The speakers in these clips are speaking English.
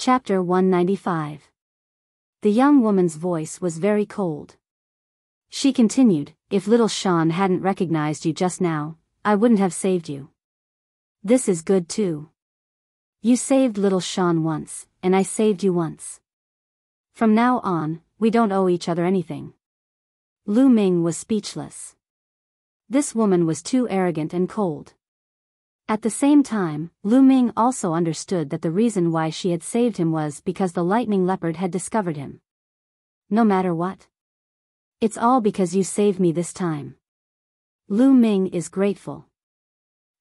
Chapter 195. The young woman's voice was very cold. She continued, "If little Sean hadn't recognized you just now, I wouldn't have saved you. This is good too. You saved little Sean once, and I saved you once. From now on, we don't owe each other anything." Lu Ming was speechless. This woman was too arrogant and cold. At the same time, Lu Ming also understood that the reason why she had saved him was because the lightning leopard had discovered him. No matter what. It's all because you saved me this time. Lu Ming is grateful.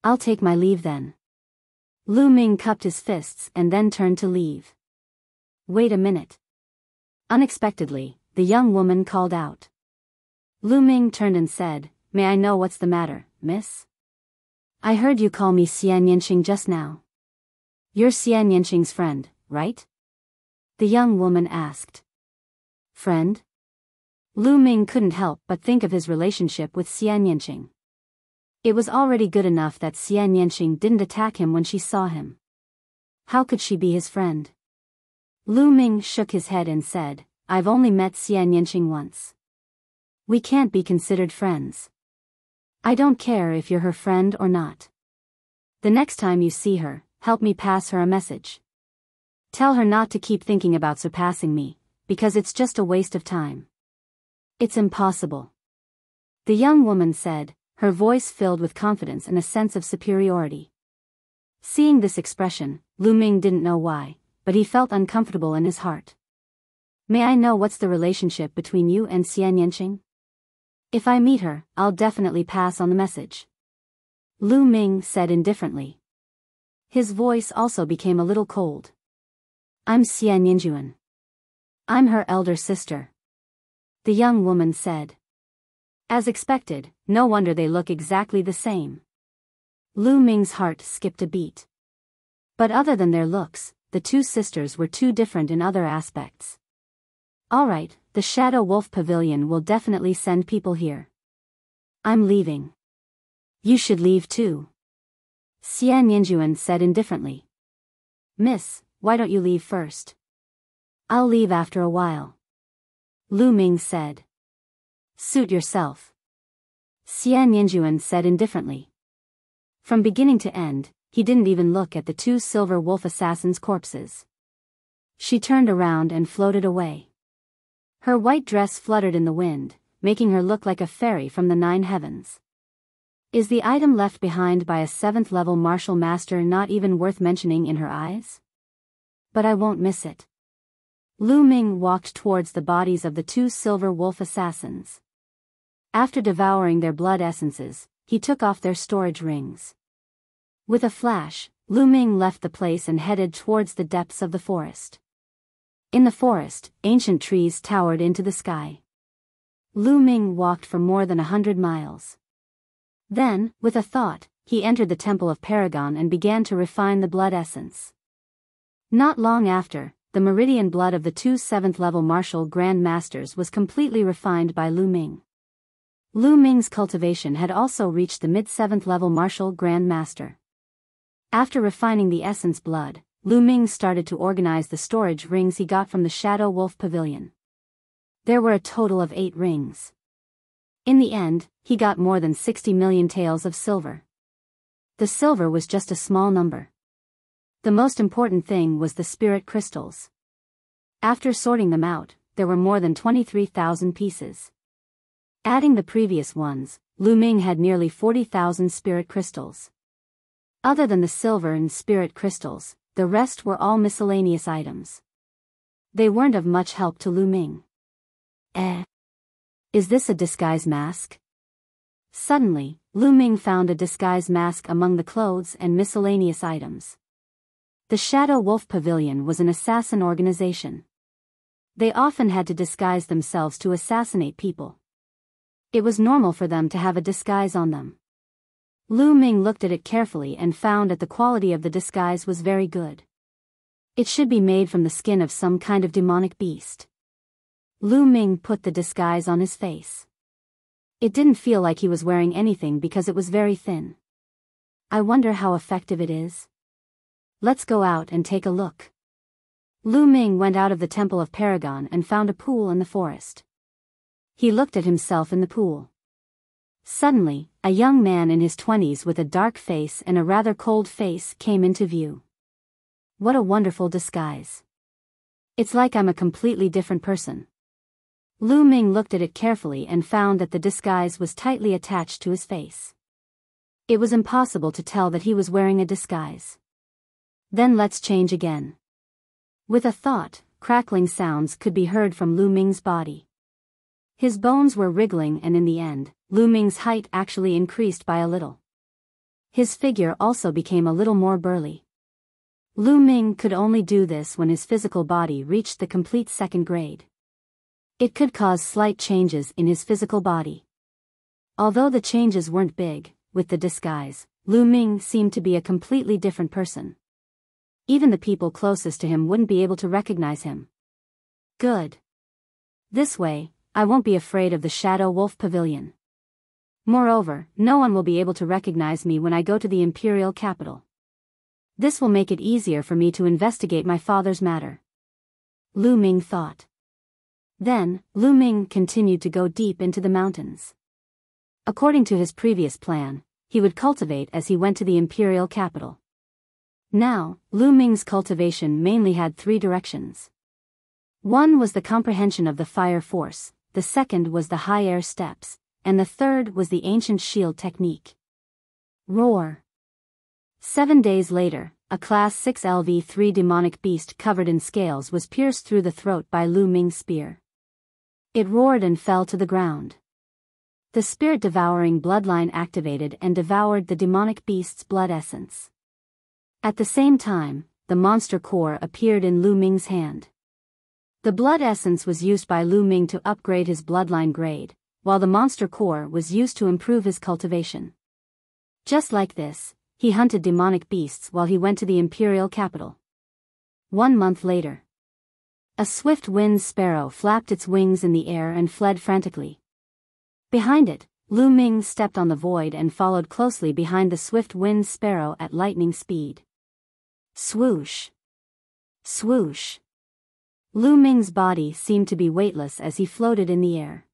I'll take my leave then. Lu Ming cupped his fists and then turned to leave. Wait a minute. Unexpectedly, the young woman called out. Lu Ming turned and said, "May I know what's the matter, miss? I heard you call me Xian Yanqing just now. You're Xian Yanqing's friend, right?" The young woman asked. Friend? Lu Ming couldn't help but think of his relationship with Xian Yanqing. It was already good enough that Xian Yanqing didn't attack him when she saw him. How could she be his friend? Lu Ming shook his head and said, "I've only met Xian Yanqing once. We can't be considered friends. I don't care if you're her friend or not. The next time you see her, help me pass her a message. Tell her not to keep thinking about surpassing me, because it's just a waste of time. It's impossible." The young woman said, her voice filled with confidence and a sense of superiority. Seeing this expression, Lu Ming didn't know why, but he felt uncomfortable in his heart. "May I know what's the relationship between you and Xian Yanqing? If I meet her, I'll definitely pass on the message." Lu Ming said indifferently. His voice also became a little cold. "I'm Xian Yanjuan. I'm her elder sister," the young woman said. As expected, no wonder they look exactly the same. Lu Ming's heart skipped a beat. But other than their looks, the two sisters were too different in other aspects. "Alright, the Shadow Wolf Pavilion will definitely send people here. I'm leaving. You should leave too," Xian Yanjuan said indifferently. "Miss, why don't you leave first?" "I'll leave after a while," Lu Ming said. "Suit yourself," Xian Yanjuan said indifferently. From beginning to end, he didn't even look at the two silver wolf assassins' corpses. She turned around and floated away. Her white dress fluttered in the wind, making her look like a fairy from the 9 heavens. Is the item left behind by a 7th-level martial master not even worth mentioning in her eyes? But I won't miss it. Lu Ming walked towards the bodies of the two silver wolf assassins. After devouring their blood essences, he took off their storage rings. With a flash, Lu Ming left the place and headed towards the depths of the forest. In the forest, ancient trees towered into the sky. Lu Ming walked for more than 100 miles. Then, with a thought, he entered the Temple of Paragon and began to refine the blood essence. Not long after, the meridian blood of the two 7th-level martial Grand Masters was completely refined by Lu Ming. Lu Ming's cultivation had also reached the mid-7th-level martial Grand Master. After refining the essence blood, Lu Ming started to organize the storage rings he got from the Shadow Wolf Pavilion. There were a total of 8 rings. In the end, he got more than 60 million taels of silver. The silver was just a small number. The most important thing was the spirit crystals. After sorting them out, there were more than 23,000 pieces. Adding the previous ones, Lu Ming had nearly 40,000 spirit crystals. Other than the silver and spirit crystals, the rest were all miscellaneous items. They weren't of much help to Lu Ming. Is this a disguise mask? Suddenly, Lu Ming found a disguise mask among the clothes and miscellaneous items. The Shadow Wolf Pavilion was an assassin organization. They often had to disguise themselves to assassinate people. It was normal for them to have a disguise on them. Lu Ming looked at it carefully and found that the quality of the disguise was very good. It should be made from the skin of some kind of demonic beast. Lu Ming put the disguise on his face. It didn't feel like he was wearing anything because it was very thin. I wonder how effective it is. Let's go out and take a look. Lu Ming went out of the Temple of Paragon and found a pool in the forest. He looked at himself in the pool. Suddenly, a young man in his 20s with a dark face and a rather cold face came into view. What a wonderful disguise. It's like I'm a completely different person. Lu Ming looked at it carefully and found that the disguise was tightly attached to his face. It was impossible to tell that he was wearing a disguise. Then let's change again. With a thought, crackling sounds could be heard from Lu Ming's body. His bones were wriggling, and in the end, Lu Ming's height actually increased by a little. His figure also became a little more burly. Lu Ming could only do this when his physical body reached the complete second grade. It could cause slight changes in his physical body. Although the changes weren't big, with the disguise, Lu Ming seemed to be a completely different person. Even the people closest to him wouldn't be able to recognize him. Good. This way, I won't be afraid of the Shadow Wolf Pavilion. Moreover, no one will be able to recognize me when I go to the imperial capital. This will make it easier for me to investigate my father's matter. Lu Ming thought. Then, Lu Ming continued to go deep into the mountains. According to his previous plan, he would cultivate as he went to the imperial capital. Now, Lu Ming's cultivation mainly had three directions. One was the comprehension of the fire force, the second was the high air steps, and the third was the ancient shield technique. Roar! 7 days later, a Class 6 LV-3 demonic beast covered in scales was pierced through the throat by Lu Ming's spear. It roared and fell to the ground. The spirit-devouring bloodline activated and devoured the demonic beast's blood essence. At the same time, the monster core appeared in Lu Ming's hand. The blood essence was used by Lu Ming to upgrade his bloodline grade, while the monster core was used to improve his cultivation. Just like this, he hunted demonic beasts while he went to the imperial capital. 1 month later. A swift wind sparrow flapped its wings in the air and fled frantically. Behind it, Lu Ming stepped on the void and followed closely behind the swift wind sparrow at lightning speed. Swoosh! Swoosh! Lu Ming's body seemed to be weightless as he floated in the air.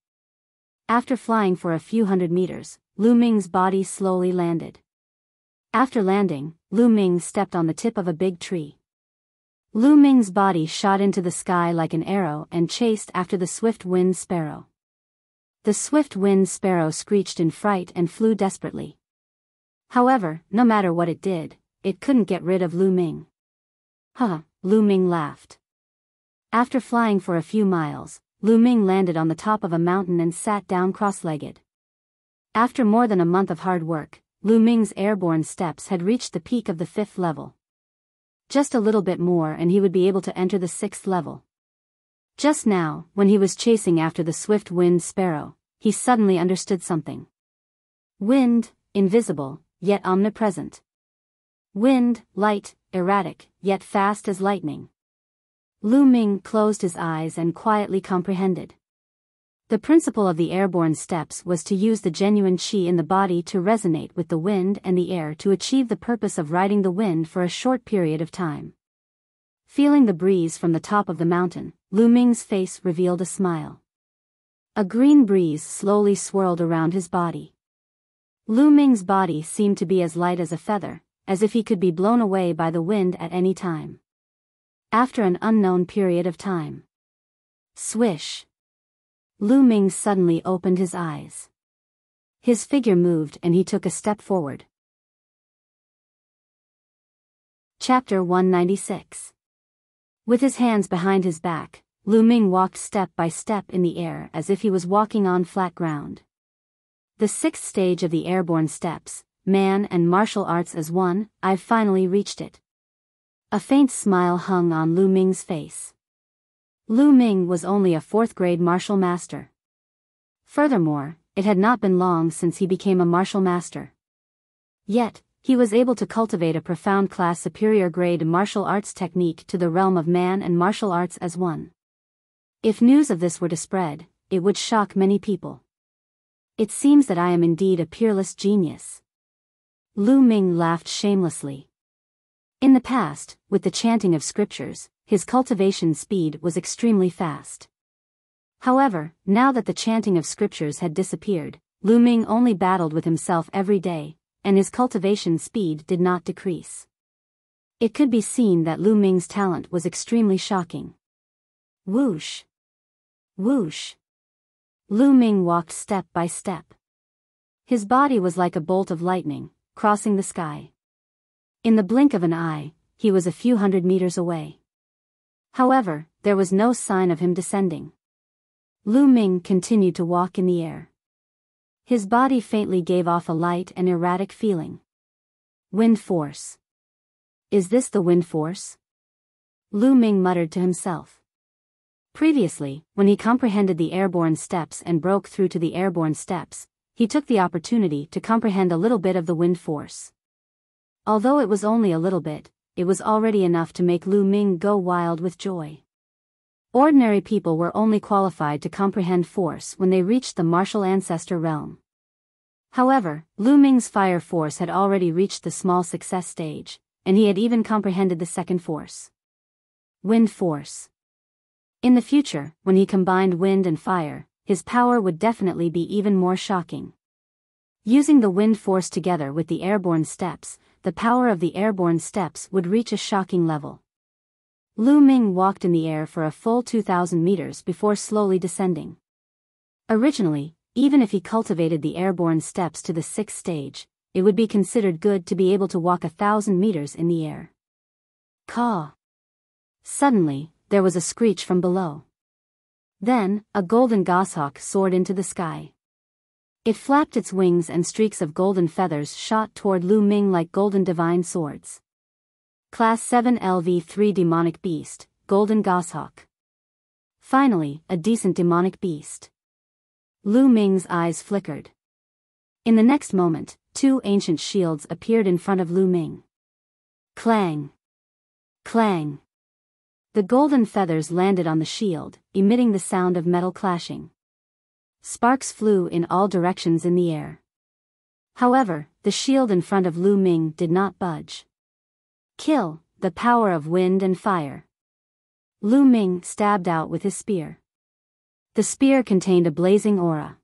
After flying for a few hundred meters, Lu Ming's body slowly landed. After landing, Lu Ming stepped on the tip of a big tree. Lu Ming's body shot into the sky like an arrow and chased after the swift wind sparrow. The swift wind sparrow screeched in fright and flew desperately. However, no matter what it did, it couldn't get rid of Lu Ming. Lu Ming laughed. After flying for a few miles, Lu Ming landed on the top of a mountain and sat down cross-legged. After more than a month of hard work, Lu Ming's airborne steps had reached the peak of the 5th level. Just a little bit more and he would be able to enter the 6th level. Just now, when he was chasing after the swift wind sparrow, he suddenly understood something. Wind, invisible, yet omnipresent. Wind, light, erratic, yet fast as lightning. Lu Ming closed his eyes and quietly comprehended. The principle of the airborne steps was to use the genuine qi in the body to resonate with the wind and the air to achieve the purpose of riding the wind for a short period of time. Feeling the breeze from the top of the mountain, Lu Ming's face revealed a smile. A green breeze slowly swirled around his body. Lu Ming's body seemed to be as light as a feather, as if he could be blown away by the wind at any time. After an unknown period of time. Swish! Lu Ming suddenly opened his eyes. His figure moved and he took a step forward. Chapter 196. With his hands behind his back, Lu Ming walked step by step in the air as if he was walking on flat ground. The 6th stage of the airborne steps, man and martial arts as one, I've finally reached it. A faint smile hung on Lu Ming's face. Lu Ming was only a 4th grade martial master. Furthermore, it had not been long since he became a martial master. Yet, he was able to cultivate a profound class superior grade martial arts technique to the realm of man and martial arts as one. If news of this were to spread, it would shock many people. It seems that I am indeed a peerless genius. Lu Ming laughed shamelessly. In the past, with the chanting of scriptures, his cultivation speed was extremely fast. However, now that the chanting of scriptures had disappeared, Lu Ming only battled with himself every day, and his cultivation speed did not decrease. It could be seen that Lu Ming's talent was extremely shocking. Whoosh! Whoosh! Lu Ming walked step by step. His body was like a bolt of lightning, crossing the sky. In the blink of an eye, he was a few hundred meters away. However, there was no sign of him descending. Lu Ming continued to walk in the air. His body faintly gave off a light and erratic feeling. Wind force. Is this the wind force? Lu Ming muttered to himself. Previously, when he comprehended the airborne steps and broke through to the airborne steps, he took the opportunity to comprehend a little bit of the wind force. Although it was only a little bit, it was already enough to make Lu Ming go wild with joy. Ordinary people were only qualified to comprehend force when they reached the martial ancestor realm. However, Lu Ming's fire force had already reached the small success stage, and he had even comprehended the second force. Wind force. In the future, when he combined wind and fire, his power would definitely be even more shocking. Using the wind force together with the airborne steps, the power of the airborne steps would reach a shocking level. Lu Ming walked in the air for a full 2,000 meters before slowly descending. Originally, even if he cultivated the airborne steps to the sixth stage, it would be considered good to be able to walk 1,000 meters in the air. Caw! Suddenly, there was a screech from below. Then, a golden goshawk soared into the sky. It flapped its wings and streaks of golden feathers shot toward Lu Ming like golden divine swords. Class 7 LV3 Demonic Beast, Golden Goshawk. Finally, a decent demonic beast. Lu Ming's eyes flickered. In the next moment, two ancient shields appeared in front of Lu Ming. Clang! Clang! The golden feathers landed on the shield, emitting the sound of metal clashing. Sparks flew in all directions in the air. However, the shield in front of Lu Ming did not budge. Kill, the power of wind and fire. Lu Ming stabbed out with his spear. The spear contained a blazing aura.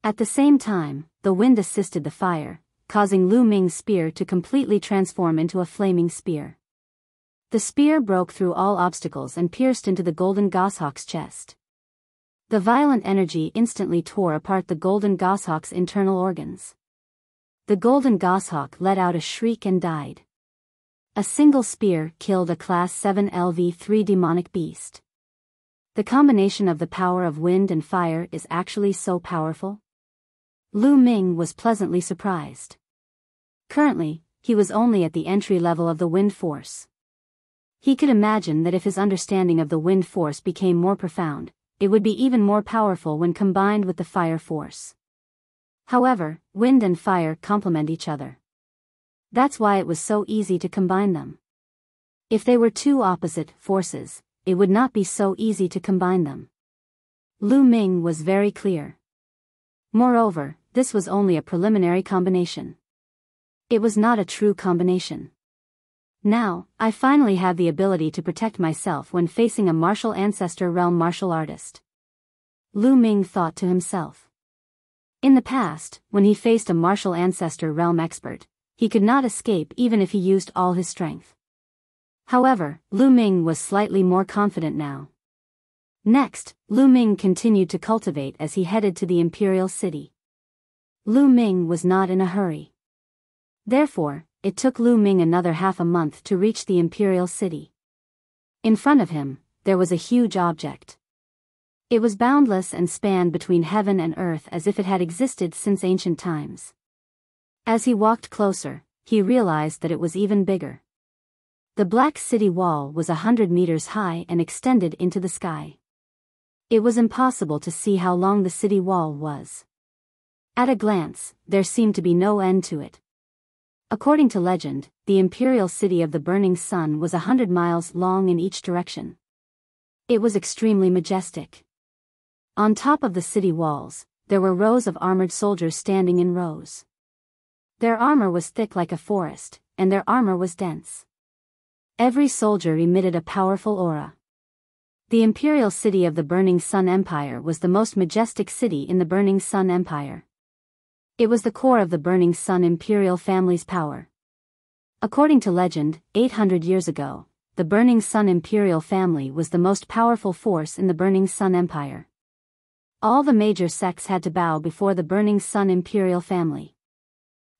At the same time, the wind assisted the fire, causing Lu Ming's spear to completely transform into a flaming spear. The spear broke through all obstacles and pierced into the golden goshawk's chest. The violent energy instantly tore apart the golden goshawk's internal organs. The golden goshawk let out a shriek and died. A single spear killed a Class 7 LV3 demonic beast. The combination of the power of wind and fire is actually so powerful. Lu Ming was pleasantly surprised. Currently, he was only at the entry level of the wind force. He could imagine that if his understanding of the wind force became more profound, it would be even more powerful when combined with the fire force. However, wind and fire complement each other. That's why it was so easy to combine them. If they were two opposite forces, it would not be so easy to combine them. Lu Ming was very clear. Moreover, this was only a preliminary combination. It was not a true combination. Now, I finally have the ability to protect myself when facing a martial ancestor realm martial artist. Lu Ming thought to himself. In the past, when he faced a martial ancestor realm expert, he could not escape even if he used all his strength. However, Lu Ming was slightly more confident now. Next, Lu Ming continued to cultivate as he headed to the Imperial City. Lu Ming was not in a hurry. Therefore, it took Lu Ming another half a month to reach the Imperial City. In front of him, there was a huge object. It was boundless and spanned between heaven and earth as if it had existed since ancient times. As he walked closer, he realized that it was even bigger. The black city wall was 100 meters high and extended into the sky. It was impossible to see how long the city wall was. At a glance, there seemed to be no end to it. According to legend, the imperial city of the burning sun was 100 miles long in each direction. It was extremely majestic. On top of the city walls, there were rows of armored soldiers standing in rows. Their armor was thick like a forest, and their armor was dense. Every soldier emitted a powerful aura. The imperial city of the Burning Sun Empire was the most majestic city in the Burning Sun Empire. It was the core of the Burning Sun imperial family's power. According to legend, 800 years ago, the Burning Sun imperial family was the most powerful force in the Burning Sun Empire. All the major sects had to bow before the Burning Sun imperial family.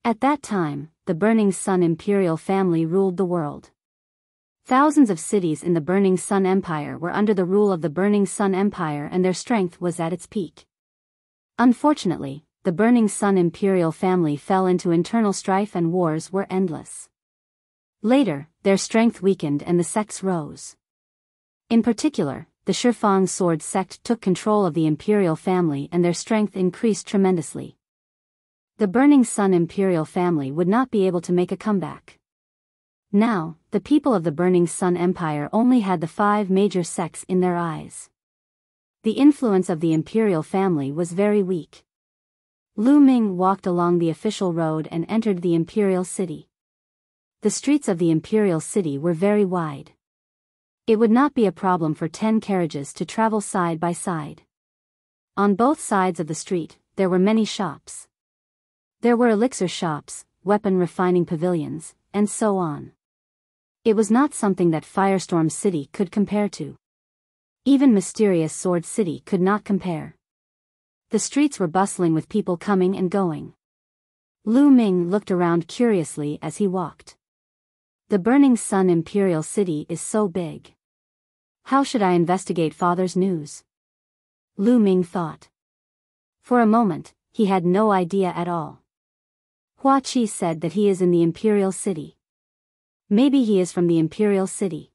At that time, the Burning Sun imperial family ruled the world. Thousands of cities in the Burning Sun Empire were under the rule of the Burning Sun Empire, and their strength was at its peak. Unfortunately, the Burning Sun imperial family fell into internal strife and wars were endless. Later, their strength weakened and the sects rose. In particular, the Shifang sword sect took control of the imperial family and their strength increased tremendously. The Burning Sun imperial family would not be able to make a comeback. Now, the people of the Burning Sun Empire only had the 5 major sects in their eyes. The influence of the imperial family was very weak. Lu Ming walked along the official road and entered the imperial city. The streets of the imperial city were very wide. It would not be a problem for 10 carriages to travel side by side. On both sides of the street, there were many shops. There were elixir shops, weapon refining pavilions, and so on. It was not something that Firestorm City could compare to. Even Mysterious Sword City could not compare. The streets were bustling with people coming and going. Lu Ming looked around curiously as he walked. The Burning Sun Imperial City is so big. How should I investigate father's news? Lu Ming thought. For a moment, he had no idea at all. Hua Qi said that he is in the Imperial City. Maybe he is from the Imperial City.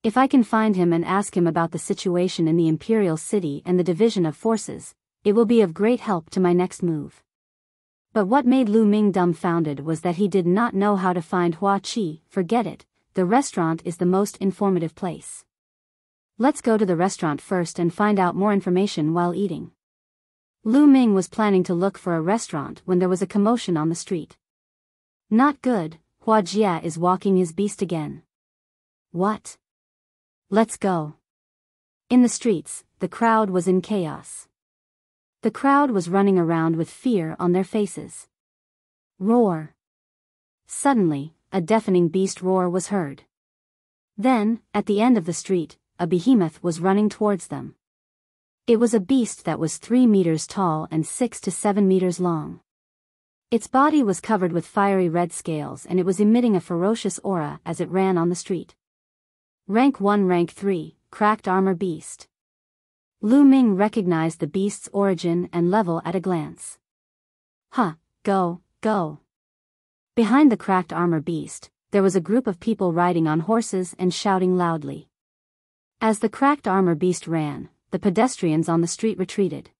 If I can find him and ask him about the situation in the Imperial City and the division of forces, it will be of great help to my next move. But what made Lu Ming dumbfounded was that he did not know how to find Hua Qi. Forget it, the restaurant is the most informative place. Let's go to the restaurant first and find out more information while eating. Lu Ming was planning to look for a restaurant when there was a commotion on the street. Not good, Hua Jia is walking his beast again. What? Let's go. In the streets, the crowd was in chaos. The crowd was running around with fear on their faces. Roar. Suddenly, a deafening beast roar was heard. Then, at the end of the street, a behemoth was running towards them. It was a beast that was 3 meters tall and 6 to 7 meters long. Its body was covered with fiery red scales and it was emitting a ferocious aura as it ran on the street. Rank 1 Rank 3, Cracked Armor Beast. Lu Ming recognized the beast's origin and level at a glance. Go. Behind the Cracked Armor Beast, there was a group of people riding on horses and shouting loudly. As the Cracked Armor Beast ran, the pedestrians on the street retreated.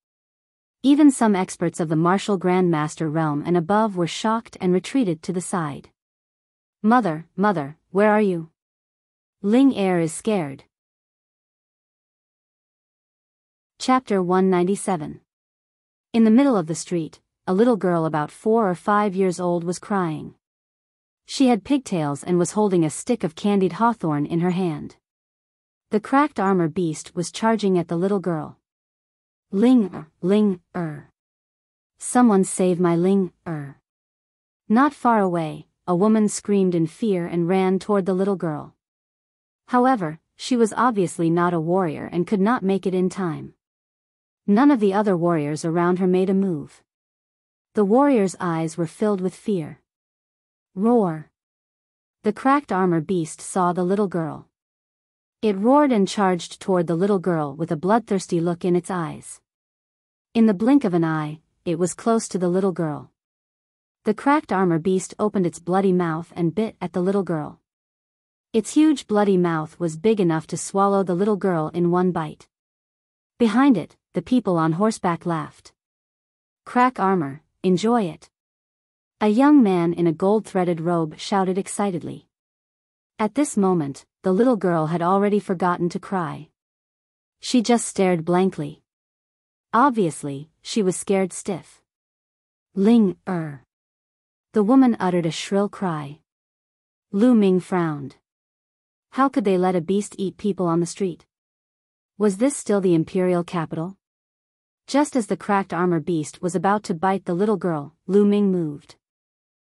Even some experts of the martial Grandmaster realm and above were shocked and retreated to the side. Mother, where are you? Ling Er is scared. Chapter 197. In the middle of the street, a little girl about 4 or 5 years old was crying. She had pigtails and was holding a stick of candied hawthorn in her hand. The Cracked Armor Beast was charging at the little girl. Ling Er. Someone save my Ling Er. Not far away, a woman screamed in fear and ran toward the little girl. However, she was obviously not a warrior and could not make it in time. None of the other warriors around her made a move. The warrior's eyes were filled with fear. Roar. The Cracked Armor Beast saw the little girl. It roared and charged toward the little girl with a bloodthirsty look in its eyes. In the blink of an eye, it was close to the little girl. The Cracked Armor Beast opened its bloody mouth and bit at the little girl. Its huge bloody mouth was big enough to swallow the little girl in one bite. Behind it, the people on horseback laughed. Crack armor, enjoy it. A young man in a gold-threaded robe shouted excitedly. At this moment, the little girl had already forgotten to cry. She just stared blankly. Obviously, she was scared stiff. Ling Er. The woman uttered a shrill cry. Lu Ming frowned. How could they let a beast eat people on the street? Was this still the imperial capital? Just as the cracked armor beast was about to bite the little girl, Lu Ming moved.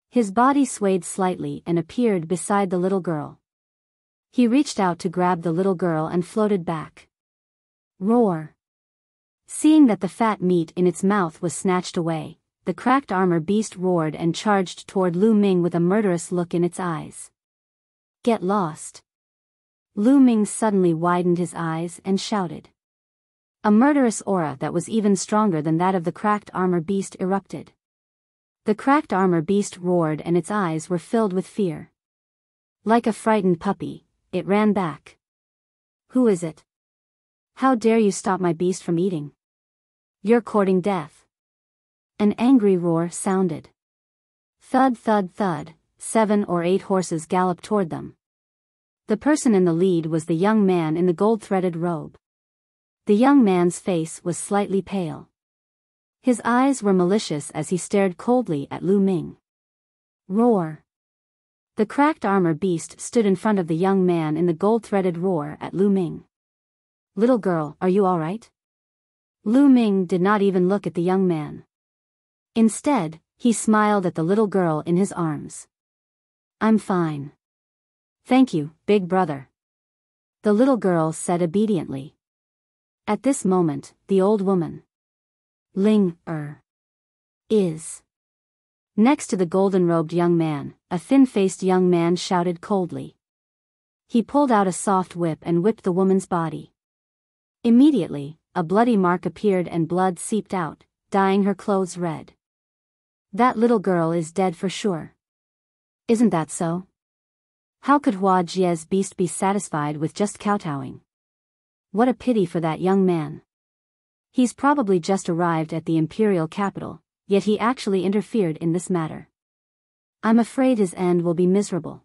His body swayed slightly and appeared beside the little girl. He reached out to grab the little girl and floated back. Roar! Seeing that the fat meat in its mouth was snatched away, the cracked armor beast roared and charged toward Lu Ming with a murderous look in its eyes. Get lost! Lu Ming suddenly widened his eyes and shouted. A murderous aura that was even stronger than that of the cracked armor beast erupted. The cracked armor beast roared and its eyes were filled with fear. Like a frightened puppy, it ran back. Who is it? How dare you stop my beast from eating? You're courting death. An angry roar sounded. Thud thud thud, 7 or 8 horses galloped toward them. The person in the lead was the young man in the gold-threaded robe. The young man's face was slightly pale. His eyes were malicious as he stared coldly at Lu Ming. Roar! The cracked armor beast stood in front of the young man in the gold-threaded roar at Lu Ming. Little girl, are you all right? Lu Ming did not even look at the young man. Instead, he smiled at the little girl in his arms. I'm fine. Thank you, big brother. The little girl said obediently. At this moment, the old woman, Ling is next to the golden-robed young man. A thin-faced young man shouted coldly. He pulled out a soft whip and whipped the woman's body. Immediately, a bloody mark appeared and blood seeped out, dyeing her clothes red. That little girl is dead for sure. Isn't that so? How could Hua Jie's beast be satisfied with just kowtowing? What a pity for that young man. He's probably just arrived at the imperial capital, yet he actually interfered in this matter. I'm afraid his end will be miserable.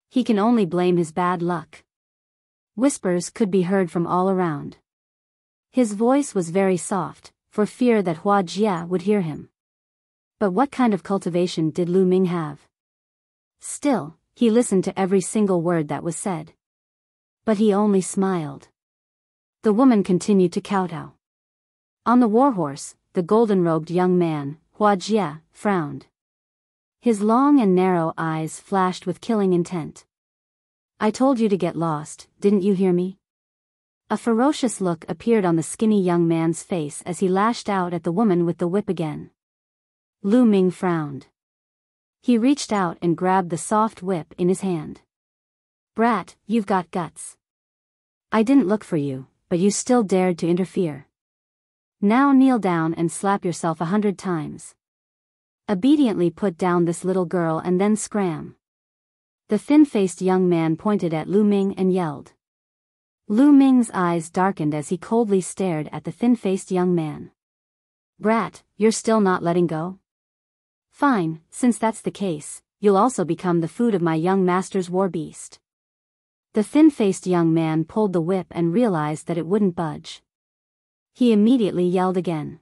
He can only blame his bad luck. Whispers could be heard from all around. His voice was very soft, for fear that Hua Jie would hear him. But what kind of cultivation did Lu Ming have? Still, he listened to every single word that was said. But he only smiled. The woman continued to kowtow. On the warhorse, the golden-robed young man, Hua Jie, frowned. His long and narrow eyes flashed with killing intent. I told you to get lost, didn't you hear me? A ferocious look appeared on the skinny young man's face as he lashed out at the woman with the whip again. Lu Ming frowned. He reached out and grabbed the soft whip in his hand. Brat, you've got guts. I didn't look for you, but you still dared to interfere. Now kneel down and slap yourself 100 times. Obediently put down this little girl and then scram. The thin-faced young man pointed at Lu Ming and yelled. Lu Ming's eyes darkened as he coldly stared at the thin-faced young man. Brat, you're still not letting go? Fine, since that's the case, you'll also become the food of my young master's war beast. The thin-faced young man pulled the whip and realized that it wouldn't budge. He immediately yelled again.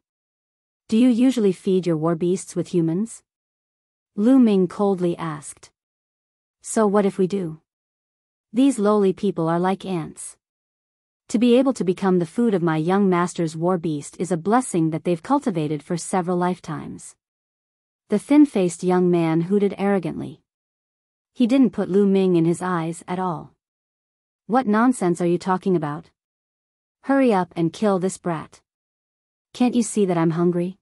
Do you usually feed your war beasts with humans? Lu Ming coldly asked. So what if we do? These lowly people are like ants. To be able to become the food of my young master's war beast is a blessing that they've cultivated for several lifetimes. The thin-faced young man hooted arrogantly. He didn't put Lu Ming in his eyes at all. What nonsense are you talking about? Hurry up and kill this brat. Can't you see that I'm hungry?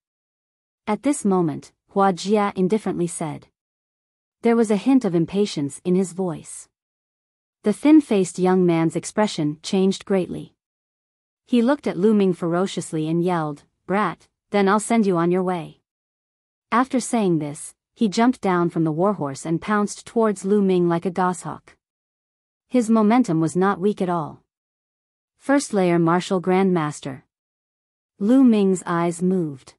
At this moment, Hua Jie indifferently said. There was a hint of impatience in his voice. The thin-faced young man's expression changed greatly. He looked at Lu Ming ferociously and yelled, Brat, then I'll send you on your way. After saying this, he jumped down from the warhorse and pounced towards Lu Ming like a goshawk. His momentum was not weak at all. First layer martial grandmaster. Lu Ming's eyes moved.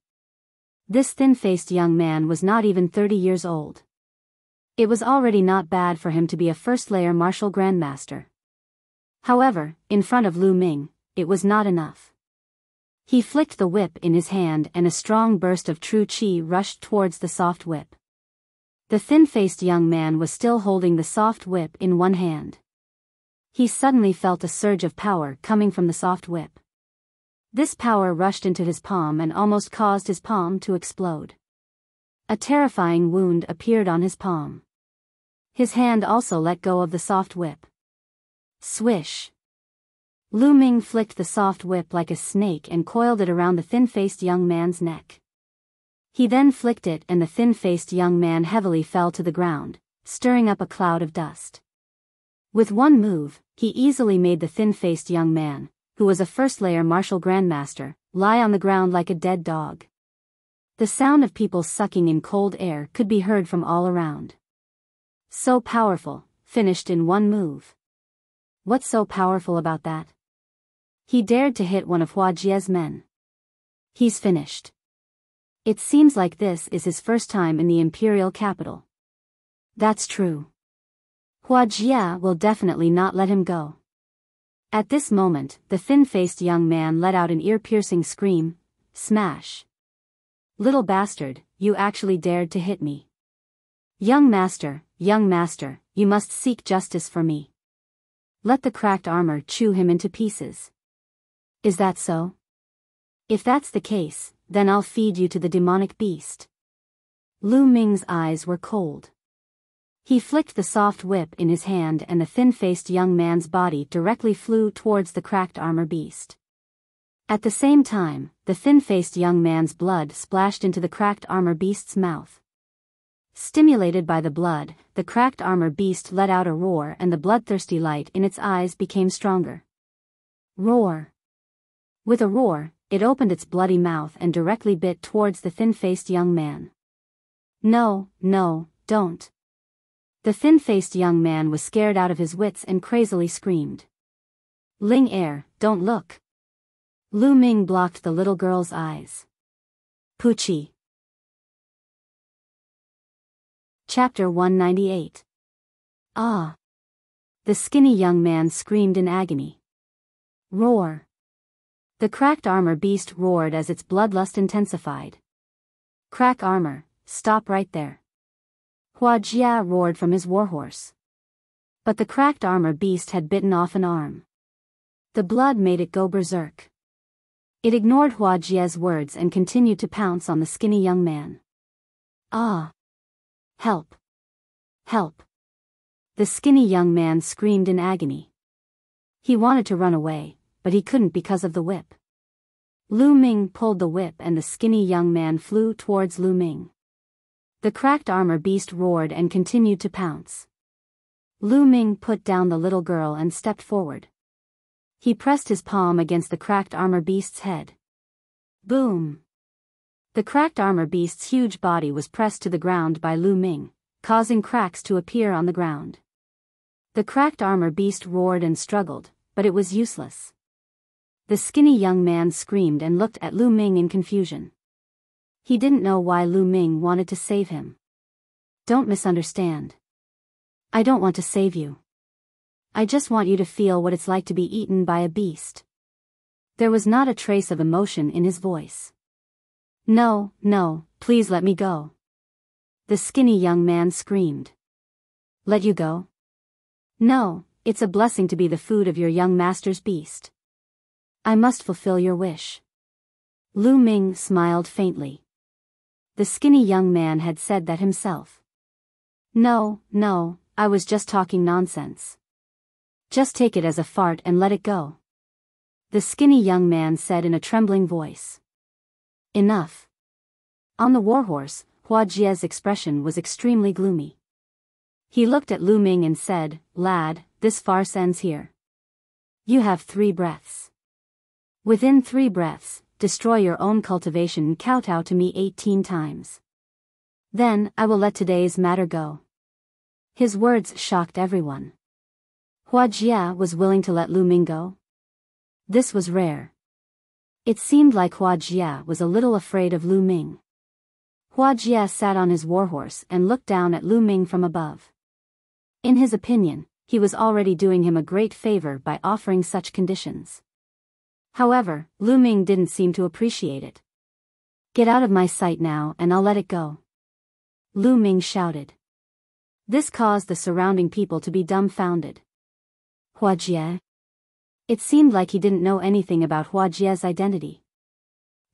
This thin-faced young man was not even 30 years old. It was already not bad for him to be a first-layer martial grandmaster. However, in front of Lu Ming, it was not enough. He flicked the whip in his hand and a strong burst of true qi rushed towards the soft whip. The thin-faced young man was still holding the soft whip in one hand. He suddenly felt a surge of power coming from the soft whip. This power rushed into his palm and almost caused his palm to explode. A terrifying wound appeared on his palm. His hand also let go of the soft whip. Swish! Lu Ming flicked the soft whip like a snake and coiled it around the thin-faced young man's neck. He then flicked it and the thin-faced young man heavily fell to the ground, stirring up a cloud of dust. With one move, he easily made the thin-faced young man, who was a first-layer martial grandmaster, lie on the ground like a dead dog. The sound of people sucking in cold air could be heard from all around. So powerful, finished in one move. What's so powerful about that? He dared to hit one of Hua Jie's men. He's finished. It seems like this is his first time in the imperial capital. That's true. Hua Jie will definitely not let him go. At this moment, the thin-faced young man let out an ear-piercing scream. Smash! Little bastard, you actually dared to hit me. Young master, you must seek justice for me. Let the cracked armor chew him into pieces. Is that so? If that's the case, then I'll feed you to the demonic beast. Lu Ming's eyes were cold. He flicked the soft whip in his hand and the thin-faced young man's body directly flew towards the cracked armor beast. At the same time, the thin-faced young man's blood splashed into the cracked armor beast's mouth. Stimulated by the blood, the cracked armor beast let out a roar and the bloodthirsty light in its eyes became stronger. Roar! With a roar, it opened its bloody mouth and directly bit towards the thin-faced young man. No, don't. The thin-faced young man was scared out of his wits and crazily screamed. Ling Er, don't look. Lu Ming blocked the little girl's eyes. Poochie. Chapter 198. Ah! The skinny young man screamed in agony. Roar! The cracked armor beast roared as its bloodlust intensified. Crack armor, stop right there. Hua Jia roared from his warhorse. But the cracked armor beast had bitten off an arm. The blood made it go berserk. It ignored Hua Jia's words and continued to pounce on the skinny young man. Ah! Help! Help! The skinny young man screamed in agony. He wanted to run away, but he couldn't because of the whip. Lu Ming pulled the whip and the skinny young man flew towards Lu Ming. The cracked armor beast roared and continued to pounce. Lu Ming put down the little girl and stepped forward. He pressed his palm against the cracked armor beast's head. Boom! The cracked armor beast's huge body was pressed to the ground by Lu Ming, causing cracks to appear on the ground. The cracked armor beast roared and struggled, but it was useless. The skinny young man screamed and looked at Lu Ming in confusion. He didn't know why Lu Ming wanted to save him. Don't misunderstand. I don't want to save you. I just want you to feel what it's like to be eaten by a beast. There was not a trace of emotion in his voice. No, please let me go. The skinny young man screamed. Let you go? No, it's a blessing to be the food of your young master's beast. I must fulfill your wish. Lu Ming smiled faintly. The skinny young man had said that himself. No, I was just talking nonsense. Just take it as a fart and let it go. The skinny young man said in a trembling voice. Enough. On the warhorse, Hua Jie's expression was extremely gloomy. He looked at Lu Ming and said, Lad, this farce ends here. You have 3 breaths. Within 3 breaths, destroy your own cultivation and kowtow to me 18 times. Then, I will let today's matter go. His words shocked everyone. Hua Jia was willing to let Lu Ming go? This was rare. It seemed like Hua Jia was a little afraid of Lu Ming. Hua Jia sat on his warhorse and looked down at Lu Ming from above. In his opinion, he was already doing him a great favor by offering such conditions. However, Lu Ming didn't seem to appreciate it. Get out of my sight now and I'll let it go. Lu Ming shouted. This caused the surrounding people to be dumbfounded. Huajie? It seemed like he didn't know anything about Huajie's identity.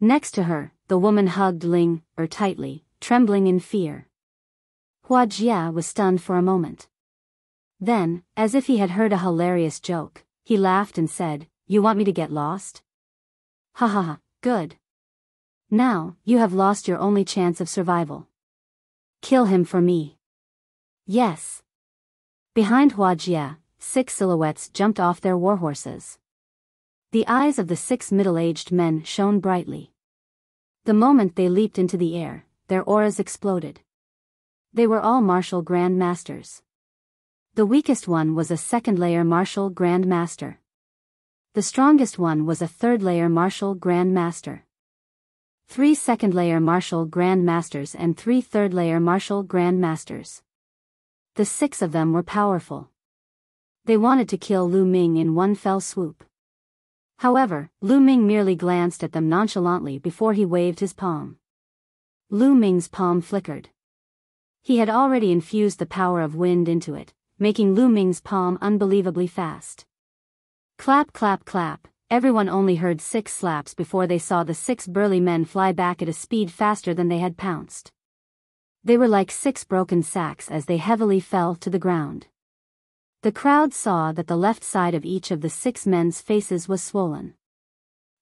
Next to her, the woman hugged Ling tightly, trembling in fear. Huajie was stunned for a moment. Then, as if he had heard a hilarious joke, he laughed and said, "You want me to get lost? Ha ha ha, good. Now, you have lost your only chance of survival. Kill him for me." Yes. Behind Huajie, 6 silhouettes jumped off their warhorses. The eyes of the 6 middle-aged men shone brightly. The moment they leaped into the air, their auras exploded. They were all martial Grand Masters. The weakest one was a 2nd-layer martial Grand Master. The strongest one was a 3rd-layer martial Grand Master. 3 2nd-layer martial Grand Masters and 3 3rd-layer martial Grand Masters. The 6 of them were powerful. They wanted to kill Lu Ming in one fell swoop. However, Lu Ming merely glanced at them nonchalantly before he waved his palm. Lu Ming's palm flickered. He had already infused the power of wind into it, making Lu Ming's palm unbelievably fast. Clap clap clap, everyone only heard 6 slaps before they saw the 6 burly men fly back at a speed faster than they had pounced. They were like 6 broken sacks as they heavily fell to the ground. The crowd saw that the left side of each of the 6 men's faces was swollen.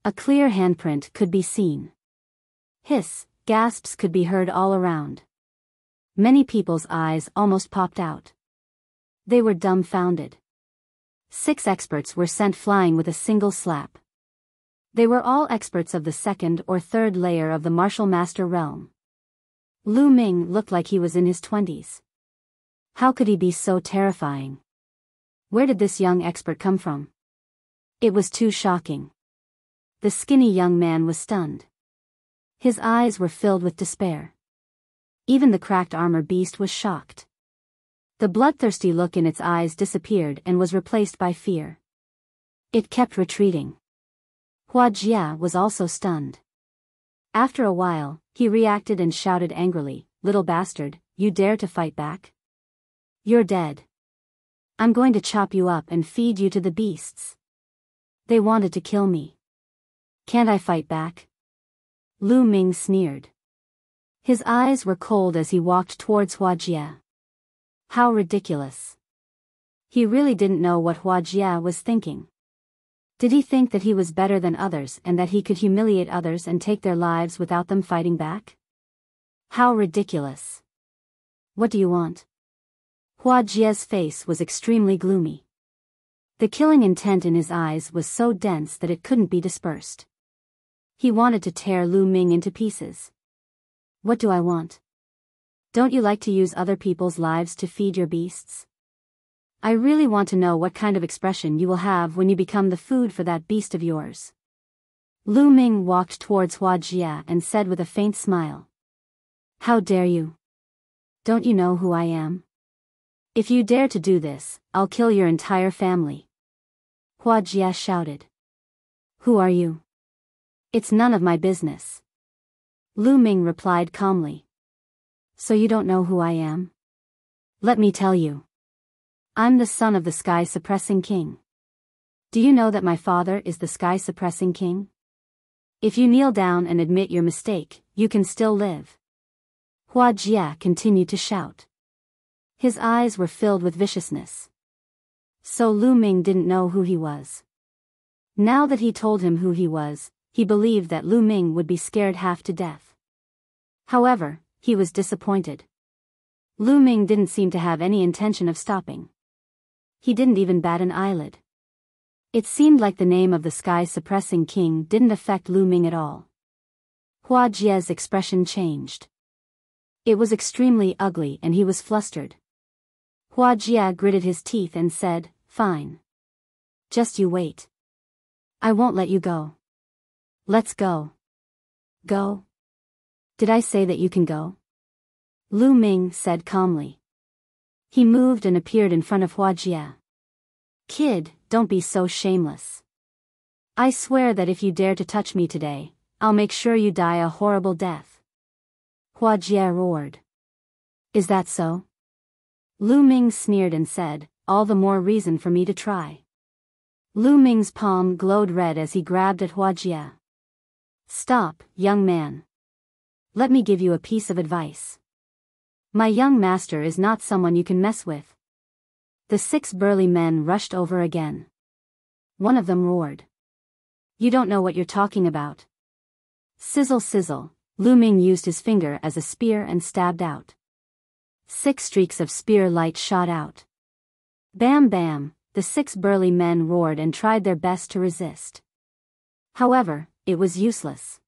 A clear handprint could be seen. Hiss, gasps could be heard all around. Many people's eyes almost popped out. They were dumbfounded. 6 experts were sent flying with a single slap. They were all experts of the 2nd or 3rd layer of the martial master realm. Lu Ming looked like he was in his 20s. How could he be so terrifying? Where did this young expert come from? It was too shocking. The skinny young man was stunned. His eyes were filled with despair. Even the cracked armor beast was shocked. The bloodthirsty look in its eyes disappeared and was replaced by fear. It kept retreating. Huajie was also stunned. After a while, he reacted and shouted angrily, "Little bastard, you dare to fight back? You're dead. I'm going to chop you up and feed you to the beasts. They wanted to kill me. Can't I fight back?" Lu Ming sneered. His eyes were cold as he walked towards Huajie. How ridiculous. He really didn't know what Huajie was thinking. Did he think that he was better than others and that he could humiliate others and take their lives without them fighting back? How ridiculous. What do you want? Huajie's face was extremely gloomy. The killing intent in his eyes was so dense that it couldn't be dispersed. He wanted to tear Lu Ming into pieces. What do I want? Don't you like to use other people's lives to feed your beasts? I really want to know what kind of expression you will have when you become the food for that beast of yours. Lu Ming walked towards Huajie and said with a faint smile. How dare you? Don't you know who I am? If you dare to do this, I'll kill your entire family. Huajie shouted. Who are you? It's none of my business. Lu Ming replied calmly. So you don't know who I am? Let me tell you. I'm the son of the sky-suppressing king. Do you know that my father is the sky-suppressing king? If you kneel down and admit your mistake, you can still live. Huajie continued to shout. His eyes were filled with viciousness. So Lu Ming didn't know who he was. Now that he told him who he was, he believed that Lu Ming would be scared half to death. However, he was disappointed. Lu Ming didn't seem to have any intention of stopping. He didn't even bat an eyelid. It seemed like the name of the sky-suppressing king didn't affect Lu Ming at all. Huajie's expression changed. It was extremely ugly and he was flustered. Huajie gritted his teeth and said, Fine. Just you wait. I won't let you go. Let's go. Go? Did I say that you can go? Lu Ming said calmly. He moved and appeared in front of Huajie. Kid, don't be so shameless. I swear that if you dare to touch me today, I'll make sure you die a horrible death. Huajie roared. Is that so? Lu Ming sneered and said, all the more reason for me to try. Lu Ming's palm glowed red as he grabbed at Huajie. Stop, young man. Let me give you a piece of advice. My young master is not someone you can mess with. The 6 burly men rushed over again. One of them roared. You don't know what you're talking about. Sizzle sizzle, Lu Ming used his finger as a spear and stabbed out. 6 streaks of spear light shot out. Bam bam, the 6 burly men roared and tried their best to resist. However, it was useless.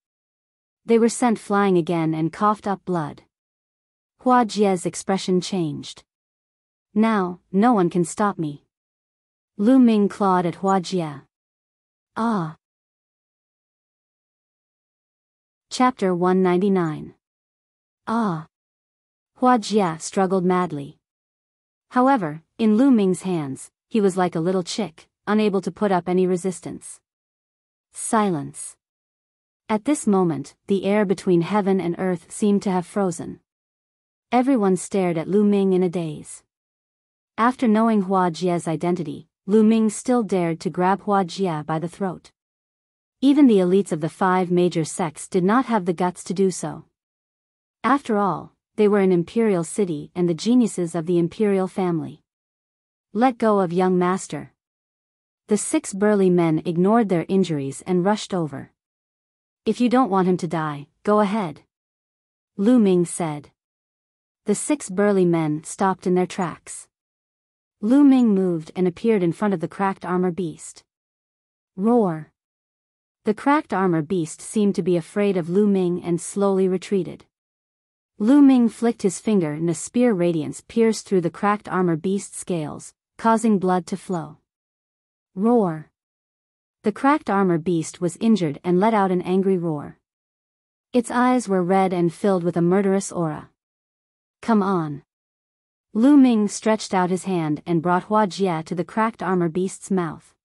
They were sent flying again and coughed up blood. Huajie's expression changed. Now, no one can stop me. Lu Ming clawed at Huajie. Ah. Chapter 199. Ah. Huajie struggled madly. However, in Lu Ming's hands, he was like a little chick, unable to put up any resistance. Silence. At this moment, the air between heaven and earth seemed to have frozen. Everyone stared at Lu Ming in a daze. After knowing Huajie's identity, Lu Ming still dared to grab Huajie by the throat. Even the elites of the 5 major sects did not have the guts to do so. After all, they were an imperial city and the geniuses of the imperial family. Let go of young master. The 6 burly men ignored their injuries and rushed over. If you don't want him to die, go ahead. Lu Ming said. The 6 burly men stopped in their tracks. Lu Ming moved and appeared in front of the cracked armor beast. Roar. The cracked armor beast seemed to be afraid of Lu Ming and slowly retreated. Lu Ming flicked his finger and a spear radiance pierced through the cracked armor beast's scales, causing blood to flow. Roar. The cracked armor beast was injured and let out an angry roar. Its eyes were red and filled with a murderous aura. Come on. Lu Ming stretched out his hand and brought Huajie to the cracked armor beast's mouth.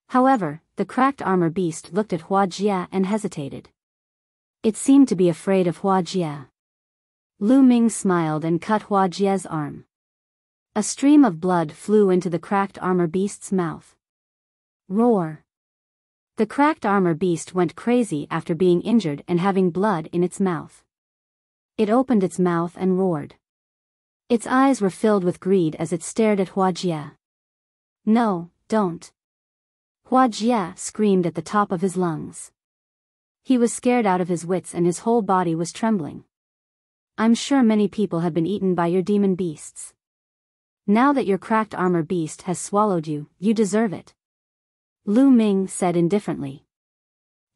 However, the cracked armor beast looked at Huajie and hesitated. It seemed to be afraid of Huajie. Lu Ming smiled and cut Huajie's arm. A stream of blood flew into the cracked armor beast's mouth. Roar. The cracked armor beast went crazy after being injured and having blood in its mouth. It opened its mouth and roared. Its eyes were filled with greed as it stared at Huajie. No, don't. Huajie screamed at the top of his lungs. He was scared out of his wits and his whole body was trembling. I'm sure many people have been eaten by your demon beasts. Now that your cracked armor beast has swallowed you, you deserve it. Lu Ming said indifferently.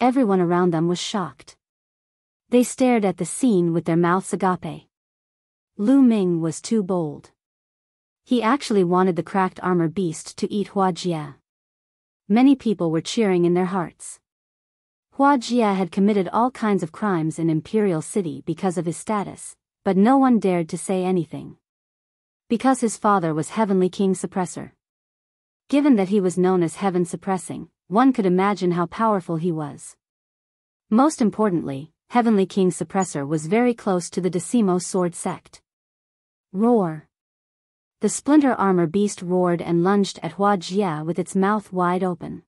Everyone around them was shocked. They stared at the scene with their mouths agape. Lu Ming was too bold. He actually wanted the cracked armor beast to eat Huajie. Many people were cheering in their hearts. Huajie had committed all kinds of crimes in Imperial City because of his status, but no one dared to say anything. Because his father was Heavenly King Suppressor. Given that he was known as Heaven Suppressing, one could imagine how powerful he was. Most importantly, Heavenly King Suppressor was very close to the Decimo Sword Sect. Roar. The splinter armor beast roared and lunged at Huajie with its mouth wide open.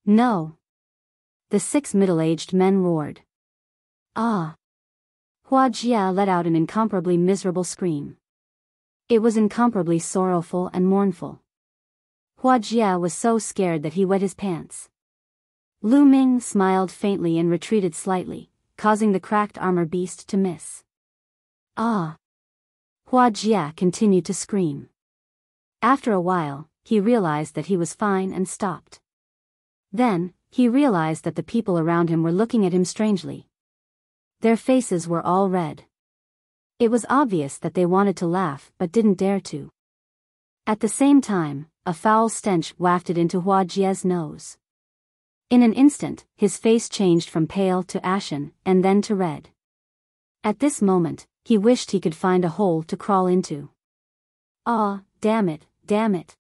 No. The 6 middle-aged men roared. Ah. Huajie let out an incomparably miserable scream. It was incomparably sorrowful and mournful. Huajie was so scared that he wet his pants. Lu Ming smiled faintly and retreated slightly, causing the cracked armor beast to miss. Ah! Huajie continued to scream. After a while, he realized that he was fine and stopped. Then, he realized that the people around him were looking at him strangely. Their faces were all red. It was obvious that they wanted to laugh but didn't dare to. At the same time, a foul stench wafted into Huajie's nose. In an instant, his face changed from pale to ashen, and then to red. At this moment, he wished he could find a hole to crawl into. Ah, damn it, damn it.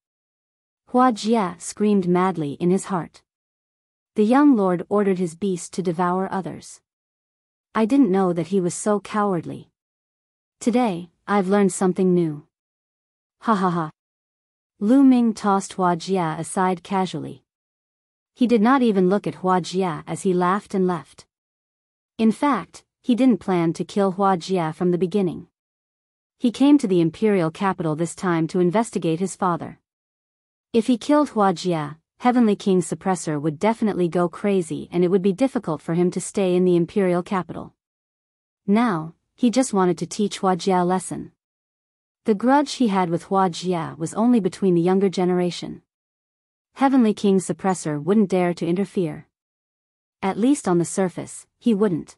Huajie screamed madly in his heart. The young lord ordered his beast to devour others. I didn't know that he was so cowardly. Today, I've learned something new. Ha ha ha. Lu Ming tossed Hua Jia aside casually. He did not even look at Hua Jia as he laughed and left. In fact, he didn't plan to kill Hua Jia from the beginning. He came to the imperial capital this time to investigate his father. If he killed Hua Jia, Heavenly King's suppressor would definitely go crazy and it would be difficult for him to stay in the imperial capital. Now, he just wanted to teach Hua Jia a lesson. The grudge he had with Hua Jia was only between the younger generation. Heavenly King's suppressor wouldn't dare to interfere. At least on the surface, he wouldn't.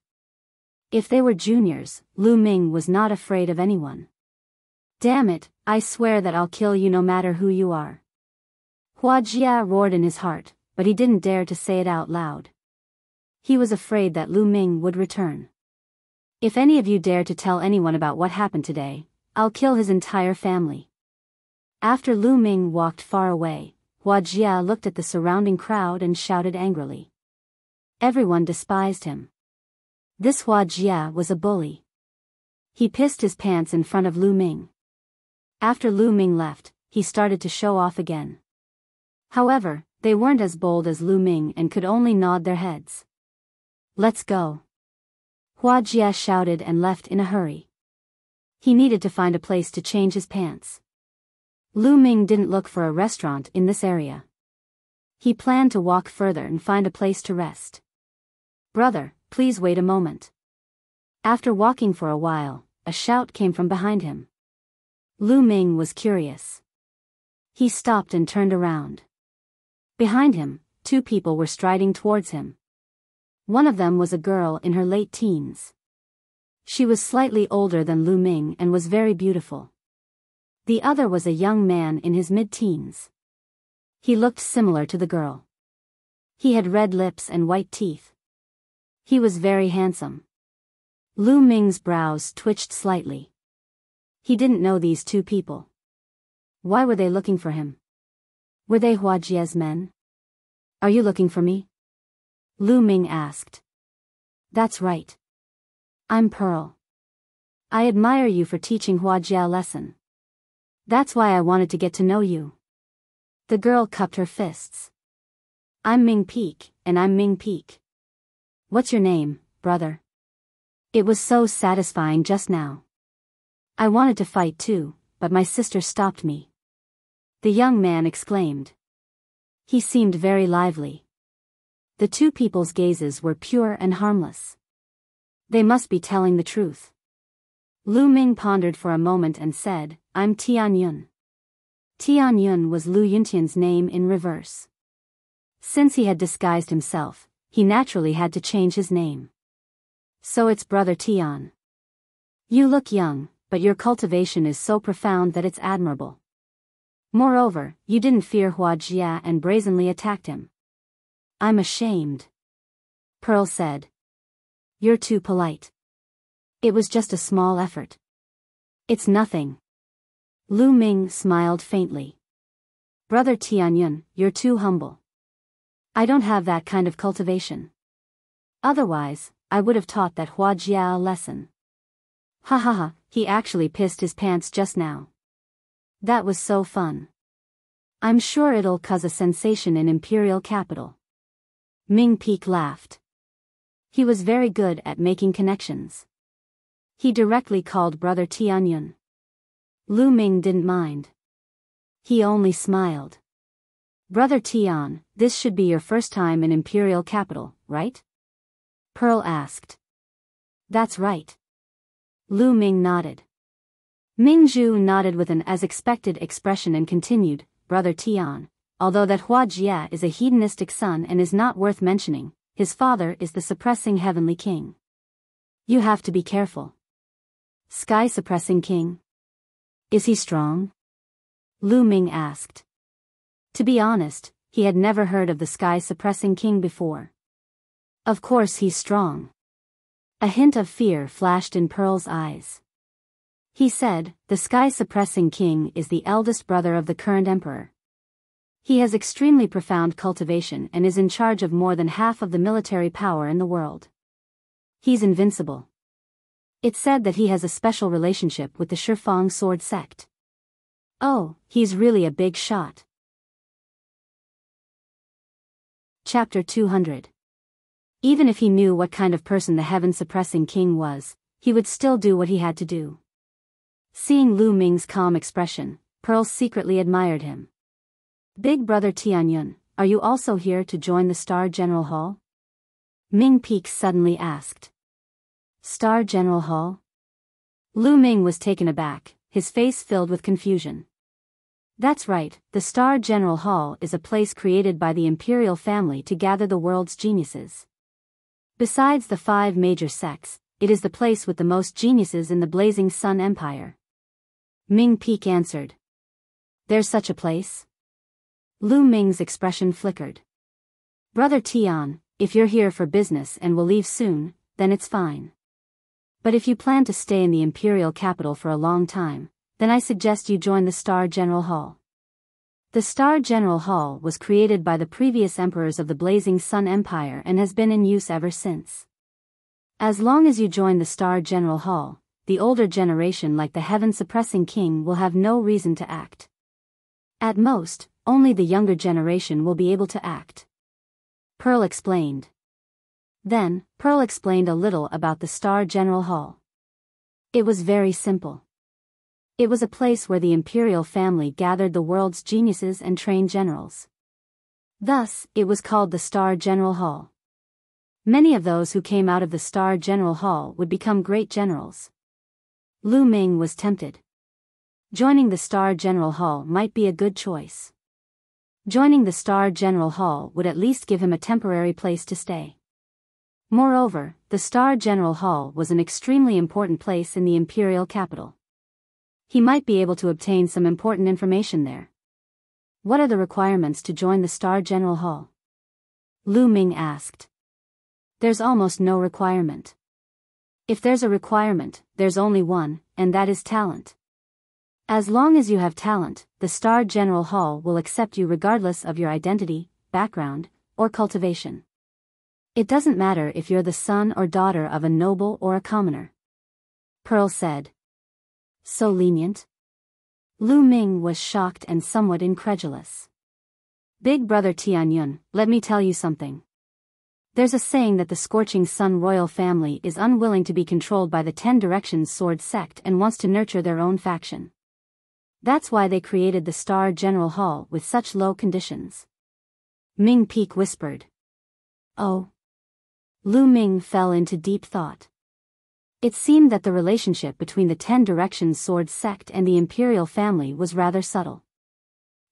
If they were juniors, Lu Ming was not afraid of anyone. Damn it, I swear that I'll kill you no matter who you are. Hua Jia roared in his heart, but he didn't dare to say it out loud. He was afraid that Lu Ming would return. If any of you dare to tell anyone about what happened today, I'll kill his entire family. After Lu Ming walked far away, Hua Jia looked at the surrounding crowd and shouted angrily. Everyone despised him. This Hua Jia was a bully. He pissed his pants in front of Lu Ming. After Lu Ming left, he started to show off again. However, they weren't as bold as Lu Ming and could only nod their heads. Let's go. Hua Jia shouted and left in a hurry. He needed to find a place to change his pants. Lu Ming didn't look for a restaurant in this area. He planned to walk further and find a place to rest. Brother, please wait a moment. After walking for a while, a shout came from behind him. Lu Ming was curious. He stopped and turned around. Behind him, two people were striding towards him. One of them was a girl in her late teens. She was slightly older than Lu Ming and was very beautiful. The other was a young man in his mid-teens. He looked similar to the girl. He had red lips and white teeth. He was very handsome. Lu Ming's brows twitched slightly. He didn't know these two people. Why were they looking for him? Were they Hua Jia's men? Are you looking for me? Lu Ming asked. That's right. I'm Pearl. I admire you for teaching Hua Jia a lesson. That's why I wanted to get to know you. The girl cupped her fists. I'm Ming Peak, and I'm Ming Peak. What's your name, brother? It was so satisfying just now. I wanted to fight too, but my sister stopped me. The young man exclaimed. He seemed very lively. The two people's gazes were pure and harmless. They must be telling the truth. Lu Ming pondered for a moment and said, I'm Tian Yun. Tian Yun was Lu Yuntian's name in reverse. Since he had disguised himself, he naturally had to change his name. So it's Brother Tian. You look young, but your cultivation is so profound that it's admirable. Moreover, you didn't fear Hua Jia and brazenly attacked him. I'm ashamed. Pearl said. You're too polite. It was just a small effort. It's nothing. Lu Ming smiled faintly. Brother Tianyun, you're too humble. I don't have that kind of cultivation. Otherwise, I would have taught that Hua Jia a lesson. Ha ha ha, he actually pissed his pants just now. That was so fun. I'm sure it'll cause a sensation in Imperial Capital. Ming Peak laughed. He was very good at making connections. He directly called Brother Tianyun. Lu Ming didn't mind. He only smiled. Brother Tian, this should be your first time in Imperial Capital, right? Pearl asked. That's right. Lu Ming nodded. Mingzhu nodded with an as-expected expression and continued, Brother Tian, although that Hua Jia is a hedonistic son and is not worth mentioning, his father is the suppressing heavenly king. You have to be careful. Sky suppressing king? Is he strong? Lu Ming asked. To be honest, he had never heard of the sky suppressing king before. Of course he's strong. A hint of fear flashed in Pearl's eyes. He said, the sky suppressing king is the eldest brother of the current emperor. He has extremely profound cultivation and is in charge of more than half of the military power in the world. He's invincible. It's said that he has a special relationship with the Shifang sword sect. Oh, he's really a big shot. Chapter 200. Even if he knew what kind of person the heaven-suppressing king was, he would still do what he had to do. Seeing Lu Ming's calm expression, Pearl secretly admired him. Big brother Tianyun, are you also here to join the Star General Hall? Ming Peek suddenly asked. Star General Hall? Lu Ming was taken aback, his face filled with confusion. That's right, the Star General Hall is a place created by the imperial family to gather the world's geniuses. Besides the 5 major sects, it is the place with the most geniuses in the Blazing Sun Empire. Ming Peek answered. There's such a place? Lu Ming's expression flickered. Brother Tian, if you're here for business and will leave soon, then it's fine. But if you plan to stay in the imperial capital for a long time, then I suggest you join the Star General Hall. The Star General Hall was created by the previous emperors of the Blazing Sun Empire and has been in use ever since. As long as you join the Star General Hall, the older generation like the heaven-suppressing king will have no reason to act. At most, only the younger generation will be able to act. Pearl explained. Then, Pearl explained a little about the Star General Hall. It was very simple. It was a place where the imperial family gathered the world's geniuses and trained generals. Thus, it was called the Star General Hall. Many of those who came out of the Star General Hall would become great generals. Lu Ming was tempted. Joining the Star General Hall might be a good choice. Joining the Star General Hall would at least give him a temporary place to stay. Moreover, the Star General Hall was an extremely important place in the imperial capital. He might be able to obtain some important information there. What are the requirements to join the Star General Hall? Lu Ming asked. There's almost no requirement. If there's a requirement, there's only one, and that is talent. As long as you have talent, the Star General Hall will accept you regardless of your identity, background, or cultivation. It doesn't matter if you're the son or daughter of a noble or a commoner. Pearl said. So lenient? Lu Ming was shocked and somewhat incredulous. Big brother Tianyun, let me tell you something. There's a saying that the Scorching Sun royal family is unwilling to be controlled by the 10 Directions Sword sect and wants to nurture their own faction. That's why they created the Star General Hall with such low conditions. Ming Peek whispered. Oh. Lu Ming fell into deep thought. It seemed that the relationship between the 10 Directions Sword sect and the imperial family was rather subtle.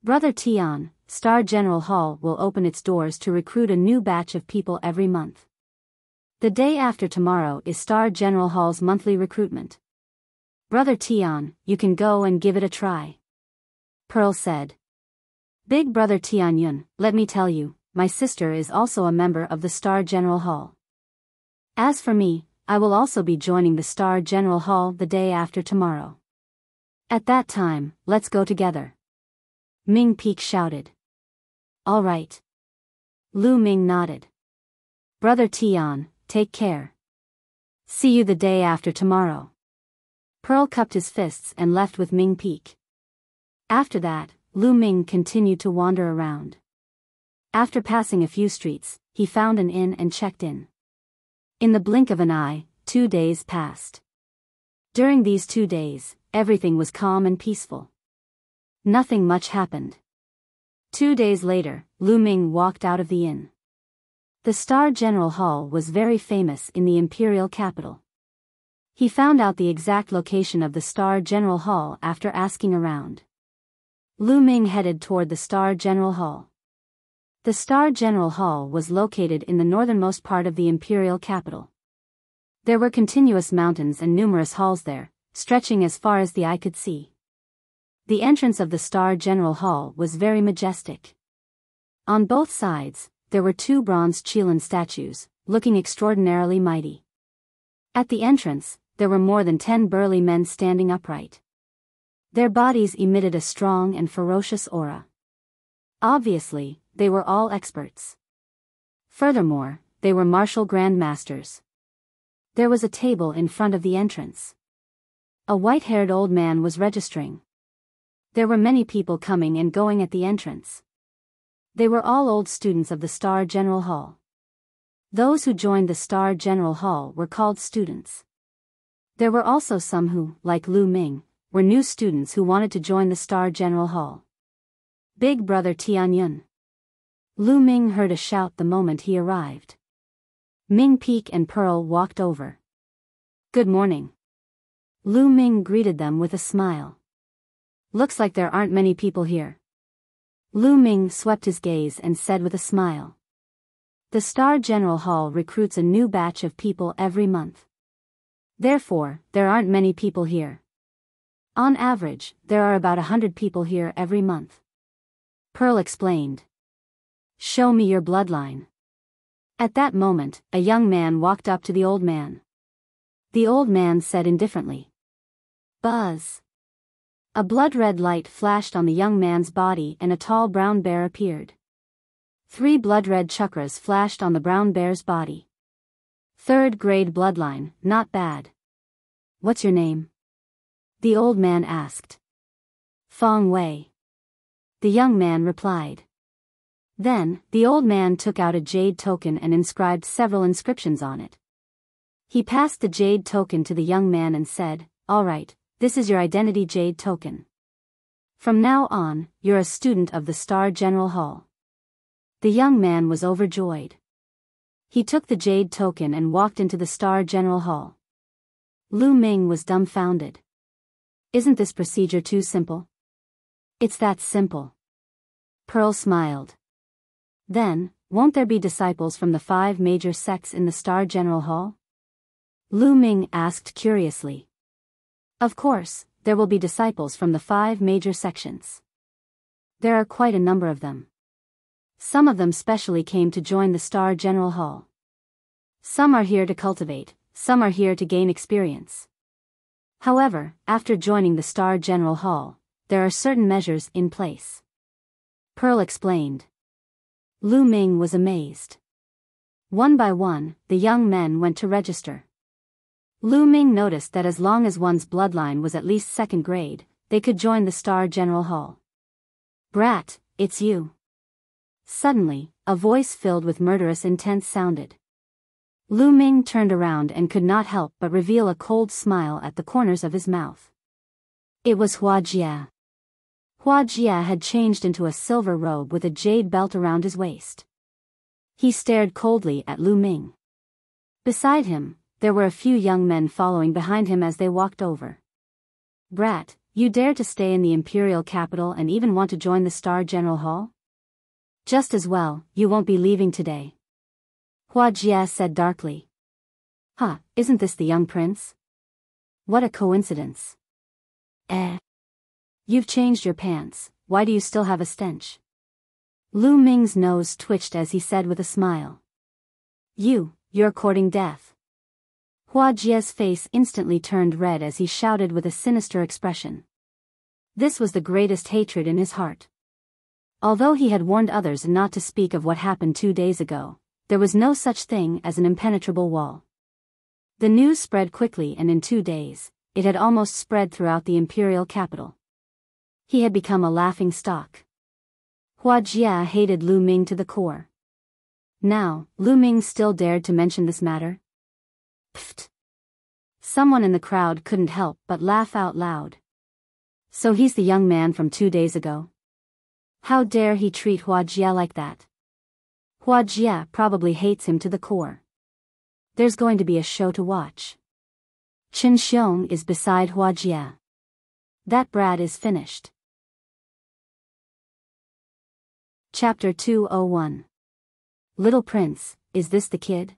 Brother Tian, Star General Hall will open its doors to recruit a new batch of people every month. The day after tomorrow is Star General Hall's monthly recruitment. Brother Tian, you can go and give it a try. Pearl said. Big brother Tianyun, let me tell you, my sister is also a member of the Star General Hall. As for me, I will also be joining the Star General Hall the day after tomorrow. At that time, let's go together. Ming Peek shouted. All right. Lu Ming nodded. Brother Tian, take care. See you the day after tomorrow. Pearl cupped his fists and left with Ming Peek. After that, Lu Ming continued to wander around. After passing a few streets, he found an inn and checked in. In the blink of an eye, 2 days passed. During these 2 days, everything was calm and peaceful. Nothing much happened. 2 days later, Lu Ming walked out of the inn. The Star General Hall was very famous in the imperial capital. He found out the exact location of the Star General Hall after asking around. Lu Ming headed toward the Star General Hall. The Star General Hall was located in the northernmost part of the imperial capital. There were continuous mountains and numerous halls there, stretching as far as the eye could see. The entrance of the Star General Hall was very majestic. On both sides, there were 2 bronze Qilin statues, looking extraordinarily mighty. At the entrance, there were more than 10 burly men standing upright. Their bodies emitted a strong and ferocious aura. Obviously, they were all experts. Furthermore, they were martial grandmasters. There was a table in front of the entrance. A white-haired old man was registering. There were many people coming and going at the entrance. They were all old students of the Star General Hall. Those who joined the Star General Hall were called students. There were also some who, like Lu Ming, were new students who wanted to join the Star General Hall. Big Brother Tianyun. Lu Ming heard a shout the moment he arrived. Ming Peak and Pearl walked over. Good morning. Lu Ming greeted them with a smile. Looks like there aren't many people here. Lu Ming swept his gaze and said with a smile. The Star General Hall recruits a new batch of people every month. Therefore, there aren't many people here. On average, there are about 100 people here every month. Pearl explained. Show me your bloodline. At that moment, a young man walked up to the old man. The old man said indifferently. Buzz. A blood-red light flashed on the young man's body and a tall brown bear appeared. 3 blood-red chakras flashed on the brown bear's body. 3rd grade bloodline, not bad. What's your name? The old man asked. Fong Wei. The young man replied. Then, the old man took out a jade token and inscribed several inscriptions on it. He passed the jade token to the young man and said, All right, this is your identity jade token. From now on, you're a student of the Star General Hall. The young man was overjoyed. He took the jade token and walked into the Star General Hall. Lu Ming was dumbfounded. Isn't this procedure too simple? It's that simple. Pearl smiled. Then, won't there be disciples from the 5 major sects in the Star General Hall? Lu Ming asked curiously. Of course, there will be disciples from the 5 major sections. There are quite a number of them. Some of them specially came to join the Star General Hall. Some are here to cultivate, some are here to gain experience. However, after joining the Star General Hall, there are certain measures in place. Pearl explained. Lu Ming was amazed. One by one, the young men went to register. Lu Ming noticed that as long as one's bloodline was at least 2nd grade, they could join the Star General Hall. Brat, it's you. Suddenly, a voice filled with murderous intent sounded. Lu Ming turned around and could not help but reveal a cold smile at the corners of his mouth. It was Hua Jia. Hua Jia had changed into a silver robe with a jade belt around his waist. He stared coldly at Lu Ming. Beside him, there were a few young men following behind him as they walked over. Brat, you dare to stay in the imperial capital and even want to join the Star General Hall? Just as well, you won't be leaving today. Hua Jia said darkly. Huh, isn't this the young prince? What a coincidence. You've changed your pants, why do you still have a stench? Lu Ming's nose twitched as he said with a smile. You're courting death. Hua Jia's face instantly turned red as he shouted with a sinister expression. This was the greatest hatred in his heart. Although he had warned others not to speak of what happened 2 days ago, there was no such thing as an impenetrable wall. The news spread quickly and in 2 days, it had almost spread throughout the imperial capital. He had become a laughing stock. Hua Jia hated Lu Ming to the core. Now, Lu Ming still dared to mention this matter? Pfft. Someone in the crowd couldn't help but laugh out loud. So he's the young man from 2 days ago? How dare he treat Hua Jia like that? Hua Jia probably hates him to the core. There's going to be a show to watch. Chen Xiong is beside Hua Jia. That brat is finished. Chapter 201. Little Prince, is this the kid?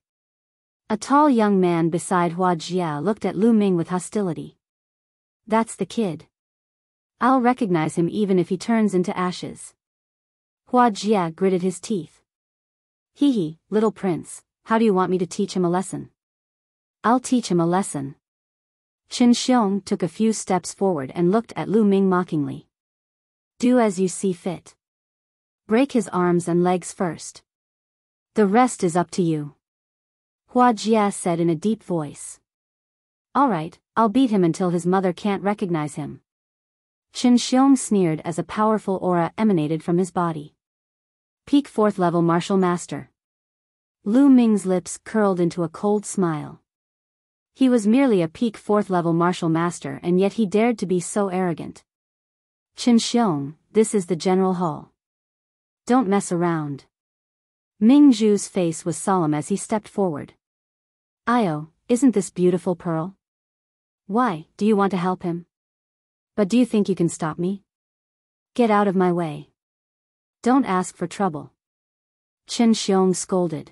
A tall young man beside Hua Jia looked at Lu Ming with hostility. That's the kid. I'll recognize him even if he turns into ashes. Hua Jia gritted his teeth. Hee, little prince, how do you want me to teach him a lesson? I'll teach him a lesson. Chen Xiong took a few steps forward and looked at Lu Ming mockingly. Do as you see fit. Break his arms and legs first. The rest is up to you. Hua Jia said in a deep voice. All right, I'll beat him until his mother can't recognize him. Qin Xiong sneered as a powerful aura emanated from his body. Peak 4th level martial master. Lu Ming's lips curled into a cold smile. He was merely a peak 4th level martial master, and yet he dared to be so arrogant. Qin Xiong, this is the general hall. Don't mess around. Ming Zhu's face was solemn as he stepped forward. Io, isn't this beautiful Pearl? Why, do you want to help him? But do you think you can stop me? Get out of my way. Don't ask for trouble. Qin Xiong scolded.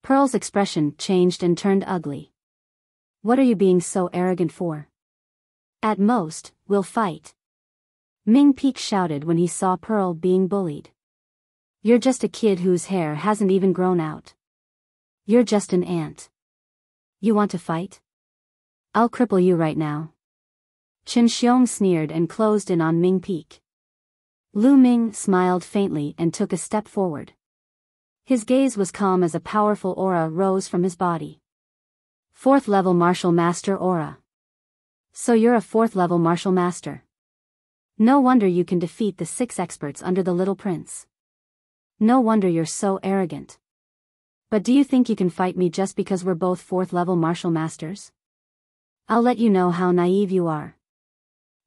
Pearl's expression changed and turned ugly. What are you being so arrogant for? At most, we'll fight. Ming Peak shouted when he saw Pearl being bullied. You're just a kid whose hair hasn't even grown out. You're just an ant. You want to fight? I'll cripple you right now. Qin Xiong sneered and closed in on Ming Peak. Lu Ming smiled faintly and took a step forward. His gaze was calm as a powerful aura rose from his body. 4th level martial master aura. So you're a 4th level martial master. No wonder you can defeat the 6 experts under the little prince. No wonder you're so arrogant. But do you think you can fight me just because we're both 4th level martial masters? I'll let you know how naive you are.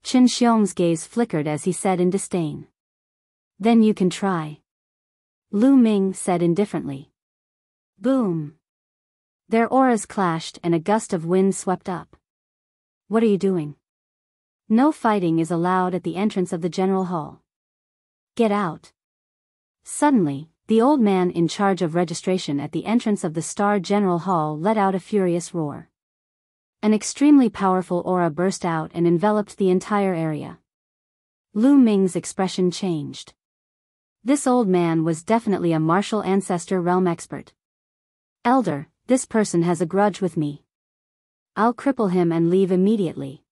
Qin Xiong's gaze flickered as he said in disdain. Then you can try. Lu Ming said indifferently. Boom. Their auras clashed and a gust of wind swept up. What are you doing? No fighting is allowed at the entrance of the general hall. Get out. Suddenly, the old man in charge of registration at the entrance of the Star General Hall let out a furious roar. An extremely powerful aura burst out and enveloped the entire area. Lu Ming's expression changed. This old man was definitely a martial ancestor realm expert. Elder, this person has a grudge with me. I'll cripple him and leave immediately.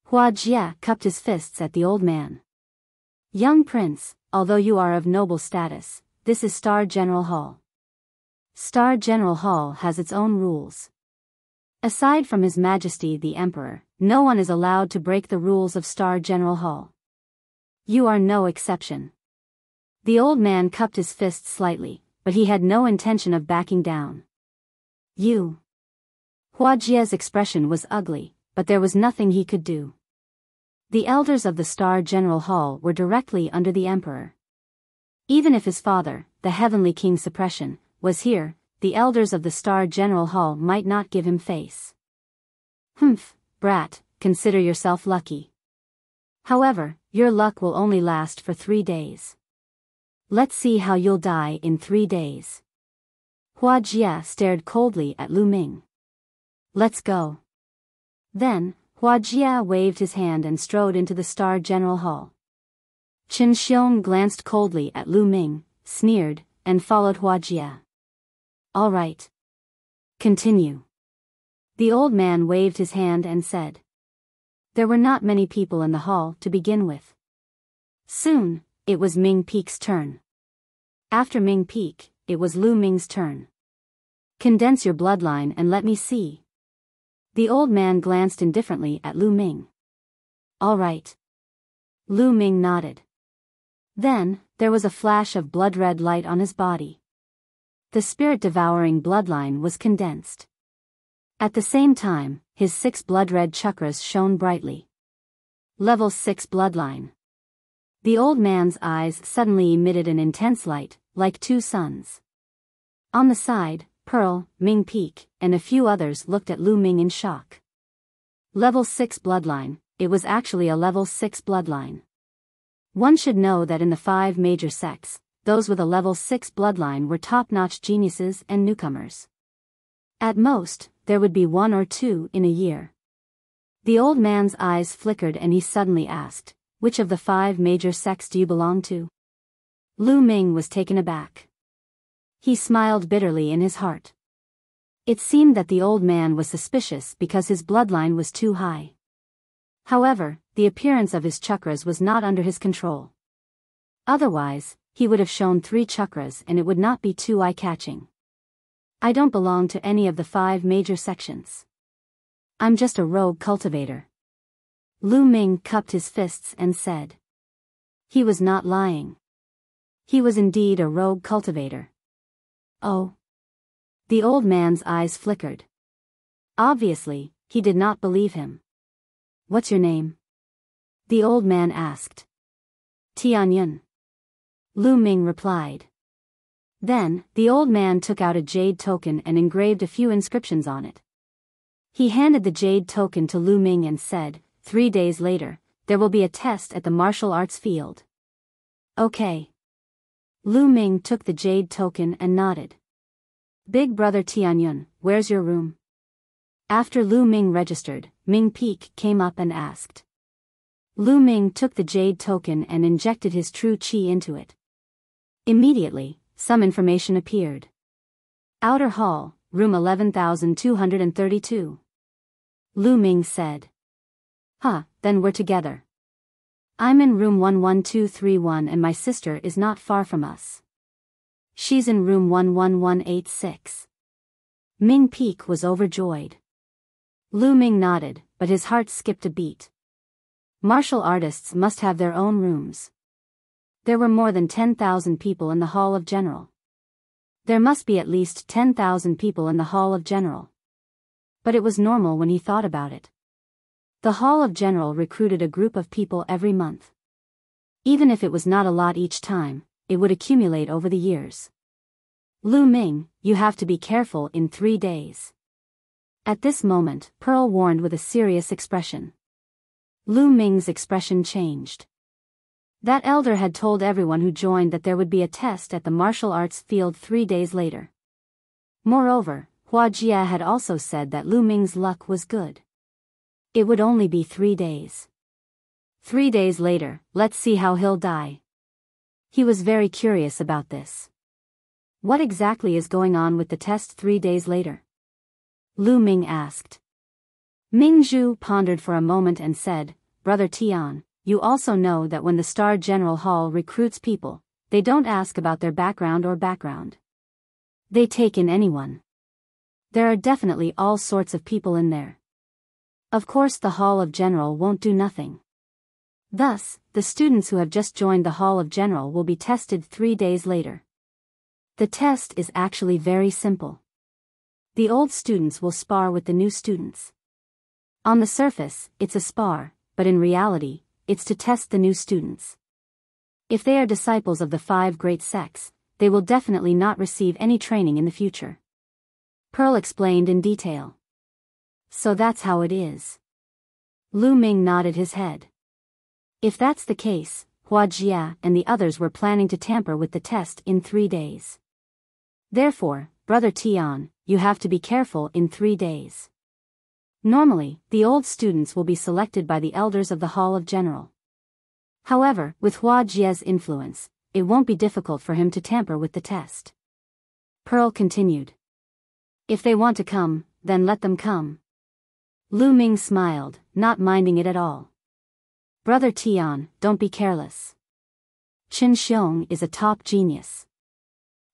Hua Jia cupped his fists at the old man. Young prince, although you are of noble status, this is Star General Hall. Star General Hall has its own rules. Aside from His Majesty the Emperor, no one is allowed to break the rules of Star General Hall. You are no exception. The old man cupped his fists slightly, but he had no intention of backing down. You. Hua Jia's expression was ugly, but there was nothing he could do. The elders of the Star General Hall were directly under the Emperor. Even if his father, the Heavenly King Suppression, was here, the elders of the Star General Hall might not give him face. Humph, brat, consider yourself lucky. However, your luck will only last for 3 days. Let's see how you'll die in 3 days. Hua Jia stared coldly at Lu Ming. Let's go. Then, Hua Jia waved his hand and strode into the Star General Hall. Qin Xiong glanced coldly at Lu Ming, sneered, and followed Hua Jia. All right. Continue. The old man waved his hand and said. There were not many people in the hall to begin with. Soon, it was Ming Peak's turn. After Ming Peak, it was Lu Ming's turn. Condense your bloodline and let me see. The old man glanced indifferently at Lu Ming. All right. Lu Ming nodded. Then, there was a flash of blood-red light on his body. The spirit-devouring bloodline was condensed. At the same time, his 6 blood-red chakras shone brightly. Level 6 bloodline. The old man's eyes suddenly emitted an intense light, like 2 suns. On the side, Pearl, Ming Peak, and a few others looked at Lu Ming in shock. Level 6 bloodline, it was actually a level 6 bloodline. One should know that in the 5 major sects, those with a level 6 bloodline were top-notch geniuses and newcomers. At most, there would be 1 or 2 in a year. The old man's eyes flickered and he suddenly asked, which of the 5 major sects do you belong to? Lu Ming was taken aback. He smiled bitterly in his heart. It seemed that the old man was suspicious because his bloodline was too high. However, the appearance of his chakras was not under his control. Otherwise, he would have shown 3 chakras and it would not be too eye-catching. I don't belong to any of the 5 major sections. I'm just a rogue cultivator. Lu Ming cupped his fists and said. He was not lying. He was indeed a rogue cultivator. Oh. The old man's eyes flickered. Obviously, he did not believe him. What's your name? The old man asked. Tianyun. Lu Ming replied. Then, the old man took out a jade token and engraved a few inscriptions on it. He handed the jade token to Lu Ming and said, 3 days later, there will be a test at the martial arts field. Okay. Lu Ming took the jade token and nodded. Big brother Tianyun, where's your room? After Lu Ming registered, Ming Peak came up and asked. Lu Ming took the jade token and injected his true qi into it. Immediately, some information appeared. Outer Hall, room 11,232. Lu Ming said. Then we're together. I'm in room 11231 and my sister is not far from us. She's in room 11186. Ming Peak was overjoyed. Lu Ming nodded, but his heart skipped a beat. Martial artists must have their own rooms. There were more than 10,000 people in the Hall of General. There must be at least 10,000 people in the Hall of General. But it was normal when he thought about it. The Hall of General recruited a group of people every month. Even if it was not a lot each time, it would accumulate over the years. Lu Ming, you have to be careful in 3 days. At this moment, Pearl warned with a serious expression. Lu Ming's expression changed. That elder had told everyone who joined that there would be a test at the martial arts field 3 days later. Moreover, Hua Jia had also said that Lu Ming's luck was good. It would only be 3 days. 3 days later, let's see how he'll die. He was very curious about this. What exactly is going on with the test 3 days later? Lu Ming asked. Ming Zhu pondered for a moment and said, Brother Tian, you also know that when the Star General Hall recruits people, they don't ask about their background. They take in anyone. There are definitely all sorts of people in there. Of course the Hall of General won't do nothing. Thus, the students who have just joined the Hall of General will be tested 3 days later. The test is actually very simple. The old students will spar with the new students. On the surface, it's a spar, but in reality, it's to test the new students. If they are disciples of the 5 great sects, they will definitely not receive any training in the future. Pearl explained in detail. So that's how it is. Lu Ming nodded his head. If that's the case, Hua Jia and the others were planning to tamper with the test in 3 days. Therefore, Brother Tian, you have to be careful in 3 days. Normally, the old students will be selected by the elders of the Hall of General. However, with Hua Jia's influence, it won't be difficult for him to tamper with the test. Pearl continued. If they want to come, then let them come. Lu Ming smiled, not minding it at all. Brother Tian, don't be careless. Qin Xiong is a top genius.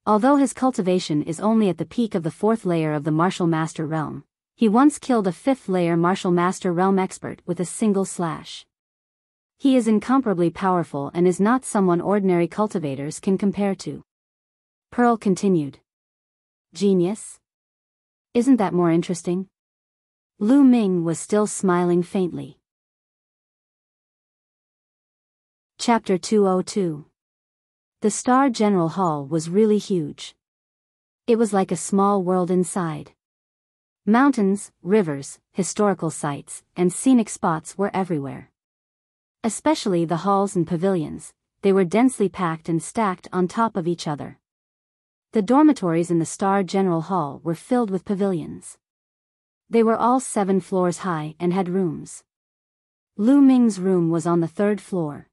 Although his cultivation is only at the peak of the 4th layer of the Martial Master Realm, he once killed a 5th layer Martial Master Realm expert with a single slash. He is incomparably powerful and is not someone ordinary cultivators can compare to. Pearl continued. Genius? Isn't that more interesting? Lu Ming was still smiling faintly. Chapter 202. The Star General Hall was really huge. It was like a small world inside. Mountains, rivers, historical sites, and scenic spots were everywhere. Especially the halls and pavilions, they were densely packed and stacked on top of each other. The dormitories in the Star General Hall were filled with pavilions. They were all 7 floors high and had rooms. Lu Ming's room was on the 3rd floor.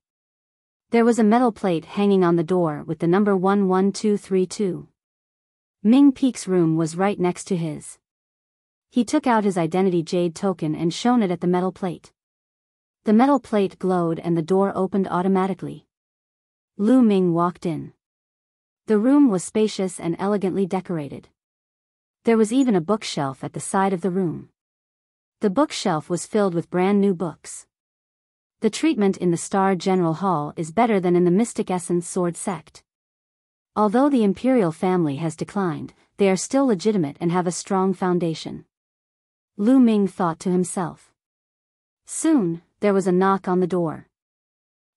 There was a metal plate hanging on the door with the number 11232. Ming Peak's room was right next to his. He took out his identity jade token and shone it at the metal plate. The metal plate glowed and the door opened automatically. Lu Ming walked in. The room was spacious and elegantly decorated. There was even a bookshelf at the side of the room. The bookshelf was filled with brand new books. The treatment in the Star General Hall is better than in the Mystic Essence Sword sect. Although the imperial family has declined, they are still legitimate and have a strong foundation. Lu Ming thought to himself. Soon, there was a knock on the door.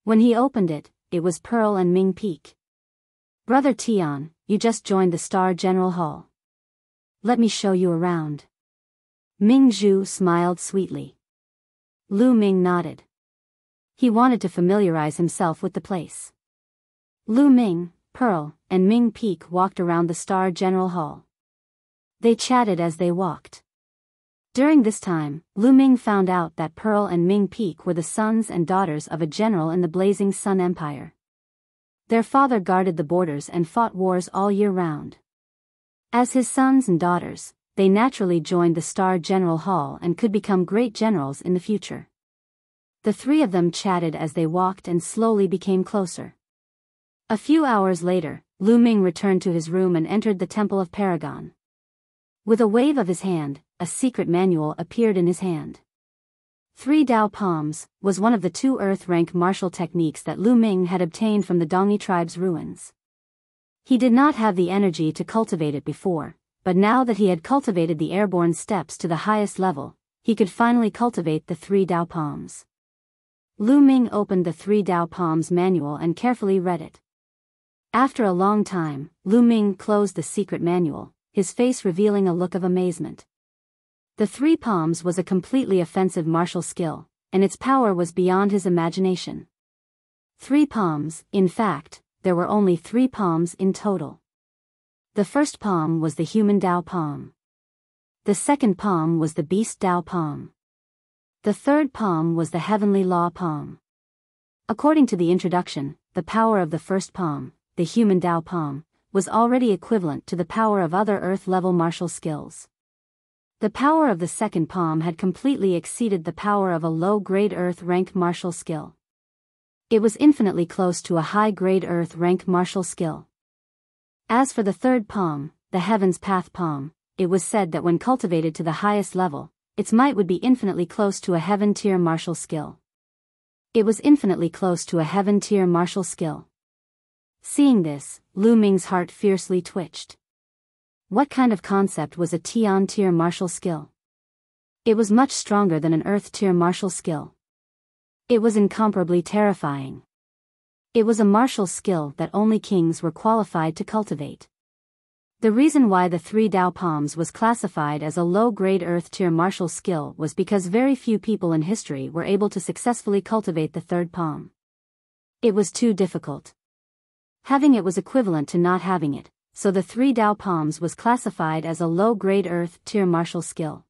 When he opened it, it was Pearl and Ming Peak. Brother Tian, you just joined the Star General Hall. Let me show you around. Ming Zhu smiled sweetly. Lu Ming nodded. He wanted to familiarize himself with the place. Lu Ming, Pearl, and Ming Peak walked around the Star General Hall. They chatted as they walked. During this time, Lu Ming found out that Pearl and Ming Peak were the sons and daughters of a general in the Blazing Sun Empire. Their father guarded the borders and fought wars all year round. As his sons and daughters, they naturally joined the Star General Hall and could become great generals in the future. The three of them chatted as they walked and slowly became closer. A few hours later, Lu Ming returned to his room and entered the Temple of Paragon. With a wave of his hand, a secret manual appeared in his hand. 3 Dao Palms was one of the 2 Earth-rank martial techniques that Lu Ming had obtained from the Dongi tribe's ruins. He did not have the energy to cultivate it before, but now that he had cultivated the airborne steps to the highest level, he could finally cultivate the 3 Dao Palms. Lu Ming opened the 3 Dao Palms manual and carefully read it. After a long time, Lu Ming closed the secret manual, his face revealing a look of amazement. The 3 palms was a completely offensive martial skill, and its power was beyond his imagination. 3 palms, in fact, there were only 3 palms in total. The first palm was the human Dao palm. The second palm was the beast Dao palm. The third palm was the heavenly law palm. According to the introduction, the power of the first palm, the human Dao palm, was already equivalent to the power of other earth-level martial skills. The power of the second palm had completely exceeded the power of a low-grade earth-rank martial skill. It was infinitely close to a high-grade earth-rank martial skill. As for the third palm, the Heaven's Path palm, it was said that when cultivated to the highest level, its might would be infinitely close to a heaven-tier martial skill. It was infinitely close to a heaven-tier martial skill. Seeing this, Lu Ming's heart fiercely twitched. What kind of concept was a Tian-tier martial skill? It was much stronger than an Earth-tier martial skill. It was incomparably terrifying. It was a martial skill that only kings were qualified to cultivate. The reason why the 3 Dao Palms was classified as a low-grade Earth-tier martial skill was because very few people in history were able to successfully cultivate the third palm. It was too difficult. Having it was equivalent to not having it, so the 3 Dao Palms was classified as a low-grade Earth-tier martial skill.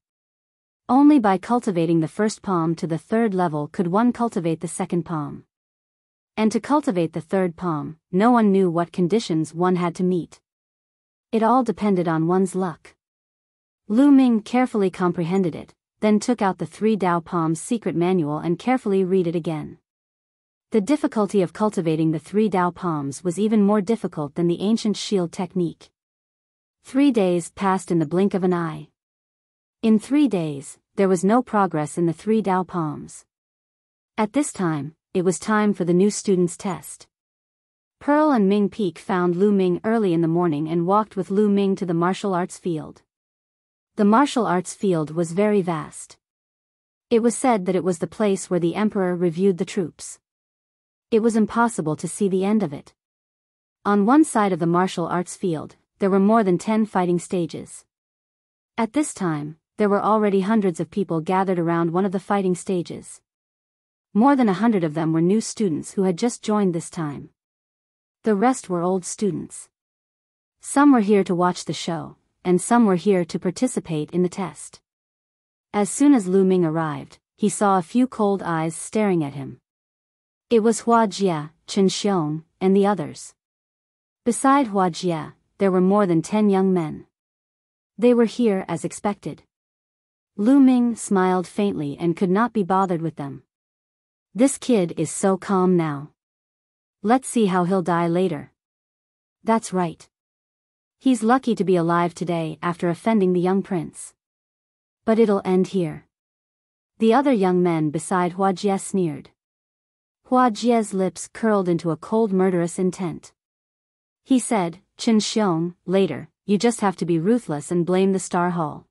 Only by cultivating the first palm to the 3rd level could one cultivate the second palm. And to cultivate the 3rd palm, no one knew what conditions one had to meet. It all depended on one's luck. Lu Ming carefully comprehended it, then took out the 3 Dao Palms secret manual and carefully read it again. The difficulty of cultivating the 3 Dao Palms was even more difficult than the ancient shield technique. 3 days passed in the blink of an eye. In 3 days, there was no progress in the 3 Dao Palms. At this time, it was time for the new student's test. Pearl and Ming Peak found Lu Ming early in the morning and walked with Lu Ming to the martial arts field. The martial arts field was very vast. It was said that it was the place where the emperor reviewed the troops. It was impossible to see the end of it. On one side of the martial arts field, there were more than 10 fighting stages. At this time, there were already hundreds of people gathered around one of the fighting stages. More than 100 of them were new students who had just joined this time. The rest were old students. Some were here to watch the show, and some were here to participate in the test. As soon as Lu Ming arrived, he saw a few cold eyes staring at him. It was Hua Jie, Chen Xiong, and the others. Beside Hua Jie, there were more than 10 young men. They were here as expected. Lu Ming smiled faintly and could not be bothered with them. This kid is so calm now. Let's see how he'll die later. That's right. He's lucky to be alive today after offending the young prince. But it'll end here. The other young men beside Hua Jie sneered. Hua Jie's lips curled into a cold murderous intent. He said, Chen Xiong, later, you just have to be ruthless and blame the Star Hall.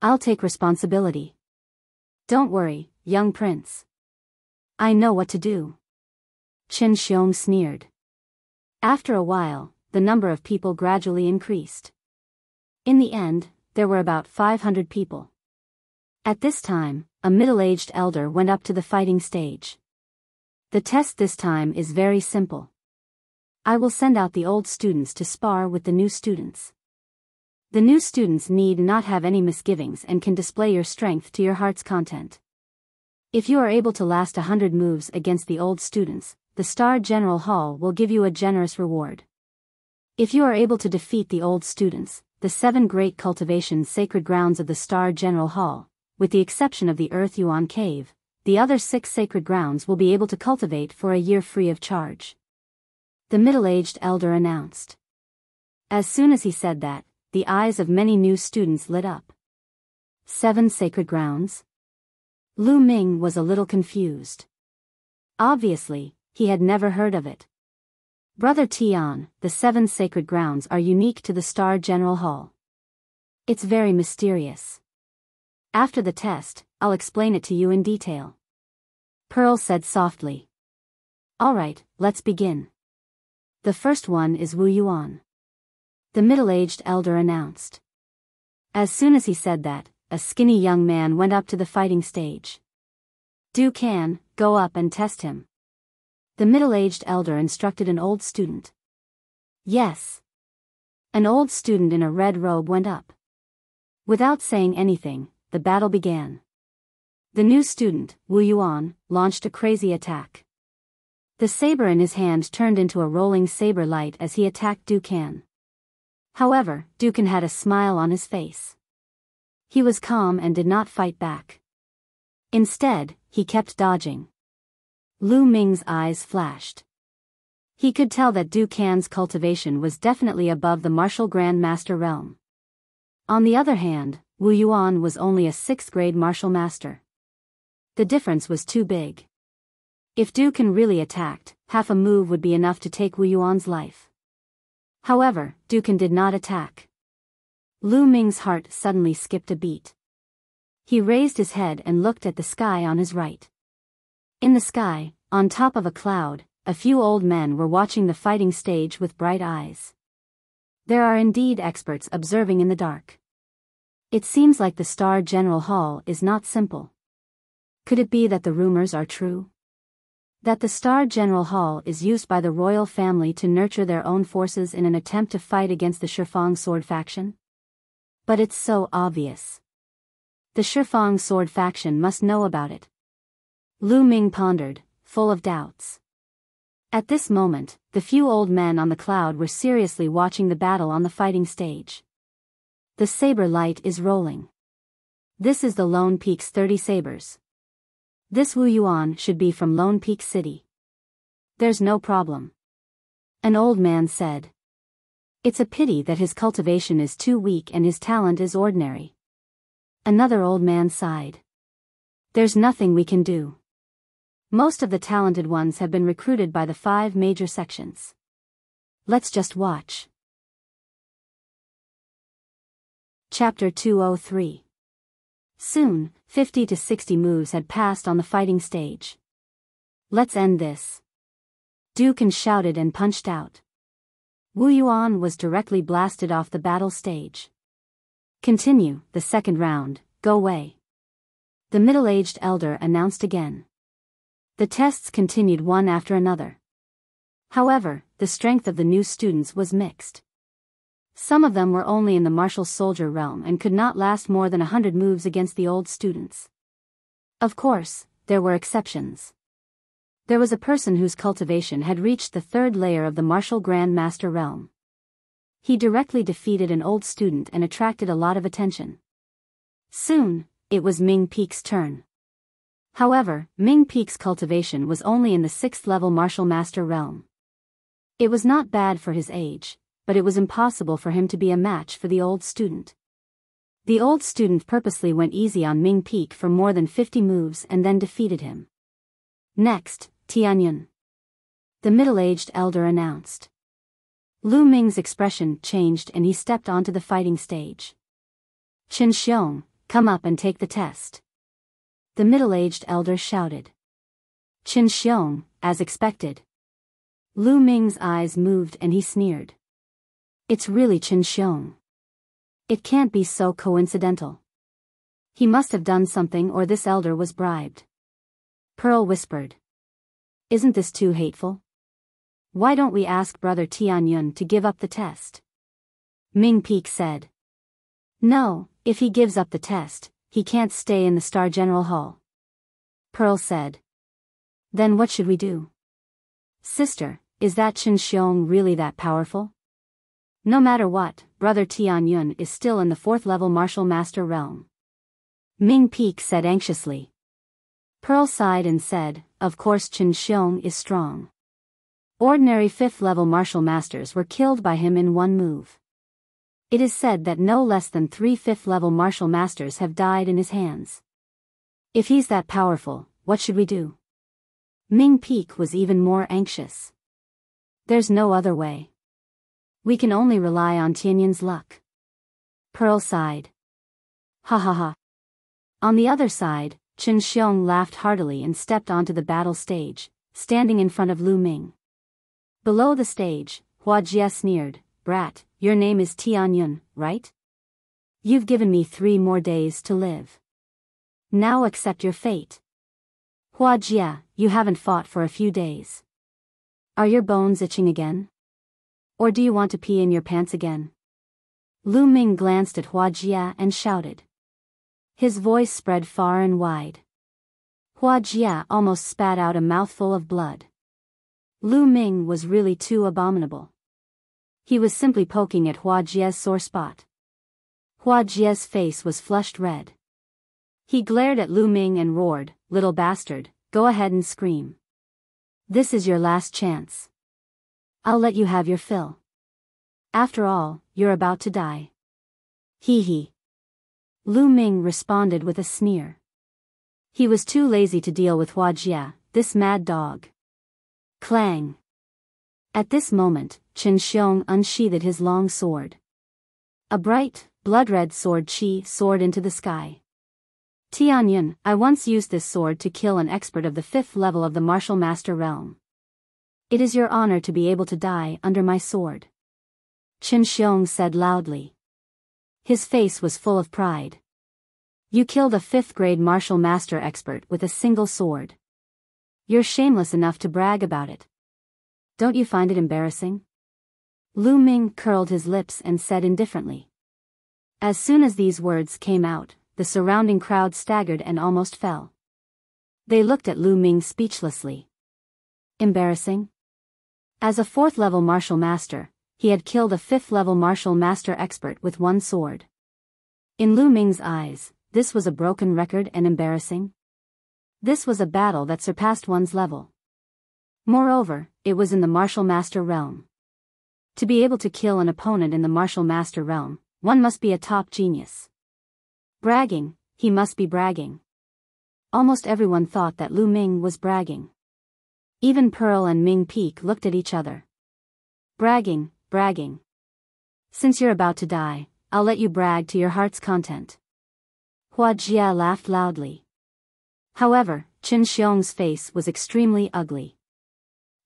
I'll take responsibility. Don't worry, young prince. I know what to do. Chen Xiong sneered. After a while, the number of people gradually increased. In the end, there were about 500 people. At this time, a middle-aged elder went up to the fighting stage. The test this time is very simple. I will send out the old students to spar with the new students. The new students need not have any misgivings and can display your strength to your heart's content. If you are able to last 100 moves against the old students, the Star General Hall will give you a generous reward. If you are able to defeat the old students, the 7 great cultivation sacred grounds of the Star General Hall, with the exception of the Earth Yuan Cave, the other 6 sacred grounds will be able to cultivate for a year free of charge. The middle-aged elder announced. As soon as he said that, the eyes of many new students lit up. 7 sacred grounds? Lu Ming was a little confused. Obviously, he had never heard of it. Brother Tian, the 7 sacred grounds are unique to the Star General Hall. It's very mysterious. After the test, I'll explain it to you in detail. Pearl said softly. All right, let's begin. The first one is Wu Yuan. The middle-aged elder announced. As soon as he said that, a skinny young man went up to the fighting stage. Du Can, go up and test him. The middle-aged elder instructed an old student. Yes. An old student in a red robe went up. Without saying anything, the battle began. The new student, Wu Yuan, launched a crazy attack. The saber in his hand turned into a rolling saber light as he attacked Du Can. However, Du Can had a smile on his face. He was calm and did not fight back. Instead, he kept dodging. Lu Ming's eyes flashed. He could tell that Du Can's cultivation was definitely above the martial Grand Master realm. On the other hand, Wu Yuan was only a 6th grade martial master. The difference was too big. If Du Can really attacked, half a move would be enough to take Wu Yuan's life. However, Du Can did not attack. Lu Ming's heart suddenly skipped a beat. He raised his head and looked at the sky on his right. In the sky, on top of a cloud, a few old men were watching the fighting stage with bright eyes. There are indeed experts observing in the dark. It seems like the Star General Hall is not simple. Could it be that the rumors are true? That the Star General Hall is used by the royal family to nurture their own forces in an attempt to fight against the Shifang sword faction? But it's so obvious. The Shifang sword faction must know about it. Lu Ming pondered, full of doubts. At this moment, the few old men on the cloud were seriously watching the battle on the fighting stage. The saber light is rolling. This is the Lone Peak's 30 sabers. This Wu Yuan should be from Lone Peak City. There's no problem. An old man said. It's a pity that his cultivation is too weak and his talent is ordinary. Another old man sighed. There's nothing we can do. Most of the talented ones have been recruited by the 5 major sections. Let's just watch. Chapter 203. Soon, 50 to 60 moves had passed on the fighting stage. Let's end this. Du Can shouted and punched out. Wu Yuan was directly blasted off the battle stage. Continue, the second round, go away. The middle-aged elder announced again. The tests continued one after another. However, the strength of the new students was mixed. Some of them were only in the martial soldier realm and could not last more than 100 moves against the old students. Of course, there were exceptions. There was a person whose cultivation had reached the 3rd layer of the martial Grand Master realm. He directly defeated an old student and attracted a lot of attention. Soon, it was Ming Peak's turn. However, Ming Peak's cultivation was only in the 6th level martial master realm. It was not bad for his age, but it was impossible for him to be a match for the old student. The old student purposely went easy on Ming Peak for more than 50 moves and then defeated him. Next, Tianyun. The middle-aged elder announced. Lu Ming's expression changed and he stepped onto the fighting stage. Qin Xiong, come up and take the test. The middle-aged elder shouted. Qin Xiong, as expected. Lu Ming's eyes moved and he sneered. It's really Qin Xiong. It can't be so coincidental. He must have done something or this elder was bribed. Pearl whispered. Isn't this too hateful? Why don't we ask Brother Tianyun to give up the test? Ming Peak said. No, if he gives up the test, he can't stay in the Star General Hall. Pearl said. Then what should we do? Sister, is that Qin Xiong really that powerful? No matter what, Brother Tianyun is still in the 4th level Martial Master realm. Ming Peak said anxiously. Pearl sighed and said, of course Qin Xiong is strong. Ordinary 5th level Martial Masters were killed by him in one move. It is said that no less than 3 5th level Martial Masters have died in his hands. If he's that powerful, what should we do? Ming Peak was even more anxious. There's no other way. We can only rely on Tianyun's luck. Pearl sighed. Ha ha ha. On the other side, Qin Xiong laughed heartily and stepped onto the battle stage, standing in front of Lu Ming. Below the stage, Hua Jie sneered, Brat, your name is Tianyun, right? You've given me 3 more days to live. Now accept your fate. Hua Jie, you haven't fought for a few days. Are your bones itching again? Or do you want to pee in your pants again? Lu Ming glanced at Hua Jie and shouted. His voice spread far and wide. Hua Jie almost spat out a mouthful of blood. Lu Ming was really too abominable. He was simply poking at Hua Jie's sore spot. Hua Jie's face was flushed red. He glared at Lu Ming and roared, little bastard, go ahead and scream. This is your last chance. I'll let you have your fill. After all, you're about to die. Hee hee. Lu Ming responded with a sneer. He was too lazy to deal with Hua Jie, this mad dog. Clang. At this moment, Qin Xiong unsheathed his long sword. A bright, blood-red sword chi soared into the sky. Tianyun, I once used this sword to kill an expert of the 5th level of the Martial Master realm. It is your honor to be able to die under my sword. Qin Xiong said loudly. His face was full of pride. You killed a 5th grade Martial Master expert with a single sword. You're shameless enough to brag about it. Don't you find it embarrassing? Lu Ming curled his lips and said indifferently. As soon as these words came out, the surrounding crowd staggered and almost fell. They looked at Lu Ming speechlessly. Embarrassing? As a 4th level Martial Master, he had killed a 5th level Martial Master expert with one sword. In Lu Ming's eyes, this was a broken record and embarrassing. This was a battle that surpassed one's level. Moreover, it was in the Martial Master realm. To be able to kill an opponent in the Martial Master realm, one must be a top genius. Bragging, he must be bragging. Almost everyone thought that Lu Ming was bragging. Even Pearl and Ming Peak looked at each other. Bragging, bragging. Since you're about to die, I'll let you brag to your heart's content. Hua Jie laughed loudly. However, Qin Xiong's face was extremely ugly.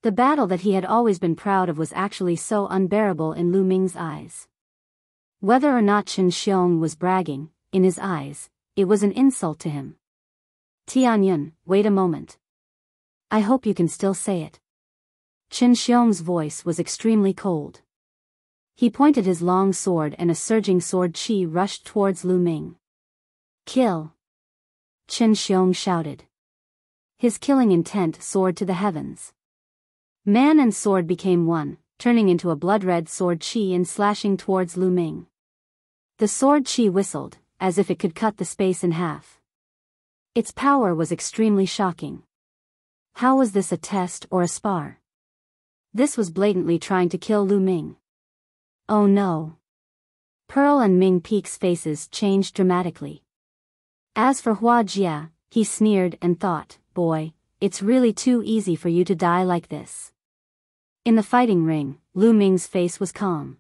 The battle that he had always been proud of was actually so unbearable in Lu Ming's eyes. Whether or not Qin Xiong was bragging, in his eyes, it was an insult to him. Tianyun, wait a moment. I hope you can still say it. Qin Xiong's voice was extremely cold. He pointed his long sword and a surging sword chi rushed towards Lu Ming. Kill! Qin Xiong shouted. His killing intent soared to the heavens. Man and sword became one, turning into a blood-red sword chi and slashing towards Lu Ming. The sword chi whistled, as if it could cut the space in half. Its power was extremely shocking. How was this a test or a spar? This was blatantly trying to kill Lu Ming. Oh no. Pearl and Ming Peak's faces changed dramatically. As for Hua Jie, he sneered and thought, boy, it's really too easy for you to die like this. In the fighting ring, Lu Ming's face was calm.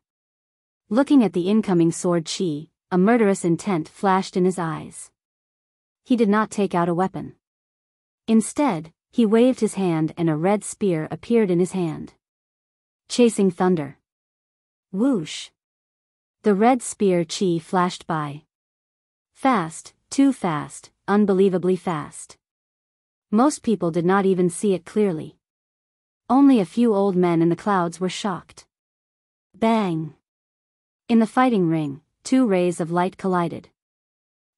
Looking at the incoming sword chi, a murderous intent flashed in his eyes. He did not take out a weapon. Instead, he waved his hand and a red spear appeared in his hand. Chasing thunder. Whoosh. The red spear chi flashed by. Fast, too fast, unbelievably fast. Most people did not even see it clearly. Only a few old men in the clouds were shocked. Bang! In the fighting ring, two rays of light collided.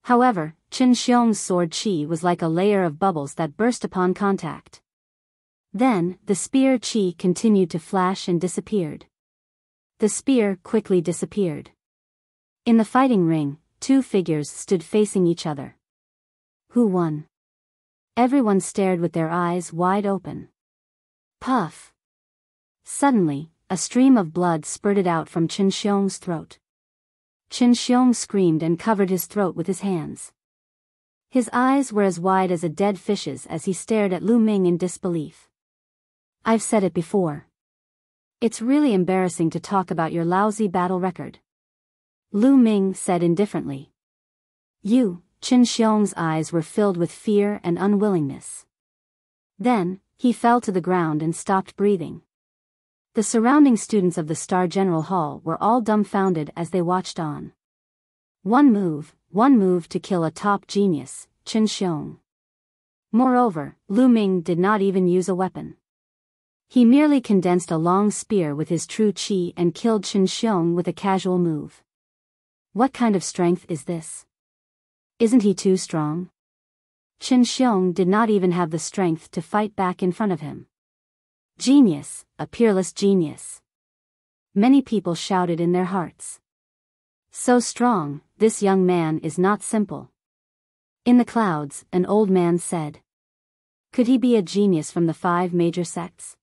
However, Qin Xiong's sword chi was like a layer of bubbles that burst upon contact. Then, the spear chi continued to flash and disappeared. The spear quickly disappeared. In the fighting ring, two figures stood facing each other. Who won? Everyone stared with their eyes wide open. Puff! Suddenly, a stream of blood spurted out from Qin Xiong's throat. Qin Xiong screamed and covered his throat with his hands. His eyes were as wide as a dead fish's as he stared at Lu Ming in disbelief. I've said it before. It's really embarrassing to talk about your lousy battle record. Lu Ming said indifferently. Qin Xiong's eyes were filled with fear and unwillingness. Then, he fell to the ground and stopped breathing. The surrounding students of the Star General Hall were all dumbfounded as they watched on. One move to kill a top genius, Qin Xiong. Moreover, Lu Ming did not even use a weapon. He merely condensed a long spear with his true chi and killed Qin Xiong with a casual move. What kind of strength is this? Isn't he too strong? Qin Xiong did not even have the strength to fight back in front of him. Genius, a peerless genius. Many people shouted in their hearts. So strong, this young man is not simple. In the clouds, an old man said. Could he be a genius from the 5 major sects?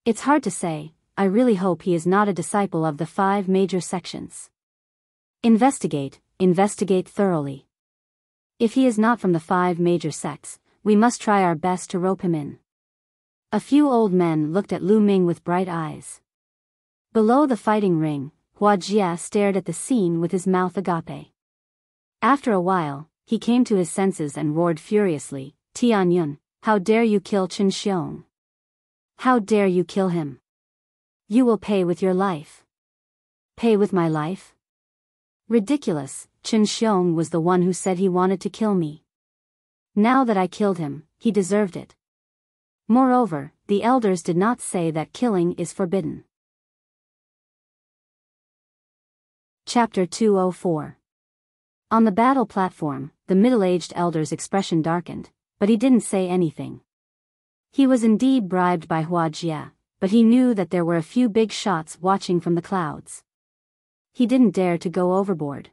It's hard to say. I really hope he is not a disciple of the 5 major sections. Investigate thoroughly. If he is not from the 5 major sects, we must try our best to rope him in. A few old men looked at Lu Ming with bright eyes. Below the fighting ring, Huajia stared at the scene with his mouth agape. After a while, he came to his senses and roared furiously, Tianyun, how dare you kill Qin Xiong? How dare you kill him? You will pay with your life. Pay with my life? Ridiculous, Qin Xiong was the one who said he wanted to kill me. Now that I killed him, he deserved it. Moreover, the elders did not say that killing is forbidden. Chapter 204. On the battle platform, the middle-aged elder's expression darkened, but he didn't say anything. He was indeed bribed by Huajia, but he knew that there were a few big shots watching from the clouds. He didn't dare to go overboard.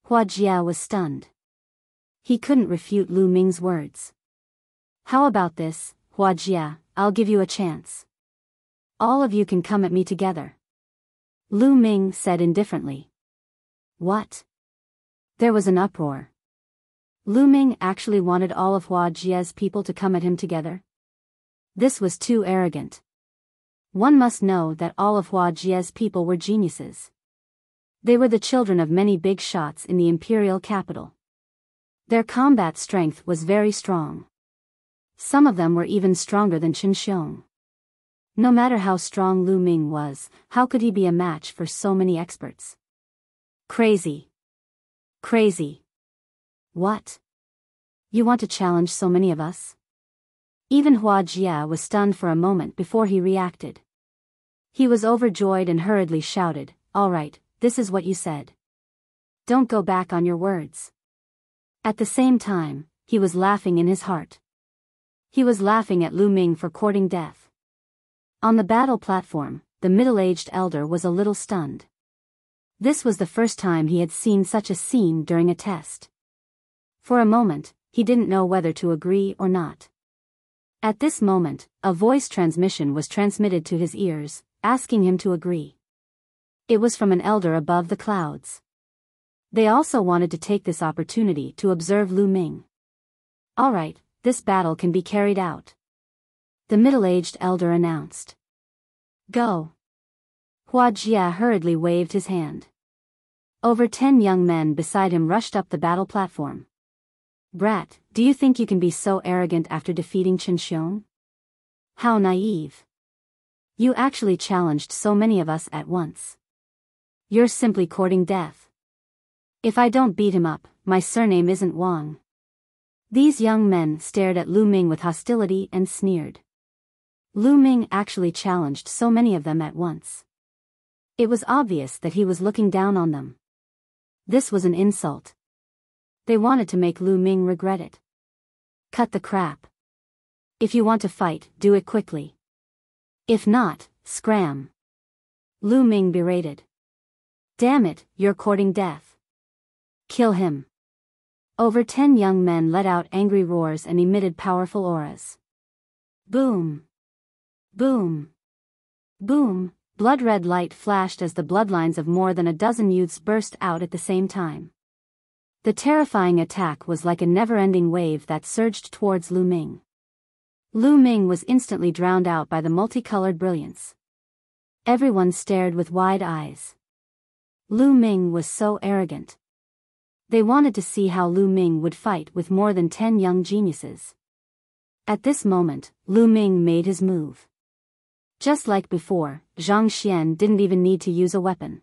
Huajia was stunned. He couldn't refute Lu Ming's words. How about this, Huajia, I'll give you a chance. All of you can come at me together. Lu Ming said indifferently. What? There was an uproar. Lu Ming actually wanted all of Huajia's people to come at him together? This was too arrogant. One must know that all of Huajia's people were geniuses. They were the children of many big shots in the imperial capital. Their combat strength was very strong. Some of them were even stronger than Qin Xiong. No matter how strong Lu Ming was, how could he be a match for so many experts? Crazy. Crazy. What? You want to challenge so many of us? Even Huajia was stunned for a moment before he reacted. He was overjoyed and hurriedly shouted, all right, this is what you said. Don't go back on your words. At the same time, he was laughing in his heart. He was laughing at Lu Ming for courting death. On the battle platform, the middle-aged elder was a little stunned. This was the first time he had seen such a scene during a test. For a moment, he didn't know whether to agree or not. At this moment, a voice transmission was transmitted to his ears, asking him to agree. It was from an elder above the clouds. They also wanted to take this opportunity to observe Lu Ming. All right, this battle can be carried out," the middle-aged elder announced. "Go." Hua Jia hurriedly waved his hand. Over 10 young men beside him rushed up the battle platform. "Brat, do you think you can be so arrogant after defeating Chen Xiong? How naive. You actually challenged so many of us at once. You're simply courting death. If I don't beat him up, my surname isn't Wang." These young men stared at Lu Ming with hostility and sneered. Lu Ming actually challenged so many of them at once. It was obvious that he was looking down on them. This was an insult. They wanted to make Lu Ming regret it. "Cut the crap. If you want to fight, do it quickly. If not, scram," Lu Ming berated. "Damn it, you're courting death. Kill him." Over 10 young men let out angry roars and emitted powerful auras. Boom! Boom! Boom! Blood-red light flashed as the bloodlines of more than a dozen youths burst out at the same time. The terrifying attack was like a never-ending wave that surged towards Lu Ming. Lu Ming was instantly drowned out by the multicolored brilliance. Everyone stared with wide eyes. Lu Ming was so arrogant. They wanted to see how Lu Ming would fight with more than 10 young geniuses. At this moment, Lu Ming made his move. Just like before, Zhang Xian didn't even need to use a weapon.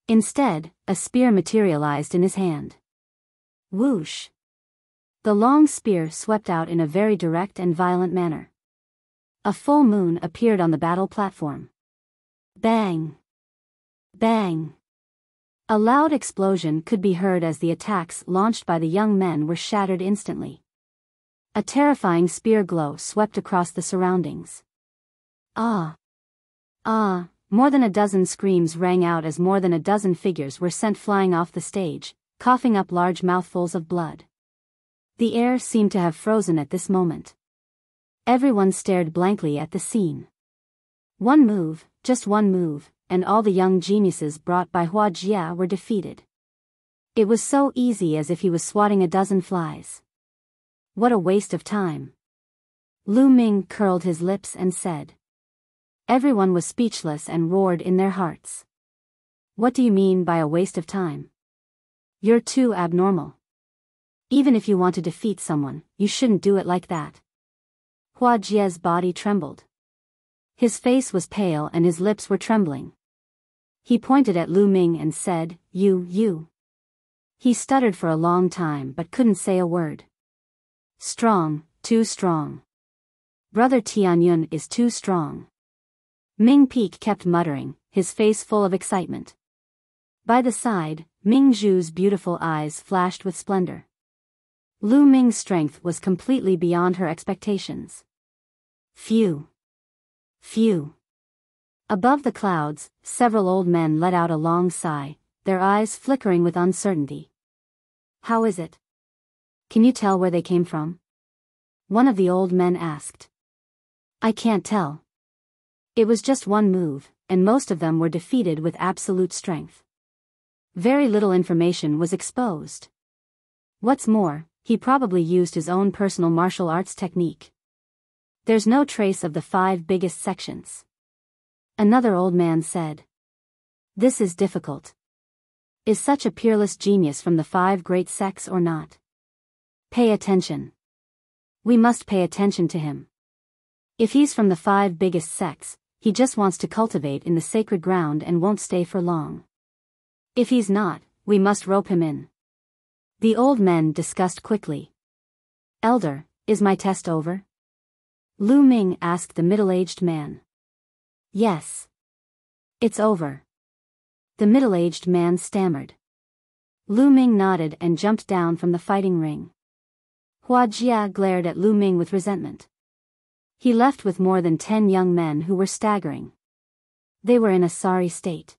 Instead, a spear materialized in his hand. Whoosh! The long spear swept out in a very direct and violent manner. A full moon appeared on the battle platform. Bang! Bang! A loud explosion could be heard as the attacks launched by the young men were shattered instantly. A terrifying spear glow swept across the surroundings. Ah! Ah! More than a dozen screams rang out as more than a dozen figures were sent flying off the stage, coughing up large mouthfuls of blood. The air seemed to have frozen at this moment. Everyone stared blankly at the scene. One move, just one move, and all the young geniuses brought by Hua Jia were defeated. It was so easy as if he was swatting a dozen flies. What a waste of time. Lu Ming curled his lips and said. Everyone was speechless and roared in their hearts. What do you mean by a waste of time? You're too abnormal. Even if you want to defeat someone, you shouldn't do it like that. Hua Jia's body trembled. His face was pale and his lips were trembling. He pointed at Lu Ming and said, You. He stuttered for a long time but couldn't say a word. Strong, too strong. Brother Tianyun is too strong. Ming Peak kept muttering, his face full of excitement. By the side, Ming Zhu's beautiful eyes flashed with splendor. Lu Ming's strength was completely beyond her expectations. Phew. Phew. Above the clouds, several old men let out a long sigh, their eyes flickering with uncertainty. How is it? Can you tell where they came from? One of the old men asked. I can't tell. It was just one move, and most of them were defeated with absolute strength. Very little information was exposed. What's more, he probably used his own personal martial arts technique. There's no trace of the 5 biggest sections. Another old man said. This is difficult. Is such a peerless genius from the 5 great sects or not? Pay attention. We must pay attention to him. If he's from the 5 biggest sects, he just wants to cultivate in the sacred ground and won't stay for long. If he's not, we must rope him in. The old men discussed quickly. Elder, is my test over? Lu Ming asked the middle-aged man. Yes. It's over. The middle-aged man stammered. Lu Ming nodded and jumped down from the fighting ring. Hua Jia glared at Lu Ming with resentment. He left with more than 10 young men who were staggering. They were in a sorry state.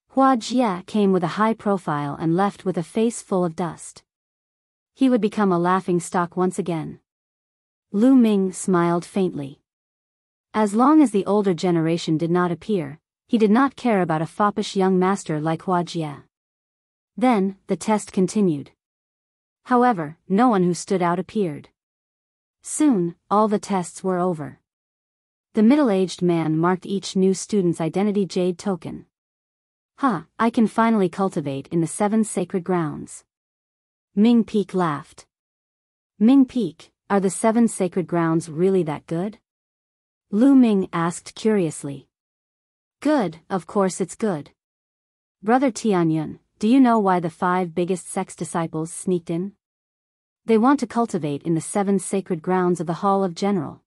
Hua Jia came with a high profile and left with a face full of dust. He would become a laughing stock once again. Lu Ming smiled faintly. As long as the older generation did not appear, he did not care about a foppish young master like Hua Jia. Then, the test continued. However, no one who stood out appeared. Soon, all the tests were over. The middle-aged man marked each new student's identity jade token. I can finally cultivate in the 7 sacred grounds. Ming Peak laughed. Ming Peak, are the 7 sacred grounds really that good? Lu Ming asked curiously. Good, of course it's good. Brother Tianyun, do you know why the 5 biggest sex disciples sneaked in? They want to cultivate in the 7 sacred grounds of the Hall of General.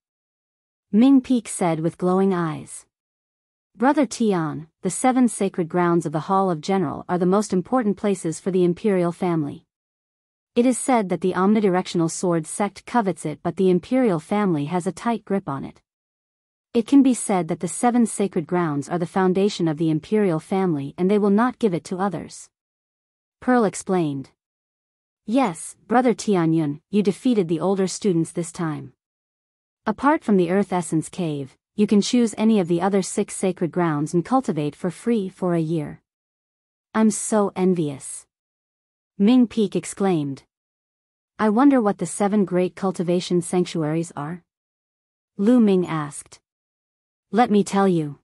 Ming Peak said with glowing eyes. Brother Tian, the 7 sacred grounds of the Hall of General are the most important places for the imperial family. It is said that the omnidirectional sword sect covets it, but the imperial family has a tight grip on it. It can be said that the 7 sacred grounds are the foundation of the imperial family and they will not give it to others. Pearl explained. Yes, Brother Tianyun, you defeated the older students this time. Apart from the Earth Essence Cave, you can choose any of the other 6 sacred grounds and cultivate for free for a year. I'm so envious. Ming Peak exclaimed. I wonder what the 7 great cultivation sanctuaries are? Lu Ming asked. Let me tell you.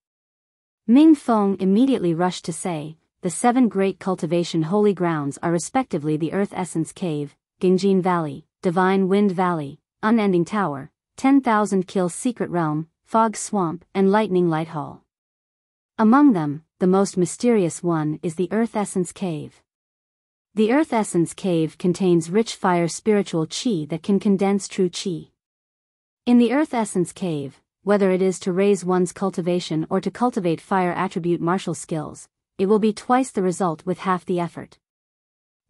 Ming Feng immediately rushed to say, the 7 great cultivation holy grounds are respectively the Earth Essence Cave, Gingjin Valley, Divine Wind Valley, Unending Tower, 10,000 Kill Secret Realm, Fog Swamp, and Lightning Light Hall. Among them, the most mysterious one is the Earth Essence Cave. The Earth Essence Cave contains rich fire spiritual qi that can condense true qi. In the Earth Essence Cave, whether it is to raise one's cultivation or to cultivate fire attribute martial skills, it will be twice the result with half the effort.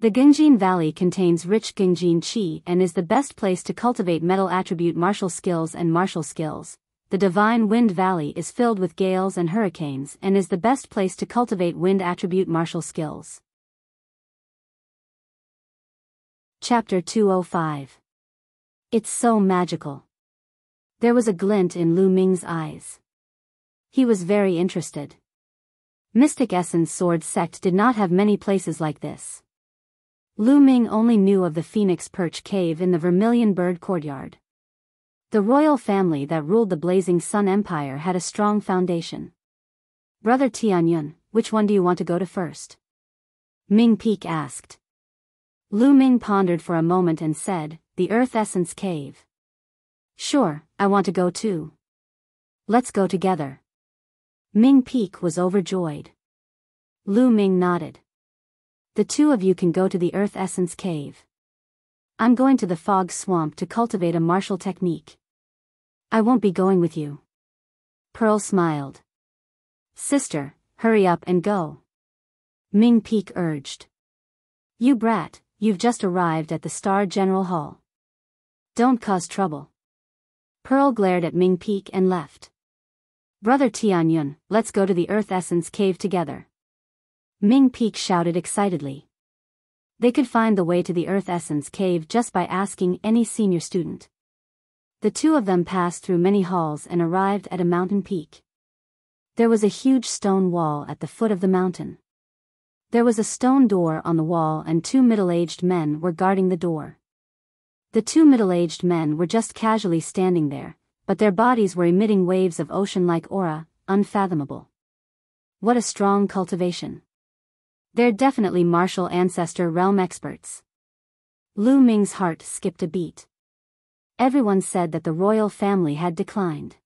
The Gingjin Valley contains rich Gingjin qi and is the best place to cultivate metal attribute martial skills and martial skills. The Divine Wind Valley is filled with gales and hurricanes and is the best place to cultivate wind attribute martial skills. Chapter 205. It's so magical. There was a glint in Lu Ming's eyes. He was very interested. Mystic Essence Sword Sect did not have many places like this. Lu Ming only knew of the Phoenix Perch Cave in the Vermilion Bird Courtyard. The royal family that ruled the Blazing Sun Empire had a strong foundation. Brother Tianyun, which one do you want to go to first? Ming Peak asked. Lu Ming pondered for a moment and said, the Earth Essence Cave. Sure, I want to go too. Let's go together. Ming Peak was overjoyed. Lu Ming nodded. The 2 of you can go to the Earth Essence Cave. I'm going to the Fog Swamp to cultivate a martial technique. I won't be going with you. Pearl smiled. Sister, hurry up and go. Ming Peak urged. You brat, you've just arrived at the Star General Hall. Don't cause trouble. Pearl glared at Ming Peak and left. Brother Tianyun, let's go to the Earth Essence Cave together. Ming Peak shouted excitedly. They could find the way to the Earth Essence Cave just by asking any senior student. The 2 of them passed through many halls and arrived at a mountain peak. There was a huge stone wall at the foot of the mountain. There was a stone door on the wall and 2 middle-aged men were guarding the door. The 2 middle-aged men were just casually standing there, but their bodies were emitting waves of ocean-like aura, unfathomable. What a strong cultivation. They're definitely martial ancestor realm experts. Lu Ming's heart skipped a beat. Everyone said that the royal family had declined.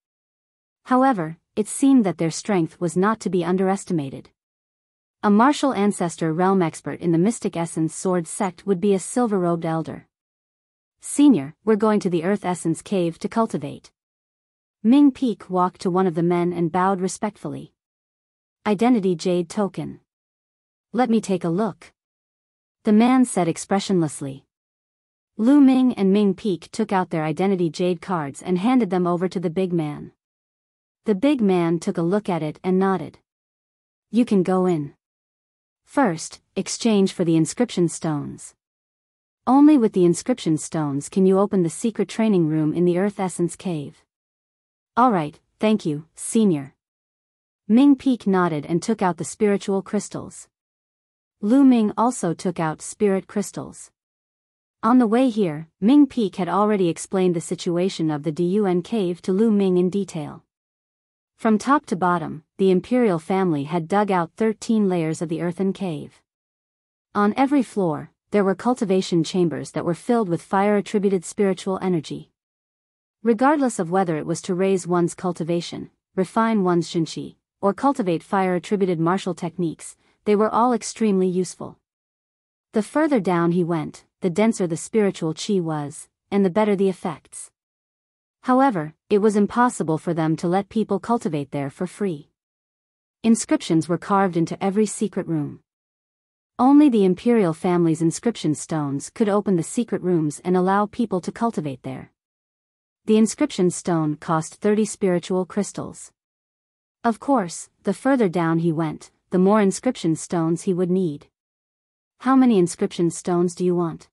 However, it seemed that their strength was not to be underestimated. A martial ancestor realm expert in the Mystic Essence Sword Sect would be a silver-robed elder. Senior, we're going to the Earth Essence Cave to cultivate. Ming Peak walked to one of the men and bowed respectfully. Identity Jade Token. Let me take a look. The man said expressionlessly. Lu Ming and Ming Peak took out their Identity Jade cards and handed them over to the big man. The big man took a look at it and nodded. You can go in. First, exchange for the inscription stones. Only with the inscription stones can you open the secret training room in the Earth Essence Cave. Alright, thank you, Senior. Ming Peak nodded and took out the spiritual crystals. Lu Ming also took out spirit crystals. On the way here, Ming Peak had already explained the situation of the Dun cave to Lu Ming in detail. From top to bottom, the imperial family had dug out 13 layers of the earthen cave. On every floor, there were cultivation chambers that were filled with fire-attributed spiritual energy. Regardless of whether it was to raise one's cultivation, refine one's shinchi, or cultivate fire-attributed martial techniques, they were all extremely useful. The further down he went, the denser the spiritual chi was, and the better the effects. However, it was impossible for them to let people cultivate there for free. Inscriptions were carved into every secret room. Only the imperial family's inscription stones could open the secret rooms and allow people to cultivate there. The inscription stone cost 30 spiritual crystals. Of course, the further down he went, the more inscription stones he would need. How many inscription stones do you want?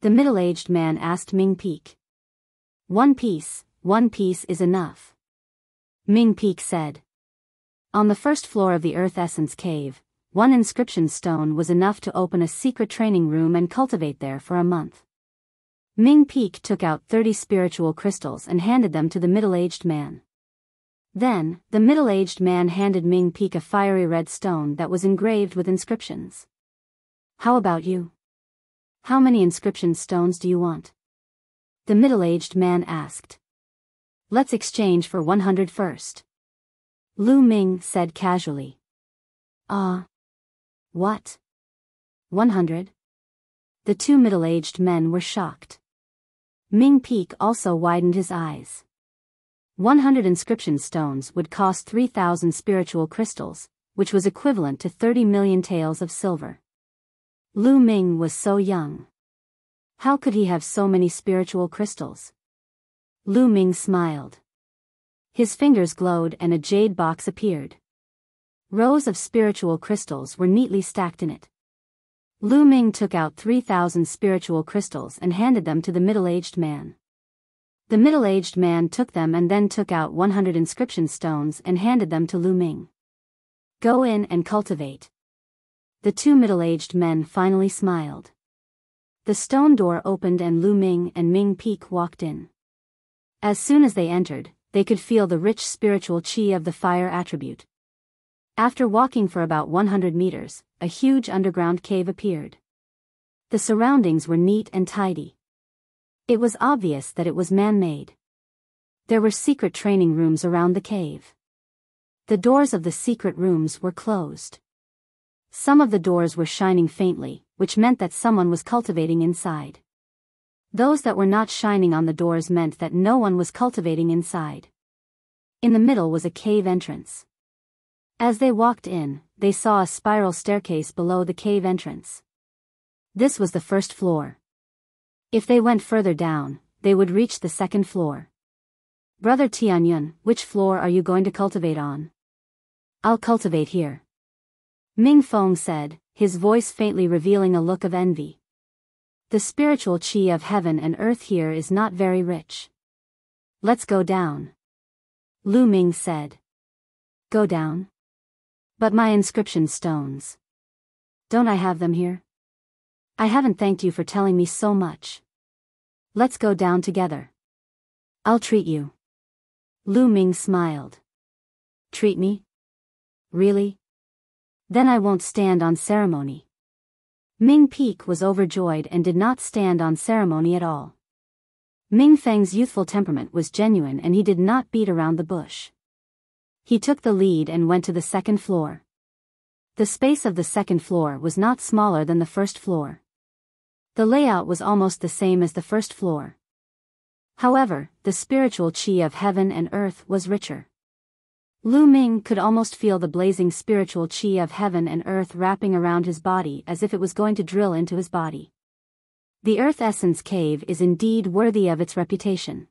The middle-aged man asked Ming Peak. One piece is enough. Ming Peak said. On the first floor of the Earth Essence Cave, one inscription stone was enough to open a secret training room and cultivate there for a month. Ming Peak took out 30 spiritual crystals and handed them to the middle-aged man. Then, the middle-aged man handed Ming Peak a fiery red stone that was engraved with inscriptions. How about you? How many inscription stones do you want? The middle-aged man asked. Let's exchange for 100 first. Lu Ming said casually. What? 100? The two middle-aged men were shocked. Ming Peak also widened his eyes. 100 inscription stones would cost 3,000 spiritual crystals, which was equivalent to 30 million taels of silver. Lu Ming was so young. How could he have so many spiritual crystals? Lu Ming smiled. His fingers glowed and a jade box appeared. Rows of spiritual crystals were neatly stacked in it. Lu Ming took out 3,000 spiritual crystals and handed them to the middle-aged man. The middle-aged man took them and then took out 100 inscription stones and handed them to Lu Ming. Go in and cultivate. The two middle-aged men finally smiled. The stone door opened and Lu Ming and Ming Peak walked in. As soon as they entered, they could feel the rich spiritual chi of the fire attribute. After walking for about 100 meters, a huge underground cave appeared. The surroundings were neat and tidy. It was obvious that it was man-made. There were secret training rooms around the cave. The doors of the secret rooms were closed. Some of the doors were shining faintly, which meant that someone was cultivating inside. Those that were not shining on the doors meant that no one was cultivating inside. In the middle was a cave entrance. As they walked in, they saw a spiral staircase below the cave entrance. This was the first floor. If they went further down, they would reach the second floor. Brother Tianyun, which floor are you going to cultivate on? I'll cultivate here. Ming Feng said, his voice faintly revealing a look of envy. The spiritual chi of heaven and earth here is not very rich. Let's go down. Lu Ming said. Go down? But my inscription stones. Don't I have them here? I haven't thanked you for telling me so much. Let's go down together. I'll treat you. Lu Ming smiled. Treat me? Really? Then I won't stand on ceremony. Ming Peak was overjoyed and did not stand on ceremony at all. Ming Feng's youthful temperament was genuine and he did not beat around the bush. He took the lead and went to the second floor. The space of the second floor was not smaller than the first floor. The layout was almost the same as the first floor. However, the spiritual chi of heaven and earth was richer. Lu Ming could almost feel the blazing spiritual chi of heaven and earth wrapping around his body as if it was going to drill into his body. The Earth Essence Cave is indeed worthy of its reputation.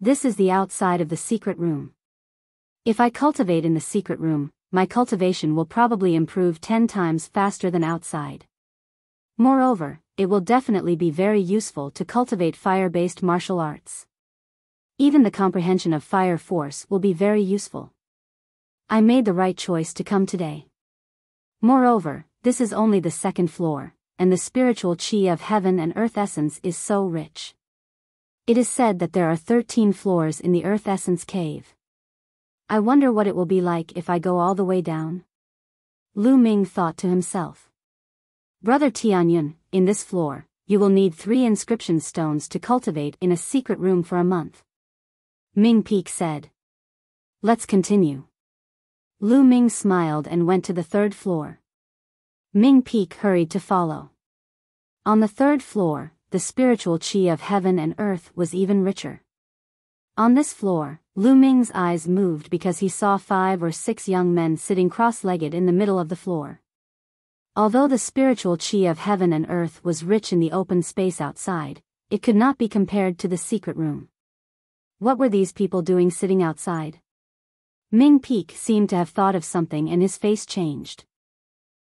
This is the outside of the secret room. If I cultivate in the secret room, my cultivation will probably improve 10 times faster than outside. Moreover, it will definitely be very useful to cultivate fire-based martial arts. Even the comprehension of fire force will be very useful. I made the right choice to come today. Moreover, this is only the second floor, and the spiritual chi of heaven and earth essence is so rich. It is said that there are 13 floors in the earth essence cave. I wonder what it will be like if I go all the way down. Lu Ming thought to himself. Brother Tianyun, in this floor, you will need 3 inscription stones to cultivate in a secret room for a month. Ming Peak said. Let's continue. Lu Ming smiled and went to the 3rd floor. Ming Peak hurried to follow. On the 3rd floor, the spiritual chi of heaven and earth was even richer. On this floor, Lu Ming's eyes moved because he saw 5 or 6 young men sitting cross-legged in the middle of the floor. Although the spiritual chi of heaven and earth was rich in the open space outside, it could not be compared to the secret room. What were these people doing sitting outside? Ming Peak seemed to have thought of something and his face changed.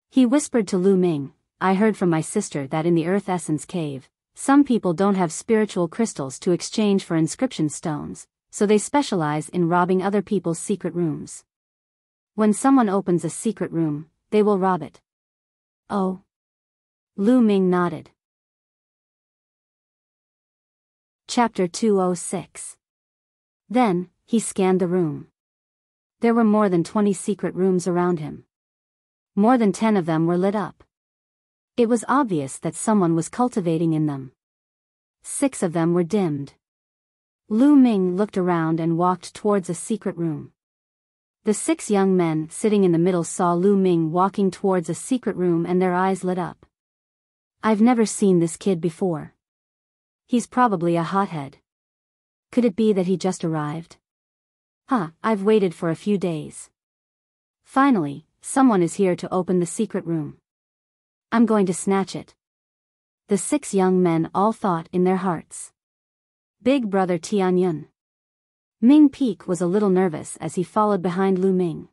He whispered to Lu Ming, I heard from my sister that in the earth essence cave, some people don't have spiritual crystals to exchange for inscription stones, so they specialize in robbing other people's secret rooms. When someone opens a secret room, they will rob it. Oh. Lu Ming nodded. Chapter 206. Then, he scanned the room. There were more than 20 secret rooms around him. More than 10 of them were lit up. It was obvious that someone was cultivating in them. 6 of them were dimmed. Lu Ming looked around and walked towards a secret room. The 6 young men sitting in the middle saw Lu Ming walking towards a secret room and their eyes lit up. I've never seen this kid before. He's probably a hothead. Could it be that he just arrived? I've waited for a few days. Finally, someone is here to open the secret room. I'm going to snatch it. The 6 young men all thought in their hearts. Big brother Tianyun. Ming Peak was a little nervous as he followed behind Lu Ming.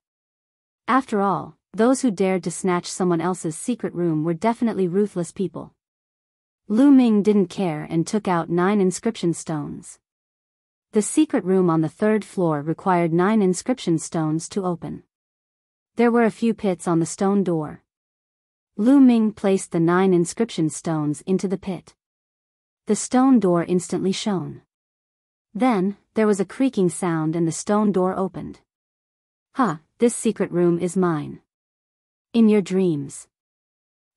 After all, those who dared to snatch someone else's secret room were definitely ruthless people. Lu Ming didn't care and took out 9 inscription stones. The secret room on the 3rd floor required 9 inscription stones to open. There were a few pits on the stone door. Lu Ming placed the 9 inscription stones into the pit. The stone door instantly shone. Then, there was a creaking sound and the stone door opened. This secret room is mine. In your dreams.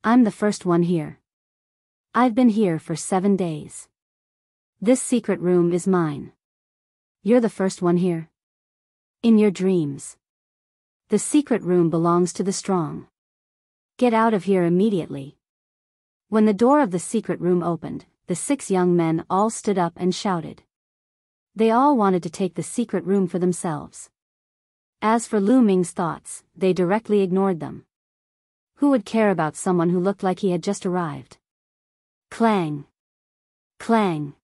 I'm the first one here. I've been here for 7 days. This secret room is mine. You're the first one here. In your dreams. The secret room belongs to the strong. Get out of here immediately. When the door of the secret room opened, the 6 young men all stood up and shouted. They all wanted to take the secret room for themselves. As for Lu Ming's thoughts, they directly ignored them. Who would care about someone who looked like he had just arrived? Clang! Clang!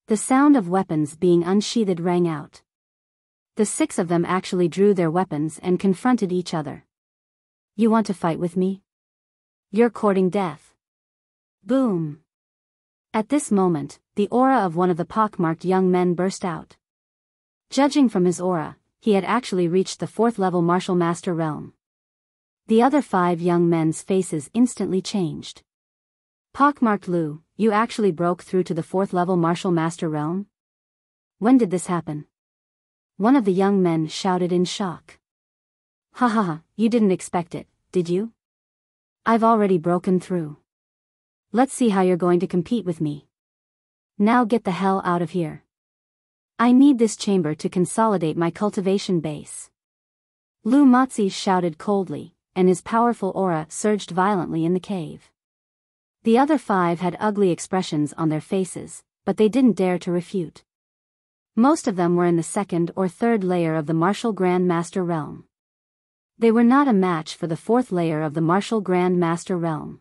The sound of weapons being unsheathed rang out. The 6 of them actually drew their weapons and confronted each other. You want to fight with me? You're courting death. Boom! At this moment, the aura of one of the pockmarked young men burst out. Judging from his aura, he had actually reached the 4th level martial master realm. The other 5 young men's faces instantly changed. Pockmarked Lu, you actually broke through to the 4th level martial master realm? When did this happen? One of the young men shouted in shock. You didn't expect it, did you? I've already broken through. Let's see how you're going to compete with me. Now get the hell out of here. I need this chamber to consolidate my cultivation base. Lu Matzi shouted coldly, and his powerful aura surged violently in the cave. The other 5 had ugly expressions on their faces, but they didn't dare to refute. Most of them were in the 2nd or 3rd layer of the martial Grand Master realm. They were not a match for the 4th layer of the martial Grand Master realm.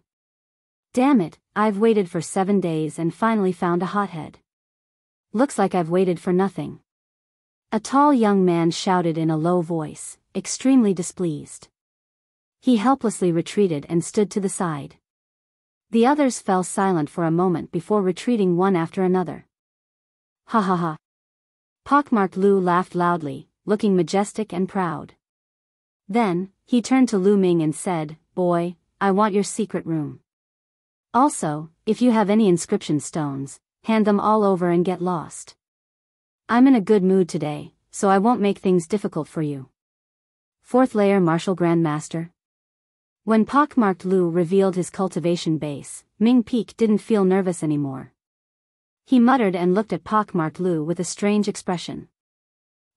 Damn it, I've waited for 7 days and finally found a hothead. Looks like I've waited for nothing. A tall young man shouted in a low voice, extremely displeased. He helplessly retreated and stood to the side. The others fell silent for a moment before retreating one after another. Pockmarked Lu laughed loudly, looking majestic and proud. Then, he turned to Lu Ming and said, Boy, I want your secret room. Also, if you have any inscription stones, hand them all over and get lost. I'm in a good mood today, so I won't make things difficult for you. 4th layer Martial Grandmaster. When pockmarked Lu revealed his cultivation base, Ming Peak didn't feel nervous anymore. He muttered and looked at pockmarked Lu with a strange expression.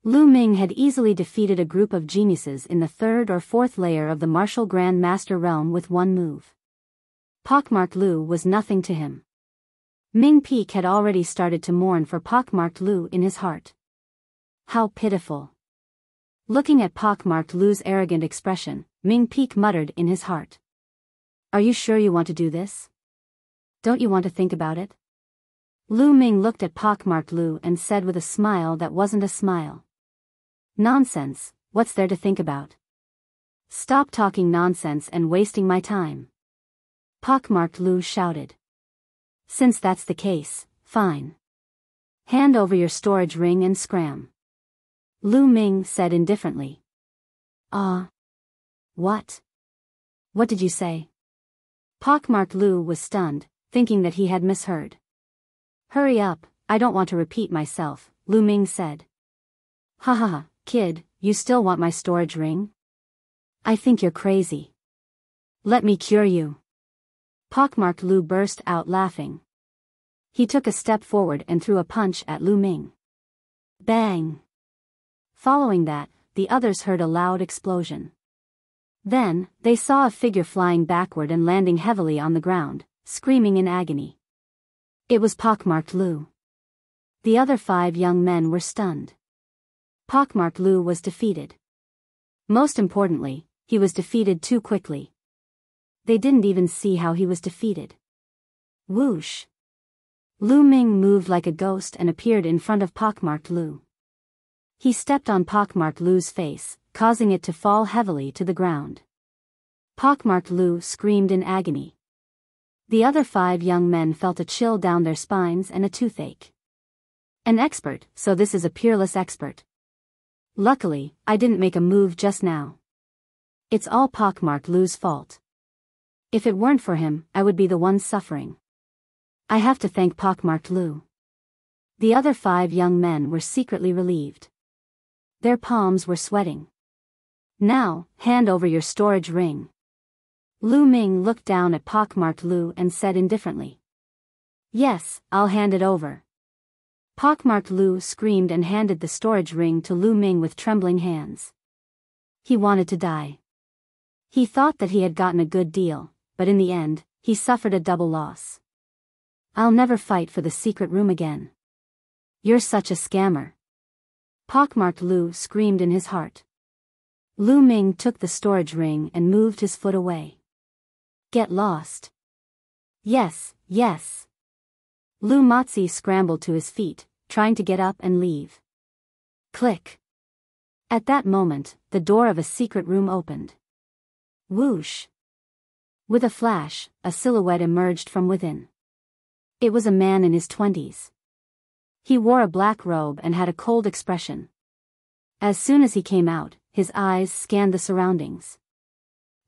Lu Ming had easily defeated a group of geniuses in the 3rd or 4th layer of the Martial Grand Master realm with one move. Pockmarked Lu was nothing to him. Ming Peak had already started to mourn for pockmarked Lu in his heart. How pitiful. Looking at pockmarked Lu's arrogant expression, Ming Peak muttered in his heart. Are you sure you want to do this? Don't you want to think about it? Lu Ming looked at pockmarked Lu and said with a smile that wasn't a smile. Nonsense, what's there to think about? Stop talking nonsense and wasting my time. Pockmarked Lu shouted. Since that's the case, fine. Hand over your storage ring and scram. Lu Ming said indifferently. What? What did you say? Pockmarked Lu was stunned, thinking that he had misheard. Hurry up, I don't want to repeat myself, Lu Ming said. Ha ha ha, kid, you still want my storage ring? I think you're crazy. Let me cure you. Pockmarked Lu burst out laughing. He took a step forward and threw a punch at Lu Ming. Bang! Following that, the others heard a loud explosion. Then, they saw a figure flying backward and landing heavily on the ground, screaming in agony. It was pockmarked Lu. The other 5 young men were stunned. Pockmarked Lu was defeated. Most importantly, he was defeated too quickly. They didn't even see how he was defeated. Whoosh! Lu Ming moved like a ghost and appeared in front of pockmarked Lu. He stepped on pockmarked Lu's face, causing it to fall heavily to the ground. Pockmarked Lu screamed in agony. The other 5 young men felt a chill down their spines and a toothache. An expert, so this is a peerless expert. Luckily, I didn't make a move just now. It's all pockmarked Lu's fault. If it weren't for him, I would be the one suffering. I have to thank pockmarked Lu. The other 5 young men were secretly relieved. Their palms were sweating. Now, hand over your storage ring. Lu Ming looked down at pockmarked Lu and said indifferently. Yes, I'll hand it over. Pockmarked Lu screamed and handed the storage ring to Lu Ming with trembling hands. He wanted to die. He thought that he had gotten a good deal, but in the end, he suffered a double loss. I'll never fight for the secret room again. You're such a scammer. Pockmarked Lu screamed in his heart. Lu Ming took the storage ring and moved his foot away. Get lost. Yes, yes. Lu Motzi scrambled to his feet, trying to get up and leave. Click. At that moment, the door of a secret room opened. Whoosh. With a flash, a silhouette emerged from within. It was a man in his 20s. He wore a black robe and had a cold expression. As soon as he came out, his eyes scanned the surroundings.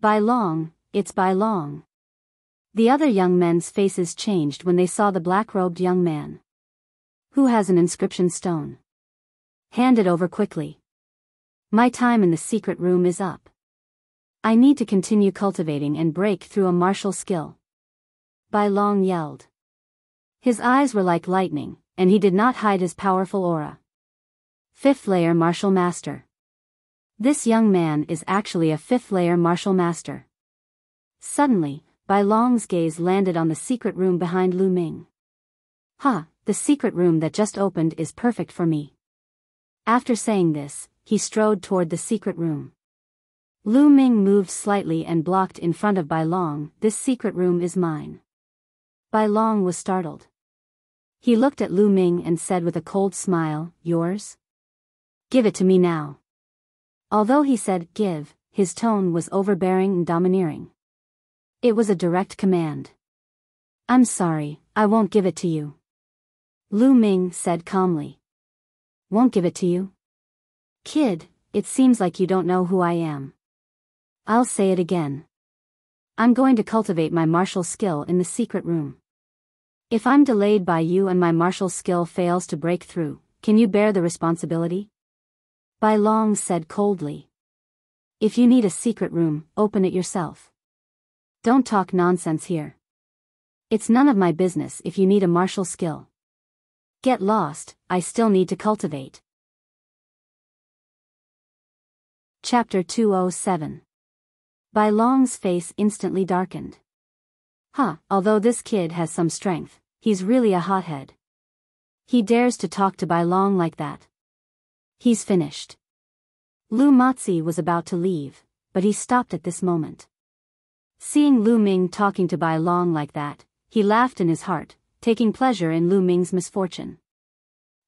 Bai Long, it's Bai Long. The other young men's faces changed when they saw the black-robed young man. Who has an inscription stone? Hand it over quickly. My time in the secret room is up. I need to continue cultivating and break through a martial skill. Bai Long yelled. His eyes were like lightning, and he did not hide his powerful aura. 5th layer martial master. This young man is actually a 5th layer martial master. Suddenly, Bai Long's gaze landed on the secret room behind Lu Ming. The secret room that just opened is perfect for me. After saying this, he strode toward the secret room. Lu Ming moved slightly and blocked in front of Bai Long. This secret room is mine. Bai Long was startled. He looked at Lu Ming and said with a cold smile, yours? Give it to me now. Although he said, give, his tone was overbearing and domineering. It was a direct command. I'm sorry, I won't give it to you. Lu Ming said calmly. Won't give it to you? Kid, it seems like you don't know who I am. I'll say it again. I'm going to cultivate my martial skill in the secret room. If I'm delayed by you and my martial skill fails to break through, can you bear the responsibility? Bai Long said coldly. If you need a secret room, open it yourself. Don't talk nonsense here. It's none of my business if you need a martial skill. Get lost, I still need to cultivate. Chapter 207. Bai Long's face instantly darkened. Although this kid has some strength, he's really a hothead. He dares to talk to Bai Long like that. He's finished. Lu Matzi was about to leave, but he stopped at this moment. Seeing Lu Ming talking to Bai Long like that, he laughed in his heart, taking pleasure in Lu Ming's misfortune.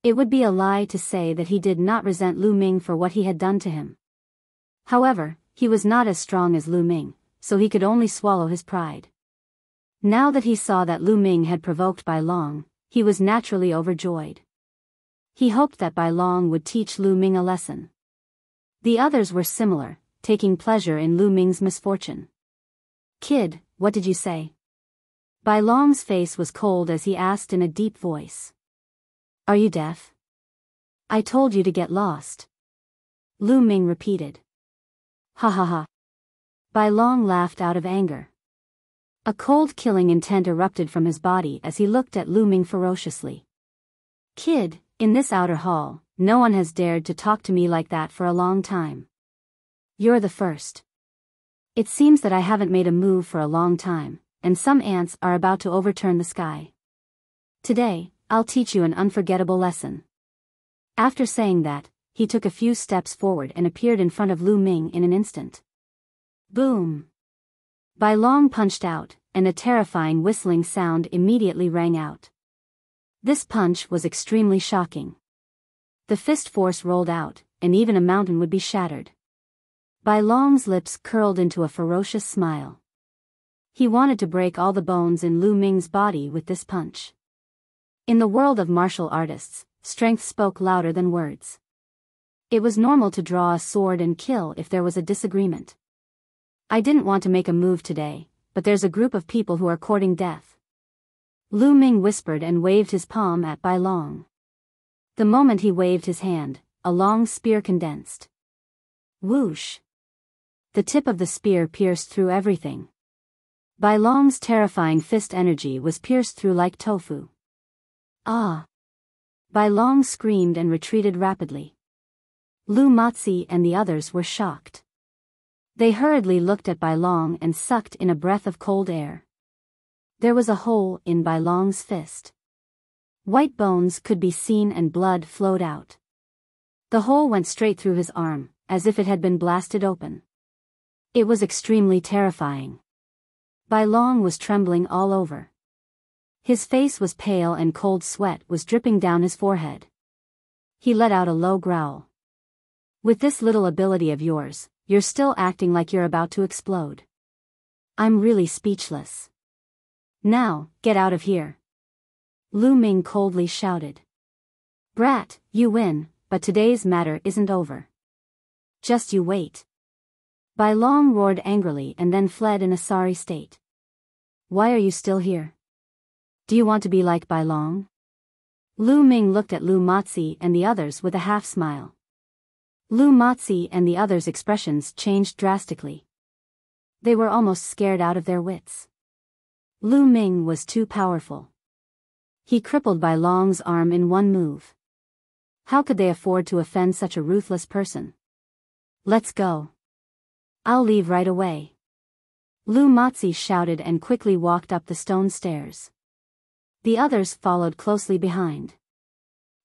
It would be a lie to say that he did not resent Lu Ming for what he had done to him. However, he was not as strong as Lu Ming, so he could only swallow his pride. Now that he saw that Lu Ming had provoked Bai Long, he was naturally overjoyed. He hoped that Bai Long would teach Lu Ming a lesson. The others were similar, taking pleasure in Lu Ming's misfortune. Kid, what did you say? Bai Long's face was cold as he asked in a deep voice. Are you deaf? I told you to get lost. Lu Ming repeated. Ha ha ha. Bai Long laughed out of anger. A cold killing intent erupted from his body as he looked at Lu Ming ferociously. Kid, in this outer hall, no one has dared to talk to me like that for a long time. You're the first. It seems that I haven't made a move for a long time, and some ants are about to overturn the sky. Today, I'll teach you an unforgettable lesson. After saying that, he took a few steps forward and appeared in front of Lu Ming in an instant. Boom! Bai Long punched out, and a terrifying whistling sound immediately rang out. This punch was extremely shocking. The fist force rolled out, and even a mountain would be shattered. Bai Long's lips curled into a ferocious smile. He wanted to break all the bones in Lu Ming's body with this punch. In the world of martial artists, strength spoke louder than words. It was normal to draw a sword and kill if there was a disagreement. I didn't want to make a move today, but there's a group of people who are courting death. Lu Ming whispered and waved his palm at Bai Long. The moment he waved his hand, a long spear condensed. Whoosh! The tip of the spear pierced through everything. Bai Long's terrifying fist energy was pierced through like tofu. Ah! Bai Long screamed and retreated rapidly. Lu Matzi and the others were shocked. They hurriedly looked at Bai Long and sucked in a breath of cold air. There was a hole in Bai Long's fist. White bones could be seen and blood flowed out. The hole went straight through his arm, as if it had been blasted open. It was extremely terrifying. Bai Long was trembling all over. His face was pale and cold sweat was dripping down his forehead. He let out a low growl. With this little ability of yours, you're still acting like you're about to explode. I'm really speechless. Now, get out of here. Lu Ming coldly shouted. Brat, you win, but today's matter isn't over. Just you wait. Bai Long roared angrily and then fled in a sorry state. Why are you still here? Do you want to be like Bai Long? Lu Ming looked at Lu Matzi and the others with a half-smile. Lu Matzi and the others' expressions changed drastically. They were almost scared out of their wits. Lu Ming was too powerful. He crippled Bai Long's arm in one move. How could they afford to offend such a ruthless person? Let's go. I'll leave right away. Lu Matzi shouted and quickly walked up the stone stairs. The others followed closely behind.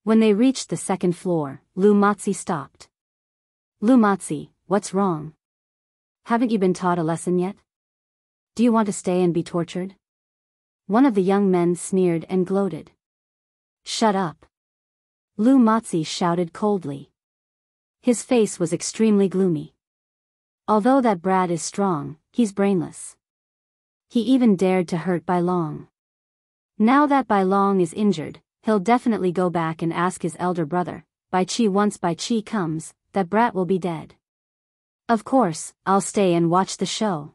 When they reached the second floor, Lu Matzi stopped. Lu Matzi, what's wrong? Haven't you been taught a lesson yet? Do you want to stay and be tortured? One of the young men sneered and gloated. Shut up. Lu Matzi shouted coldly. His face was extremely gloomy. Although that brat is strong, he's brainless. He even dared to hurt Bai Long. Now that Bai Long is injured, he'll definitely go back and ask his elder brother, Bai Qi. Once Bai Qi comes, that brat will be dead. Of course, I'll stay and watch the show.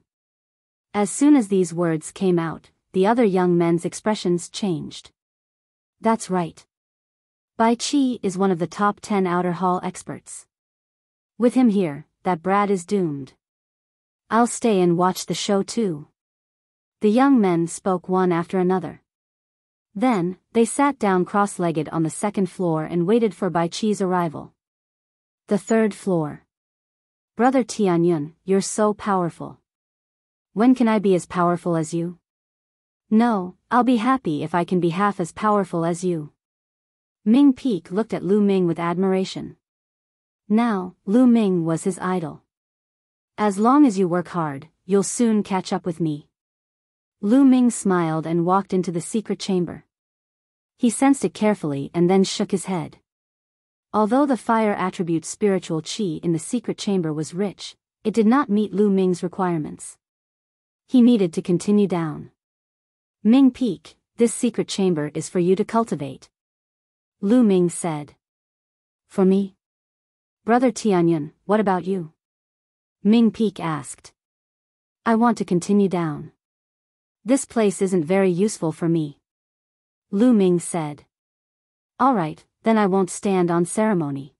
As soon as these words came out, the other young men's expressions changed. That's right. Bai Qi is one of the top 10 outer hall experts. With him here, that brat is doomed. I'll stay and watch the show too. The young men spoke one after another. Then, they sat down cross-legged on the second floor and waited for Bai Qi's arrival. The third floor. Brother Tianyun, you're so powerful. When can I be as powerful as you? No, I'll be happy if I can be half as powerful as you. Ming Peak looked at Lu Ming with admiration. Now, Lu Ming was his idol. As long as you work hard, you'll soon catch up with me. Lu Ming smiled and walked into the secret chamber. He sensed it carefully and then shook his head. Although the fire attribute spiritual qi in the secret chamber was rich, it did not meet Lu Ming's requirements. He needed to continue down. Ming Peak, this secret chamber is for you to cultivate. Lu Ming said. For me? Brother Tianyun, what about you? Ming Peak asked. I want to continue down. This place isn't very useful for me. Lu Ming said. Alright, then I won't stand on ceremony.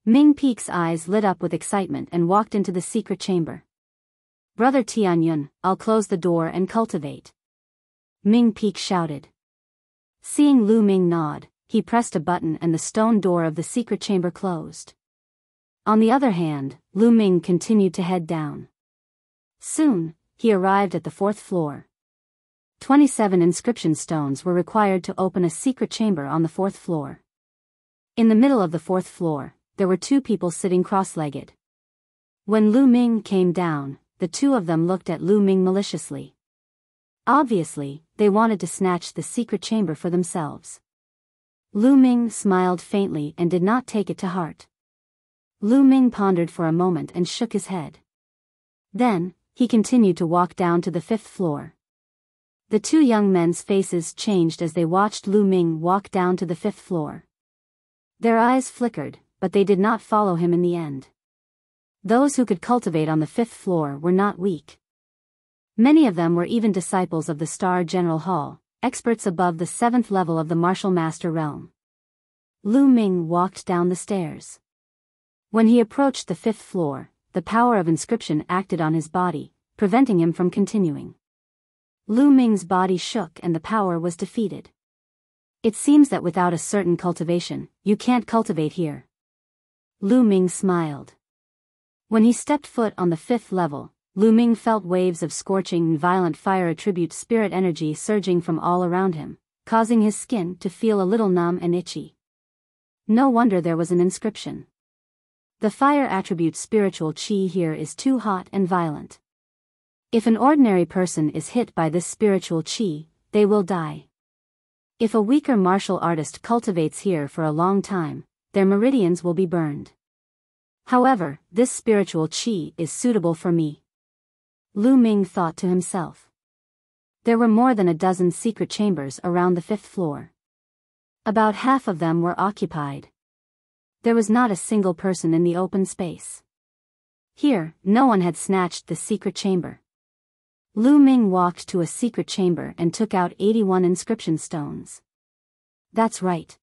Ming Peak's eyes lit up with excitement and walked into the secret chamber. Brother Tianyun, I'll close the door and cultivate. Ming Peak shouted. Seeing Lu Ming nod, he pressed a button and the stone door of the secret chamber closed. On the other hand, Lu Ming continued to head down. Soon, he arrived at the fourth floor. 27 inscription stones were required to open a secret chamber on the fourth floor. In the middle of the fourth floor, there were two people sitting cross-legged. When Lu Ming came down, the two of them looked at Lu Ming maliciously. Obviously, they wanted to snatch the secret chamber for themselves. Lu Ming smiled faintly and did not take it to heart. Lu Ming pondered for a moment and shook his head. Then, he continued to walk down to the fifth floor. The two young men's faces changed as they watched Lu Ming walk down to the fifth floor. Their eyes flickered, but they did not follow him in the end. Those who could cultivate on the fifth floor were not weak. Many of them were even disciples of the Star General Hall, experts above the seventh level of the Martial Master realm. Lu Ming walked down the stairs. When he approached the fifth floor, the power of inscription acted on his body, preventing him from continuing. Lu Ming's body shook and the power was defeated. It seems that without a certain cultivation, you can't cultivate here. Lu Ming smiled. When he stepped foot on the fifth level, Lu Ming felt waves of scorching and violent fire attribute spirit energy surging from all around him, causing his skin to feel a little numb and itchy. No wonder there was an inscription. The fire attribute spiritual qi here is too hot and violent. If an ordinary person is hit by this spiritual qi, they will die. If a weaker martial artist cultivates here for a long time, their meridians will be burned. However, this spiritual qi is suitable for me. Lu Ming thought to himself. There were more than a dozen secret chambers around the fifth floor. About half of them were occupied. There was not a single person in the open space. Here, no one had snatched the secret chamber. Lu Ming walked to a secret chamber and took out 81 inscription stones. That's right.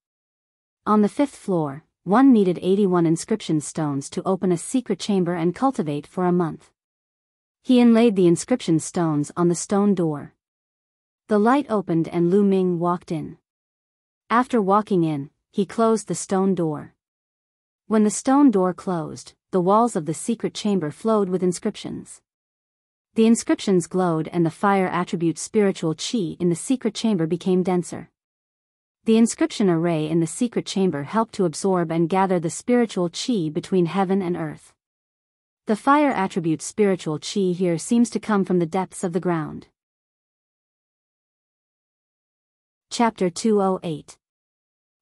On the fifth floor, one needed 81 inscription stones to open a secret chamber and cultivate for a month. He inlaid the inscription stones on the stone door. The light opened and Lu Ming walked in. After walking in, he closed the stone door. When the stone door closed, the walls of the secret chamber flowed with inscriptions. The inscriptions glowed and the fire attribute spiritual qi in the secret chamber became denser. The inscription array in the secret chamber helped to absorb and gather the spiritual qi between heaven and earth. The fire attribute spiritual qi here seems to come from the depths of the ground. Chapter 208.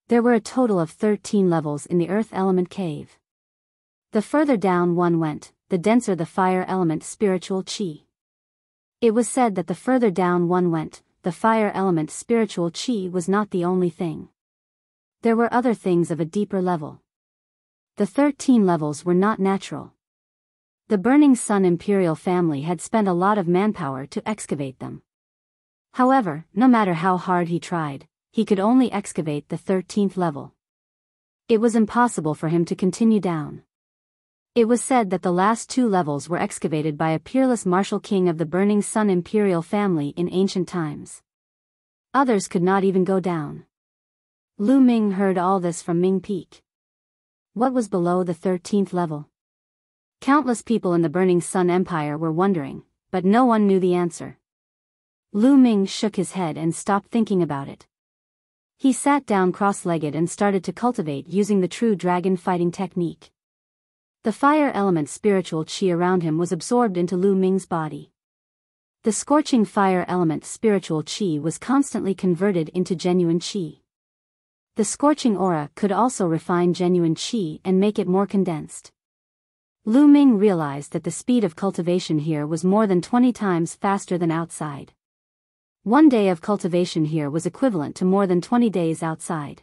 There were a total of 13 levels in the earth element cave. The further down one went, the denser the fire element spiritual qi. It was said that the further down one went, the fire element spiritual qi was not the only thing. There were other things of a deeper level. The 13 levels were not natural. The Burning Sun imperial family had spent a lot of manpower to excavate them. However, no matter how hard he tried, he could only excavate the 13th level. It was impossible for him to continue down. It was said that the last 2 levels were excavated by a peerless martial king of the Burning Sun imperial family in ancient times. Others could not even go down. Lu Ming heard all this from Ming Peak. What was below the 13th level? Countless people in the Burning Sun Empire were wondering, but no one knew the answer. Lu Ming shook his head and stopped thinking about it. He sat down cross-legged and started to cultivate using the true dragon fighting technique. The fire element spiritual chi around him was absorbed into Lu Ming's body. The scorching fire element spiritual chi was constantly converted into genuine chi. The scorching aura could also refine genuine chi and make it more condensed. Lu Ming realized that the speed of cultivation here was more than 20 times faster than outside. 1 day of cultivation here was equivalent to more than 20 days outside.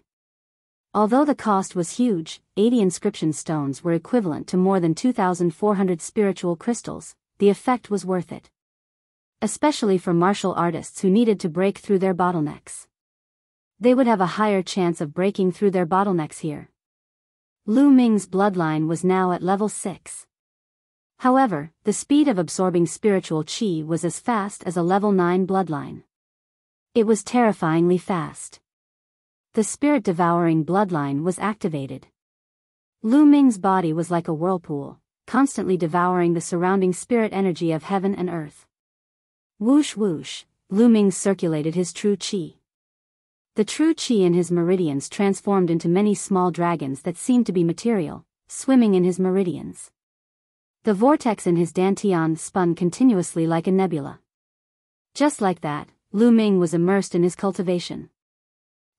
Although the cost was huge, 80 inscription stones were equivalent to more than 2,400 spiritual crystals, the effect was worth it. Especially for martial artists who needed to break through their bottlenecks. They would have a higher chance of breaking through their bottlenecks here. Lu Ming's bloodline was now at level 6. However, the speed of absorbing spiritual chi was as fast as a level 9 bloodline. It was terrifyingly fast. The spirit-devouring bloodline was activated. Lu Ming's body was like a whirlpool, constantly devouring the surrounding spirit energy of heaven and earth. Whoosh whoosh, Lu Ming circulated his true chi. The true chi in his meridians transformed into many small dragons that seemed to be material, swimming in his meridians. The vortex in his dantian spun continuously like a nebula. Just like that, Lu Ming was immersed in his cultivation.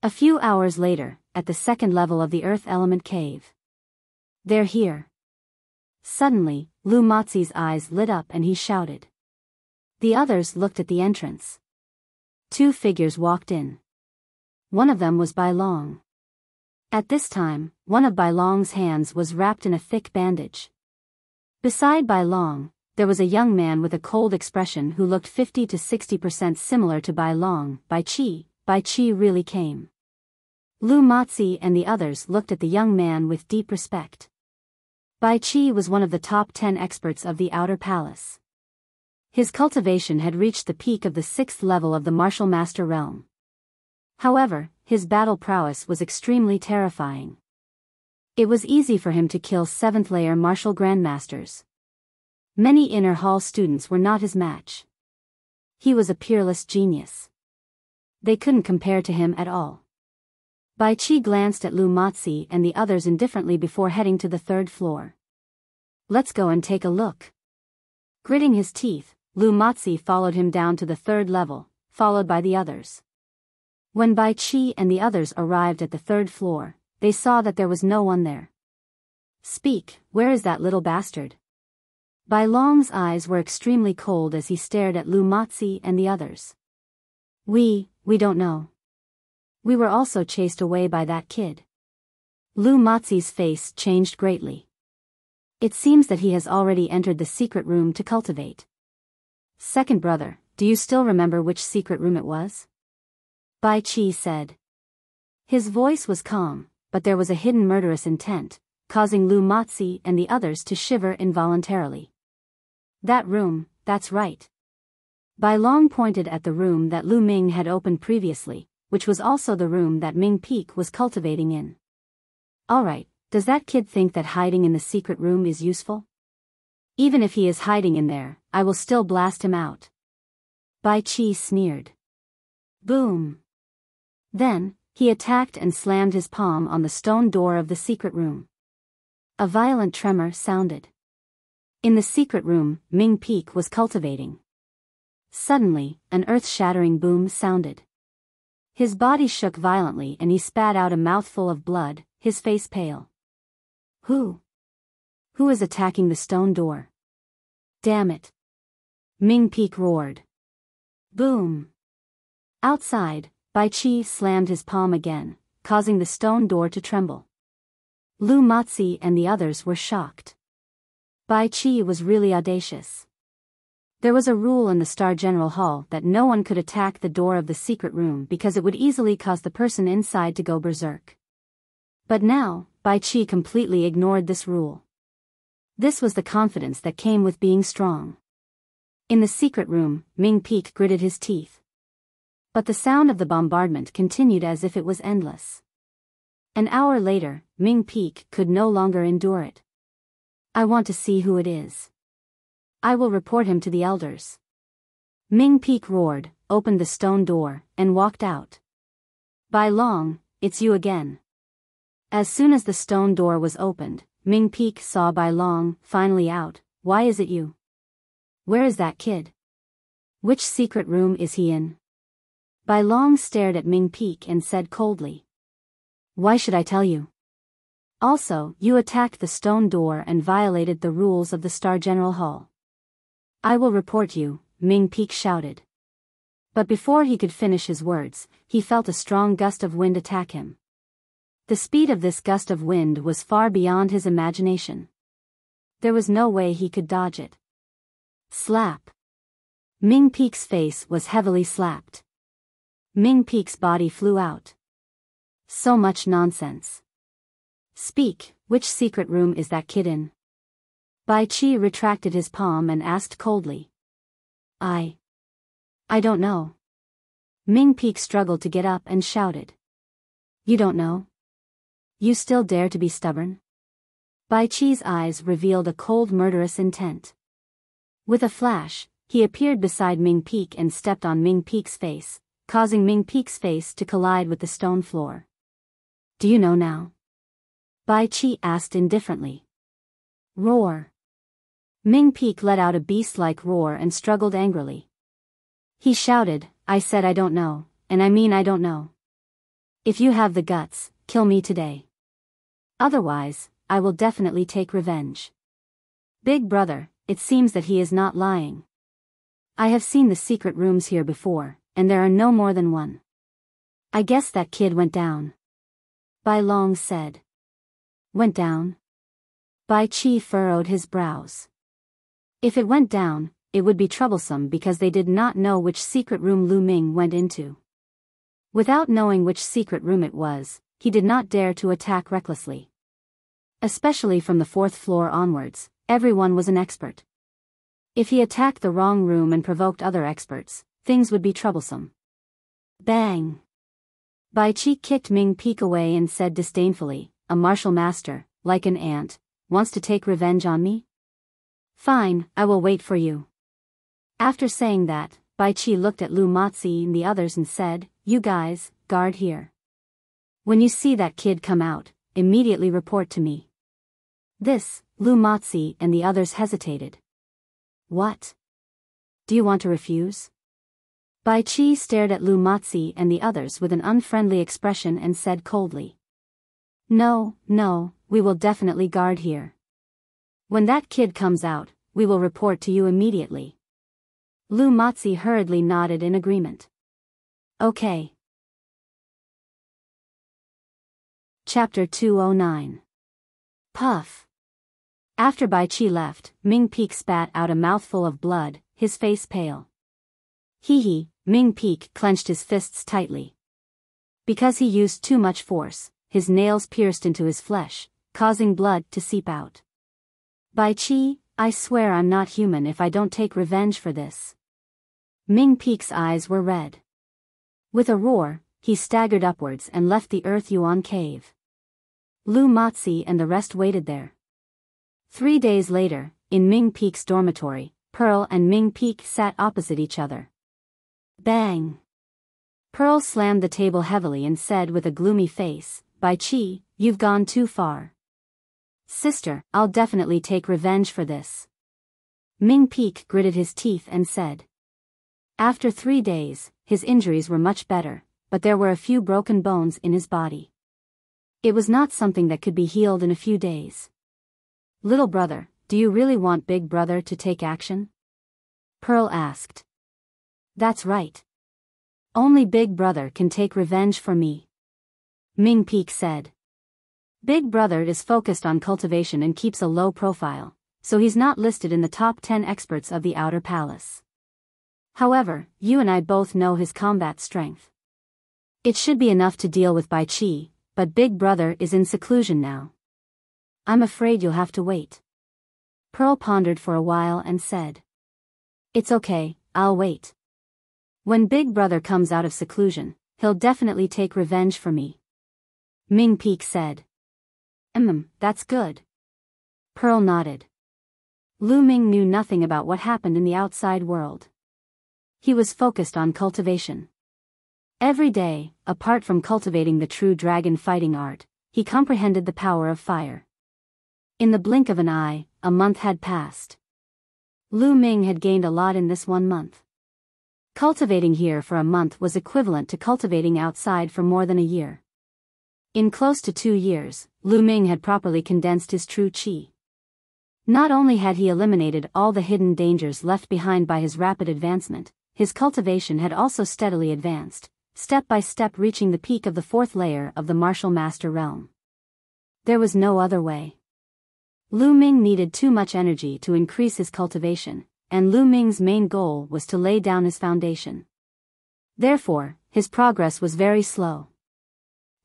A few hours later, at the 2nd level of the Earth Element Cave. They're here. Suddenly, Lu Mozi's eyes lit up and he shouted. The others looked at the entrance. 2 figures walked in. One of them was Bai Long. At this time, one of Bai Long's hands was wrapped in a thick bandage. Beside Bai Long, there was a young man with a cold expression who looked 50 to 60% similar to Bai Long. Bai Chi really came. Lu Mozi and the others looked at the young man with deep respect. Bai Chi was one of the top 10 experts of the Outer Palace. His cultivation had reached the peak of the 6th level of the Martial Master realm. However, his battle prowess was extremely terrifying. It was easy for him to kill 7th-layer martial grandmasters. Many inner hall students were not his match. He was a peerless genius. They couldn't compare to him at all. Bai Chi glanced at Lu Mozi and the others indifferently before heading to the 3rd floor. Let's go and take a look. Gritting his teeth, Lu Mozi followed him down to the 3rd level, followed by the others. When Bai Chi and the others arrived at the 3rd floor, they saw that there was no one there. Speak, where is that little bastard? Bai Long's eyes were extremely cold as he stared at Lu Mozi and the others. We don't know. We were also chased away by that kid. Lu Mozi's face changed greatly. It seems that he has already entered the secret room to cultivate. Second brother, do you still remember which secret room it was? Bai Chi said. His voice was calm, but there was a hidden murderous intent, causing Lu Mozi and the others to shiver involuntarily. That room, that's right. Bai Long pointed at the room that Lu Ming had opened previously, which was also the room that Ming Peak was cultivating in. Alright, does that kid think that hiding in the secret room is useful? Even if he is hiding in there, I will still blast him out. Bai Chi sneered. Boom. Then, he attacked and slammed his palm on the stone door of the secret room. A violent tremor sounded. In the secret room, Ming Peak was cultivating. Suddenly, an earth-shattering boom sounded. His body shook violently and he spat out a mouthful of blood, his face pale. Who is attacking the stone door? Damn it. Ming Peak roared. Boom. Outside, Bai Chi slammed his palm again, causing the stone door to tremble. Lu Mozi and the others were shocked. Bai Qi was really audacious. There was a rule in the Star General Hall that no one could attack the door of the secret room because it would easily cause the person inside to go berserk. But now, Bai Qi completely ignored this rule. This was the confidence that came with being strong. In the secret room, Ming Peak gritted his teeth. But the sound of the bombardment continued as if it was endless. An hour later, Ming Peak could no longer endure it. I want to see who it is. I will report him to the elders. Ming Peak roared, opened the stone door, and walked out. Bai Long, it's you again. As soon as the stone door was opened, Ming Peak saw Bai Long finally out. Why is it you? Where is that kid? Which secret room is he in? Bai Long stared at Ming Peak and said coldly. Why should I tell you? Also, you attacked the stone door and violated the rules of the Star General Hall. I will report you, Ming Peak shouted. But before he could finish his words, he felt a strong gust of wind attack him. The speed of this gust of wind was far beyond his imagination. There was no way he could dodge it. Slap. Ming Peak's face was heavily slapped. Ming Peak's body flew out. So much nonsense. Speak, which secret room is that kid in? Bai Qi retracted his palm and asked coldly. I don't know. Ming Peak struggled to get up and shouted. You don't know? You still dare to be stubborn? Bai Qi's eyes revealed a cold murderous intent. With a flash, he appeared beside Ming Peak and stepped on Ming Peak's face, causing Ming Peak's face to collide with the stone floor. Do you know now? Bai Qi asked indifferently. Roar. Ming Peak let out a beast-like roar and struggled angrily. He shouted, I said I don't know, and I mean I don't know. If you have the guts, kill me today. Otherwise, I will definitely take revenge. Big brother, it seems that he is not lying. I have seen the secret rooms here before, and there are no more than one. I guess that kid went down. Bai Long said. Went down? Bai Qi furrowed his brows. If it went down, it would be troublesome because they did not know which secret room Lu Ming went into. Without knowing which secret room it was, he did not dare to attack recklessly. Especially from the 4th floor onwards, everyone was an expert. If he attacked the wrong room and provoked other experts, things would be troublesome. Bang! Bai Qi kicked Ming Peak away and said disdainfully, a martial master, like an ant, wants to take revenge on me? Fine, I will wait for you. After saying that, Bai Qi looked at Lu Matzi and the others and said, you guys, guard here. When you see that kid come out, immediately report to me. This, Lu Matzi and the others hesitated. What? Do you want to refuse? Bai Qi stared at Lu Matzi and the others with an unfriendly expression and said coldly. No, we will definitely guard here. When that kid comes out, we will report to you immediately. Lu Matzi hurriedly nodded in agreement. Okay. Chapter 209. Puff. After Bai Qi left, Ming Peak spat out a mouthful of blood, his face pale. Hee, Ming Peak clenched his fists tightly. Because he used too much force, his nails pierced into his flesh, causing blood to seep out. Bai Qi, I swear I'm not human if I don't take revenge for this. Ming Peak's eyes were red. With a roar, he staggered upwards and left the Earth Yuan cave. Lu Matzi and the rest waited there. 3 days later, in Ming Peak's dormitory, Pearl and Ming Peak sat opposite each other. Bang! Pearl slammed the table heavily and said with a gloomy face, Bai Qi, you've gone too far. Sister, I'll definitely take revenge for this. Ming Peak gritted his teeth and said. After 3 days, his injuries were much better, but there were a few broken bones in his body. It was not something that could be healed in a few days. Little brother, do you really want big brother to take action? Pearl asked. That's right. Only big brother can take revenge for me. Ming Peak said. Big brother is focused on cultivation and keeps a low profile, so he's not listed in the top 10 experts of the Outer Palace. However, you and I both know his combat strength. It should be enough to deal with Bai Qi, but Big Brother is in seclusion now. I'm afraid you'll have to wait. Pearl pondered for a while and said. It's okay, I'll wait. When Big Brother comes out of seclusion, he'll definitely take revenge for me. Ming Peek said. That's good. Pearl nodded. Lu Ming knew nothing about what happened in the outside world. He was focused on cultivation. Every day, apart from cultivating the true dragon fighting art, he comprehended the power of fire. In the blink of an eye, a month had passed. Lu Ming had gained a lot in this 1 month. Cultivating here for a month was equivalent to cultivating outside for more than a year. In close to 2 years, Lu Ming had properly condensed his true qi. Not only had he eliminated all the hidden dangers left behind by his rapid advancement, his cultivation had also steadily advanced, step by step reaching the peak of the 4th layer of the martial master realm. There was no other way. Lu Ming needed too much energy to increase his cultivation, and Lu Ming's main goal was to lay down his foundation. Therefore, his progress was very slow.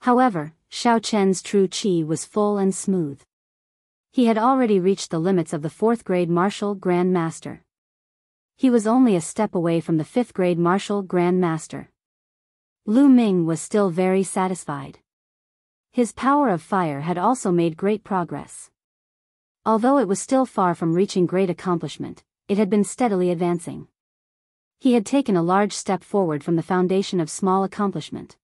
However, Xiao Chen's true qi was full and smooth. He had already reached the limits of the 4th grade martial Grand Master. He was only a step away from the 5th grade martial Grand Master. Lu Ming was still very satisfied. His power of fire had also made great progress. Although it was still far from reaching great accomplishment, it had been steadily advancing. He had taken a large step forward from the foundation of small accomplishment.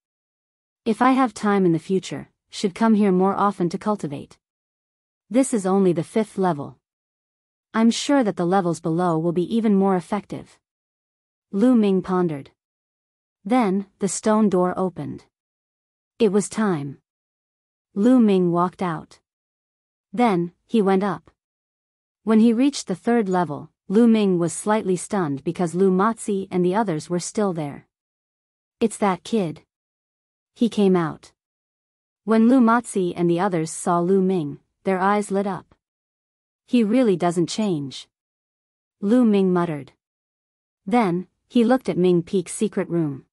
If I have time in the future, should come here more often to cultivate. This is only the 5th level. I'm sure that the levels below will be even more effective. Lu Ming pondered. Then, the stone door opened. It was time. Lu Ming walked out. Then, he went up. When he reached the 3rd level, Lu Ming was slightly stunned because Lu Matzi and the others were still there. It's that kid. He came out. When Lu Matzi and the others saw Lu Ming, their eyes lit up. He really doesn't change. Lu Ming muttered. Then, he looked at Ming Peek's secret room.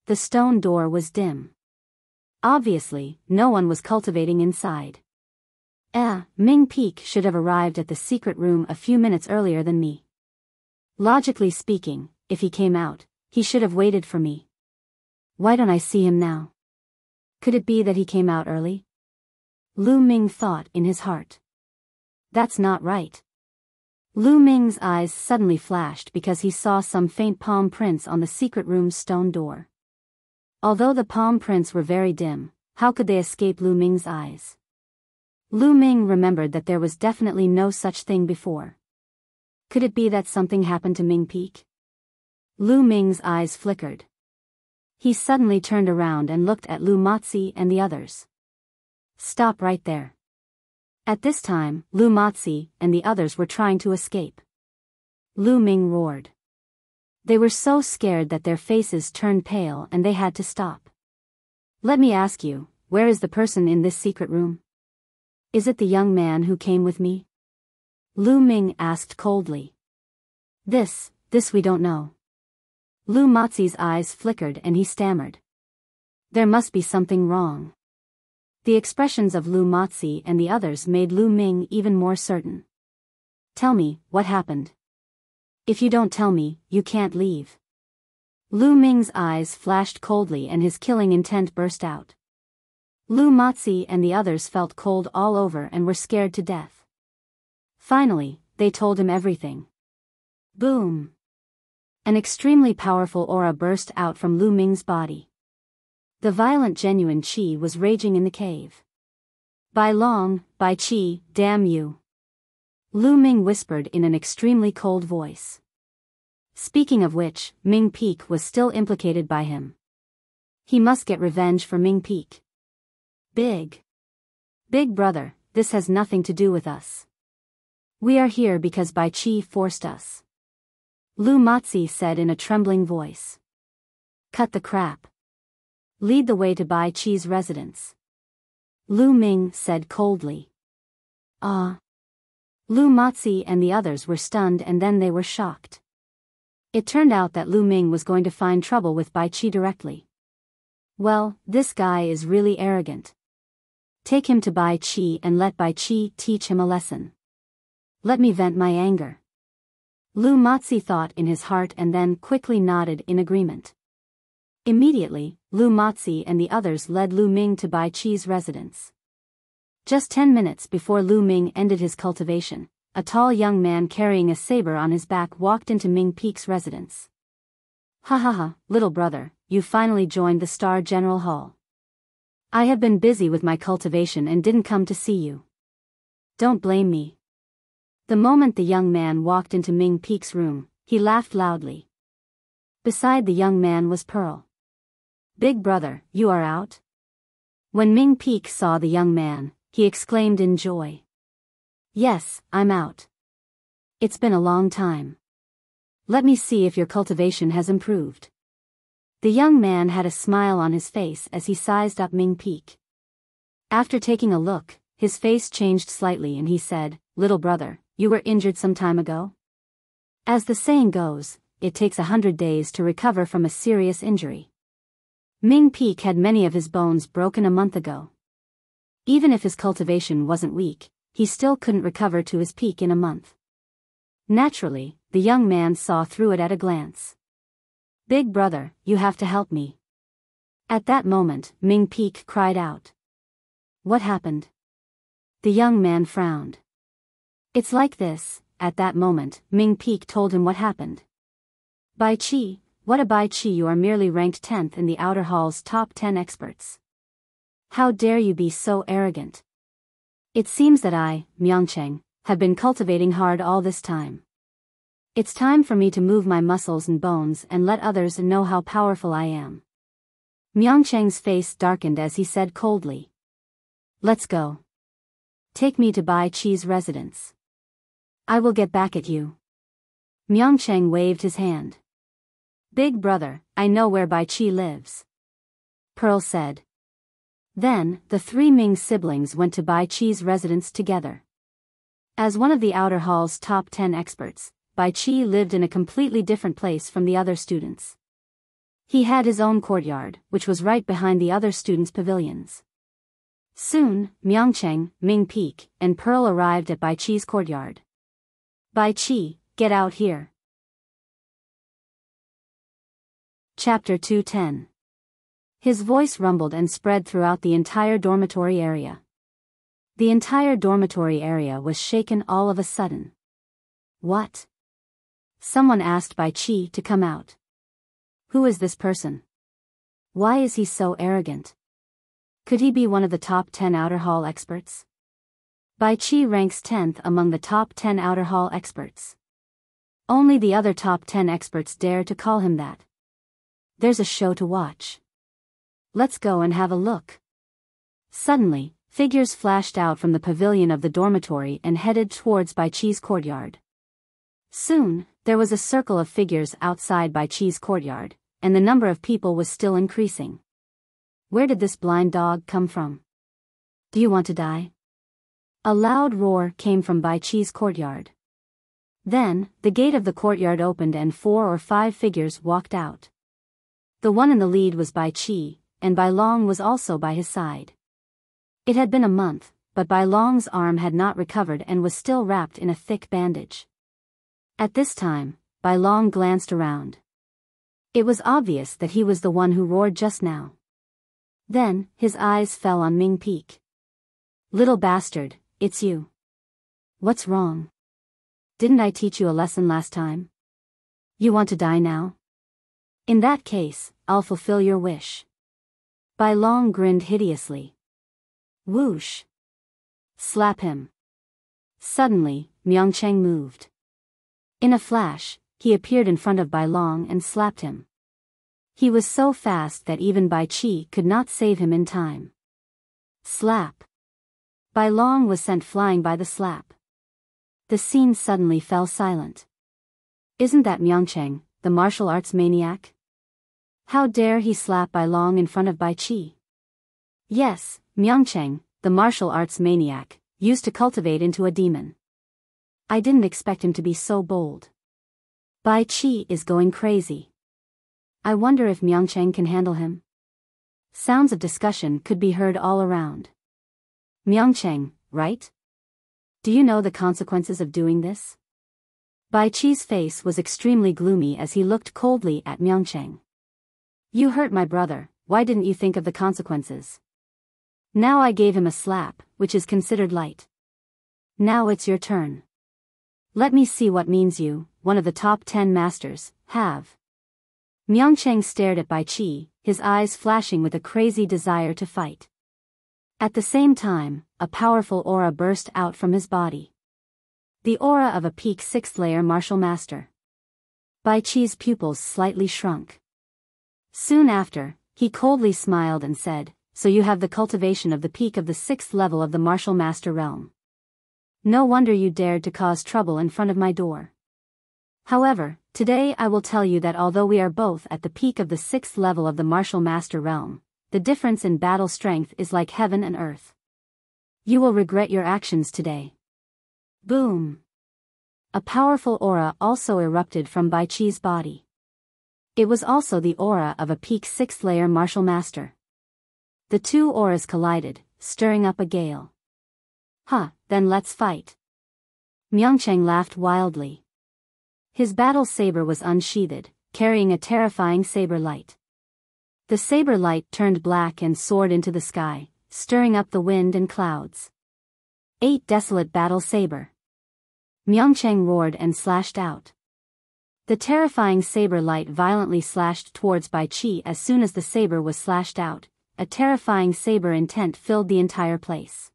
The stone door was dim. Obviously, no one was cultivating inside. Ming Peek should have arrived at the secret room a few minutes earlier than me. Logically speaking, if he came out, he should have waited for me. Why don't I see him now? Could it be that he came out early? Lu Ming thought in his heart. That's not right. Lu Ming's eyes suddenly flashed because he saw some faint palm prints on the secret room's stone door. Although the palm prints were very dim, how could they escape Lu Ming's eyes? Lu Ming remembered that there was definitely no such thing before. Could it be that something happened to Ming Peek? Lu Ming's eyes flickered. He suddenly turned around and looked at Lu Matzi and the others. Stop right there. At this time, Lu Matzi and the others were trying to escape. Lu Ming roared. They were so scared that their faces turned pale and they had to stop. Let me ask you, where is the person in this secret room? Is it the young man who came with me? Lu Ming asked coldly. This we don't know. Lu Matzi's eyes flickered and he stammered. There must be something wrong. The expressions of Lu Matzi and the others made Lu Ming even more certain. Tell me, what happened? If you don't tell me, you can't leave. Lu Ming's eyes flashed coldly and his killing intent burst out. Lu Matzi and the others felt cold all over and were scared to death. Finally, they told him everything. Boom! An extremely powerful aura burst out from Lu Ming's body. The violent genuine qi was raging in the cave. Bai Long, Bai Qi, damn you! Lu Ming whispered in an extremely cold voice. Speaking of which, Ming Peek was still implicated by him. He must get revenge for Ming Peek. Big Brother, this has nothing to do with us. We are here because Bai Qi forced us. Lu Matzi said in a trembling voice. Cut the crap. Lead the way to Bai Qi's residence. Lu Ming said coldly. Lu Matzi and the others were stunned and then they were shocked. It turned out that Lu Ming was going to find trouble with Bai Qi directly. Well, this guy is really arrogant. Take him to Bai Qi and let Bai Qi teach him a lesson. Let me vent my anger. Lu Matzi thought in his heart and then quickly nodded in agreement. Immediately, Lu Matzi and the others led Lu Ming to Bai Qi's residence. Just 10 minutes before Lu Ming ended his cultivation, a tall young man carrying a saber on his back walked into Ming Peak's residence. Ha ha ha, little brother, you finally joined the Star General Hall. I have been busy with my cultivation and didn't come to see you. Don't blame me. The moment the young man walked into Ming Peak's room, he laughed loudly. Beside the young man was Pearl. Big brother, you are out? When Ming Peak saw the young man, he exclaimed in joy. Yes, I'm out. It's been a long time. Let me see if your cultivation has improved. The young man had a smile on his face as he sized up Ming Peak. After taking a look, his face changed slightly and he said, Little brother, you were injured some time ago? As the saying goes, it takes 100 days to recover from a serious injury. Ming Peak had many of his bones broken a month ago. Even if his cultivation wasn't weak, he still couldn't recover to his peak in a month. Naturally, the young man saw through it at a glance. Big brother, you have to help me. At that moment, Ming Peak cried out. What happened? The young man frowned. It's like this. At that moment, Ming Peak told him what happened. Bai Qi, what a Bai Qi, you are merely ranked 10th in the Outer Hall's top 10 experts. How dare you be so arrogant? It seems that I, Myeongcheng, have been cultivating hard all this time. It's time for me to move my muscles and bones and let others know how powerful I am. Myeongcheng's face darkened as he said coldly. Let's go. Take me to Bai Qi's residence. I will get back at you. Myeongcheng waved his hand. Big brother, I know where Bai Qi lives. Pearl said. Then, the three Ming siblings went to Bai Qi's residence together. As one of the Outer Hall's top 10 experts, Bai Qi lived in a completely different place from the other students. He had his own courtyard, which was right behind the other students' pavilions. Soon, Myeongcheng, Ming Peak, and Pearl arrived at Bai Qi's courtyard. Bai Qi, get out here. Chapter 210. His voice rumbled and spread throughout the entire dormitory area. The entire dormitory area was shaken all of a sudden. What? Someone asked Bai Qi to come out. Who is this person? Why is he so arrogant? Could he be one of the top 10 Outer Hall experts? Bai Qi ranks 10th among the top 10 Outer Hall experts. Only the other top 10 experts dare to call him that. There's a show to watch. Let's go and have a look. Suddenly, figures flashed out from the pavilion of the dormitory and headed towards Bai Qi's courtyard. Soon, there was a circle of figures outside Bai Qi's courtyard, and the number of people was still increasing. Where did this blind dog come from? Do you want to die? A loud roar came from Bai Qi's courtyard. Then, the gate of the courtyard opened and 4 or 5 figures walked out. The one in the lead was Bai Qi, and Bai Long was also by his side. It had been a month, but Bai Long's arm had not recovered and was still wrapped in a thick bandage. At this time, Bai Long glanced around. It was obvious that he was the one who roared just now. Then, his eyes fell on Ming Peak. Little bastard, it's you. What's wrong? Didn't I teach you a lesson last time? You want to die now? In that case, I'll fulfill your wish. Bai Long grinned hideously. Whoosh! Slap him. Suddenly, Myeongcheng moved. In a flash, he appeared in front of Bai Long and slapped him. He was so fast that even Bai Qi could not save him in time. Slap! Bai Long was sent flying by the slap. The scene suddenly fell silent. Isn't that Myeongcheng, the martial arts maniac? How dare he slap Bai Long in front of Bai Qi? Yes, Myeongcheng, the martial arts maniac, used to cultivate into a demon. I didn't expect him to be so bold. Bai Qi is going crazy. I wonder if Myeongchang can handle him. Sounds of discussion could be heard all around. Myeongchang, right? Do you know the consequences of doing this? Bai Qi's face was extremely gloomy as he looked coldly at Myeongchang. You hurt my brother, why didn't you think of the consequences? Now I gave him a slap, which is considered light. Now it's your turn. Let me see what means you, one of the top 10 masters, have. Myeongchang stared at Bai Qi, his eyes flashing with a crazy desire to fight. At the same time, a powerful aura burst out from his body. The aura of a peak 6th layer martial master. Bai Qi's pupils slightly shrunk. Soon after, he coldly smiled and said, so you have the cultivation of the peak of the 6th level of the martial master realm. No wonder you dared to cause trouble in front of my door. However, today I will tell you that although we are both at the peak of the 6th level of the martial master realm, the difference in battle strength is like heaven and earth. You will regret your actions today. Boom! A powerful aura also erupted from Bai Qi's body. It was also the aura of a peak 6th layer martial master. The two auras collided, stirring up a gale. Then let's fight. Myeongchang laughed wildly. His battle saber was unsheathed, carrying a terrifying saber light. The saber light turned black and soared into the sky, stirring up the wind and clouds. 8 desolate battle saber. Myeongchang roared and slashed out. The terrifying saber light violently slashed towards Bai Qi. As soon as the saber was slashed out, a terrifying saber intent filled the entire place.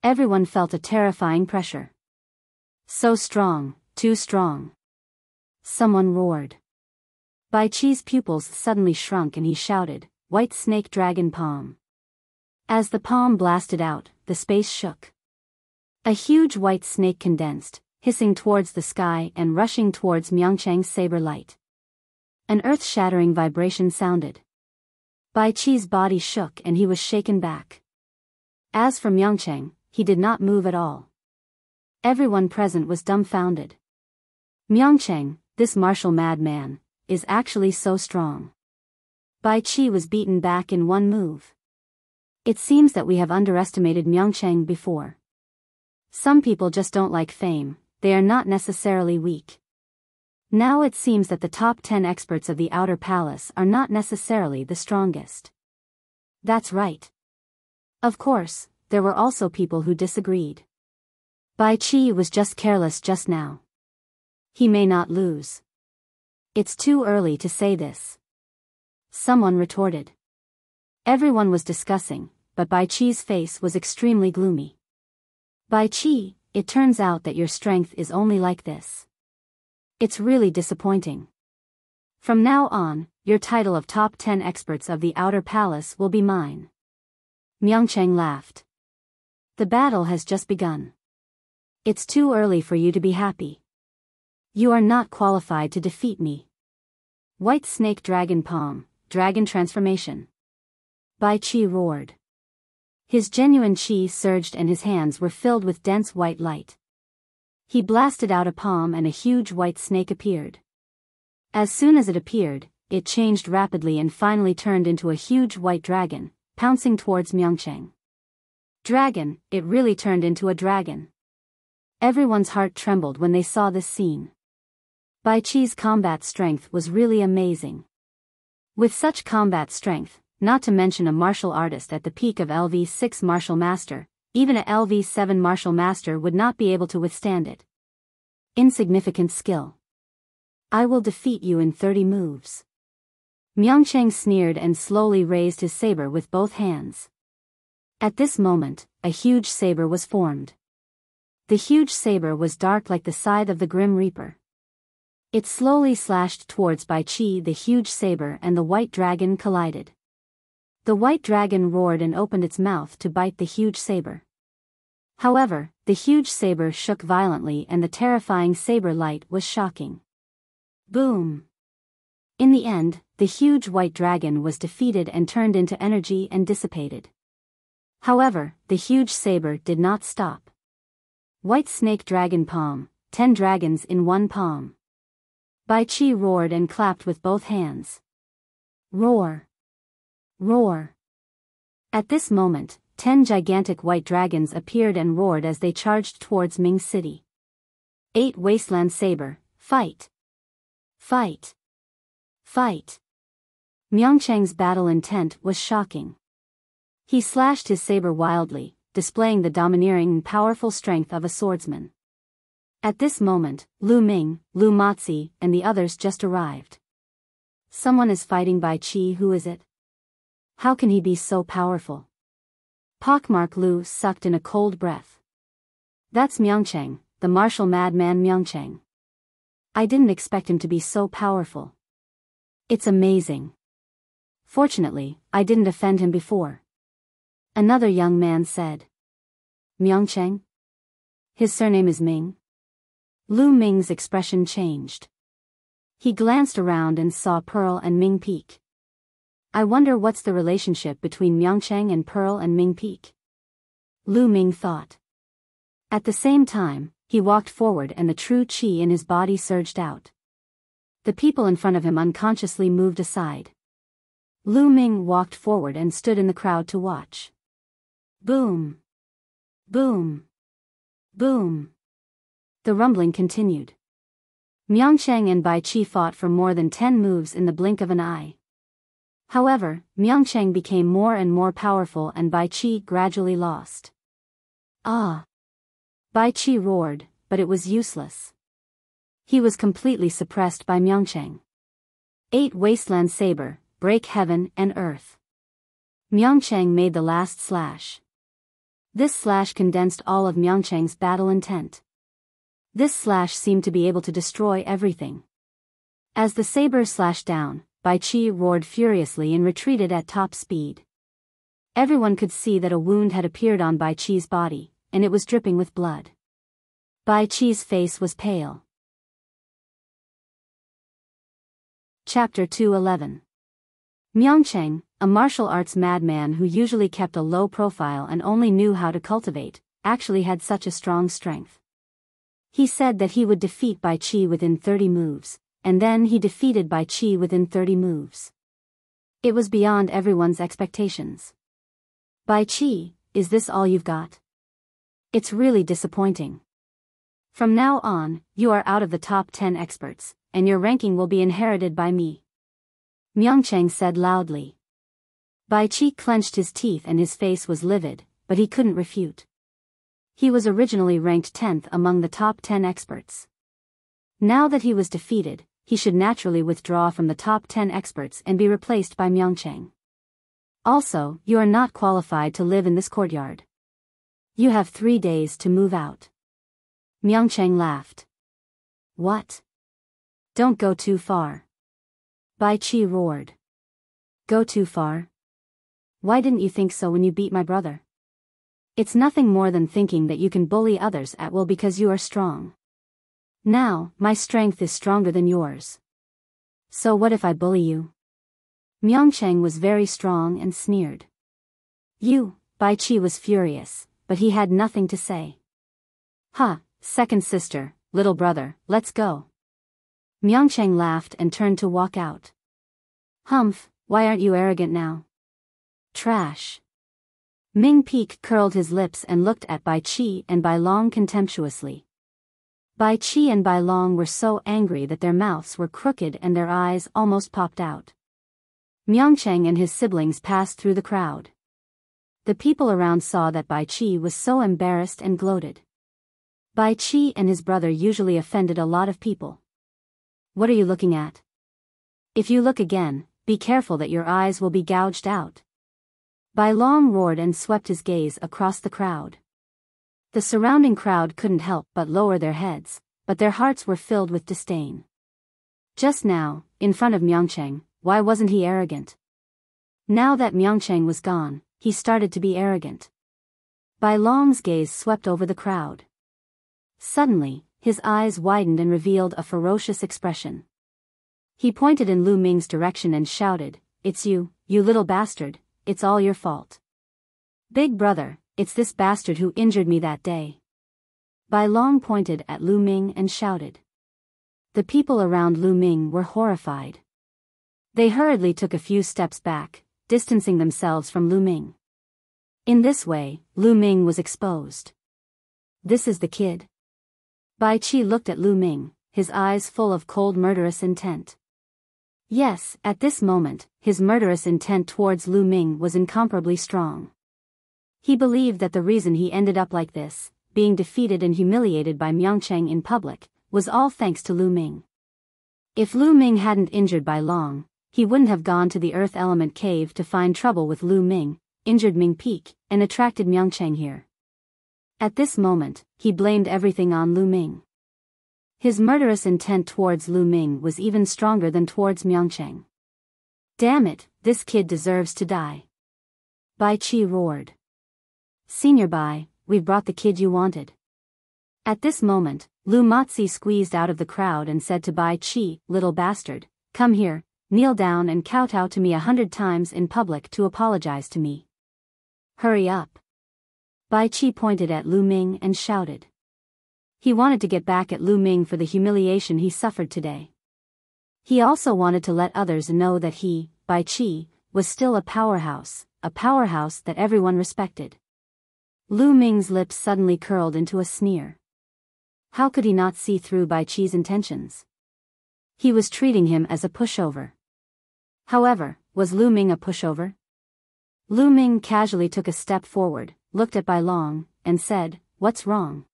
Everyone felt a terrifying pressure. So strong, too strong. Someone roared. Bai Qi's pupils suddenly shrunk and he shouted, White Snake Dragon Palm. As the palm blasted out, the space shook. A huge white snake condensed, hissing towards the sky and rushing towards Myeongchang's saber light. An earth-shattering vibration sounded. Bai Qi's body shook and he was shaken back. As for Myeongchang, he did not move at all. Everyone present was dumbfounded. Myeongchang, this martial madman, is actually so strong. Bai Qi was beaten back in one move. It seems that we have underestimated Myeongchang before. Some people just don't like fame, they are not necessarily weak. Now it seems that the top 10 experts of the Outer Palace are not necessarily the strongest. That's right. Of course, there were also people who disagreed. Bai Qi was just careless just now. He may not lose. It's too early to say this. Someone retorted. Everyone was discussing, but Bai Qi's face was extremely gloomy. Bai Qi, it turns out that your strength is only like this. It's really disappointing. From now on, your title of top 10 experts of the Outer Palace will be mine. Myeongchang laughed. The battle has just begun. It's too early for you to be happy. You are not qualified to defeat me. White Snake Dragon Palm, Dragon Transformation. Bai Qi roared. His genuine qi surged and his hands were filled with dense white light. He blasted out a palm and a huge white snake appeared. As soon as it appeared, it changed rapidly and finally turned into a huge white dragon, pouncing towards Myeongchang. Dragon, it really turned into a dragon. Everyone's heart trembled when they saw this scene. Bai Qi's combat strength was really amazing. With such combat strength, not to mention a martial artist at the peak of LV6 martial master, even a LV7 martial master would not be able to withstand it. Insignificant skill. I will defeat you in 30 moves. Myeongchang sneered and slowly raised his saber with both hands. At this moment, a huge saber was formed. The huge saber was dark like the scythe of the Grim Reaper. It slowly slashed towards Bai Qi. The huge saber and the white dragon collided. The white dragon roared and opened its mouth to bite the huge saber. However, the huge saber shook violently and the terrifying saber light was shocking. Boom! In the end, the huge white dragon was defeated and turned into energy and dissipated. However, the huge saber did not stop. White snake dragon palm, 10 dragons in one palm. Bai Qi roared and clapped with both hands. Roar! Roar! At this moment, 10 gigantic white dragons appeared and roared as they charged towards Ming City. 8 Wasteland Saber, fight! Fight! Fight! Myeongchang's battle intent was shocking. He slashed his saber wildly, displaying the domineering and powerful strength of a swordsman. At this moment, Lu Ming, Lu Matzi, and the others just arrived. Someone is fighting Bai Qi. Who is it? How can he be so powerful? Pockmark Lu sucked in a cold breath. That's Myeongchang, the martial madman Myeongchang. I didn't expect him to be so powerful. It's amazing. Fortunately, I didn't offend him before. Another young man said. Myeongchang? His surname is Ming? Lu Ming's expression changed. He glanced around and saw Pearl and Ming peek. I wonder what's the relationship between Myeongchang and Pearl and Ming peek. Lu Ming thought. At the same time, he walked forward and the true qi in his body surged out. The people in front of him unconsciously moved aside. Lu Ming walked forward and stood in the crowd to watch. Boom! Boom! Boom! The rumbling continued. Myeongchang and Bai Qi fought for more than 10 moves in the blink of an eye. However, Myeongchang became more and more powerful and Bai Qi gradually lost. Ah! Bai Qi roared, but it was useless. He was completely suppressed by Myeongchang. 8 Wasteland Saber, break heaven and earth. Myeongchang made the last slash. This slash condensed all of Myeongchang's battle intent. This slash seemed to be able to destroy everything. As the saber slashed down, Bai Qi roared furiously and retreated at top speed. Everyone could see that a wound had appeared on Bai Qi's body, and it was dripping with blood. Bai Qi's face was pale. Chapter 211. Myeongchang, a martial arts madman who usually kept a low profile and only knew how to cultivate, actually had such a strong strength. He said that he would defeat Bai Qi within 30 moves, and then he defeated Bai Qi within 30 moves. It was beyond everyone's expectations. Bai Qi, is this all you've got? It's really disappointing. From now on, you are out of the top 10 experts, and your ranking will be inherited by me. Myeongchang said loudly. Bai Qi clenched his teeth and his face was livid, but he couldn't refute. He was originally ranked 10th among the top 10 experts. Now that he was defeated, he should naturally withdraw from the top 10 experts and be replaced by Myeongchang. Also, you are not qualified to live in this courtyard. You have 3 days to move out. Myeongchang laughed. What? Don't go too far. Bai Qi roared. Go too far? Why didn't you think so when you beat my brother? It's nothing more than thinking that you can bully others at will because you are strong. Now, my strength is stronger than yours. So what if I bully you? Myeongchang was very strong and sneered. You, Bai Qi was furious, but he had nothing to say. Ha, second sister, little brother, let's go. Myeongchang laughed and turned to walk out. Humph, why aren't you arrogant now? Trash. Ming Peak curled his lips and looked at Bai Qi and Bai Long contemptuously. Bai Qi and Bai Long were so angry that their mouths were crooked and their eyes almost popped out. Myeongchang and his siblings passed through the crowd. The people around saw that Bai Qi was so embarrassed and gloated. Bai Qi and his brother usually offended a lot of people. What are you looking at? If you look again, be careful that your eyes will be gouged out. Bai Long roared and swept his gaze across the crowd. The surrounding crowd couldn't help but lower their heads, but their hearts were filled with disdain. Just now, in front of Myeongchang, why wasn't he arrogant? Now that Myeongchang was gone, he started to be arrogant. Bai Long's gaze swept over the crowd. Suddenly, his eyes widened and revealed a ferocious expression. He pointed in Lu Ming's direction and shouted, "It's you, you little bastard, it's all your fault. Big brother, it's this bastard who injured me that day." Bai Long pointed at Lu Ming and shouted. The people around Lu Ming were horrified. They hurriedly took a few steps back, distancing themselves from Lu Ming. In this way, Lu Ming was exposed. This is the kid. Bai Qi looked at Lu Ming, his eyes full of cold murderous intent. Yes, at this moment, his murderous intent towards Lu Ming was incomparably strong. He believed that the reason he ended up like this, being defeated and humiliated by Miangcheng in public, was all thanks to Lu Ming. If Lu Ming hadn't injured Bai Long, he wouldn't have gone to the Earth Element Cave to find trouble with Lu Ming, injured Ming Peak, and attracted Miangcheng here. At this moment, he blamed everything on Lu Ming. His murderous intent towards Lu Ming was even stronger than towards Miangcheng. Damn it, this kid deserves to die. Bai Qi roared. Senior Bai, we've brought the kid you wanted. At this moment, Lu Matzi squeezed out of the crowd and said to Bai Qi, little bastard, come here, kneel down and kowtow to me 100 times in public to apologize to me. Hurry up. Bai Qi pointed at Lu Ming and shouted. He wanted to get back at Lu Ming for the humiliation he suffered today. He also wanted to let others know that he, Bai Qi, was still a powerhouse that everyone respected. Lu Ming's lips suddenly curled into a sneer. How could he not see through Bai Qi's intentions? He was treating him as a pushover. However, was Lu Ming a pushover? Lu Ming casually took a step forward, looked at Bai Long, and said, "What's wrong?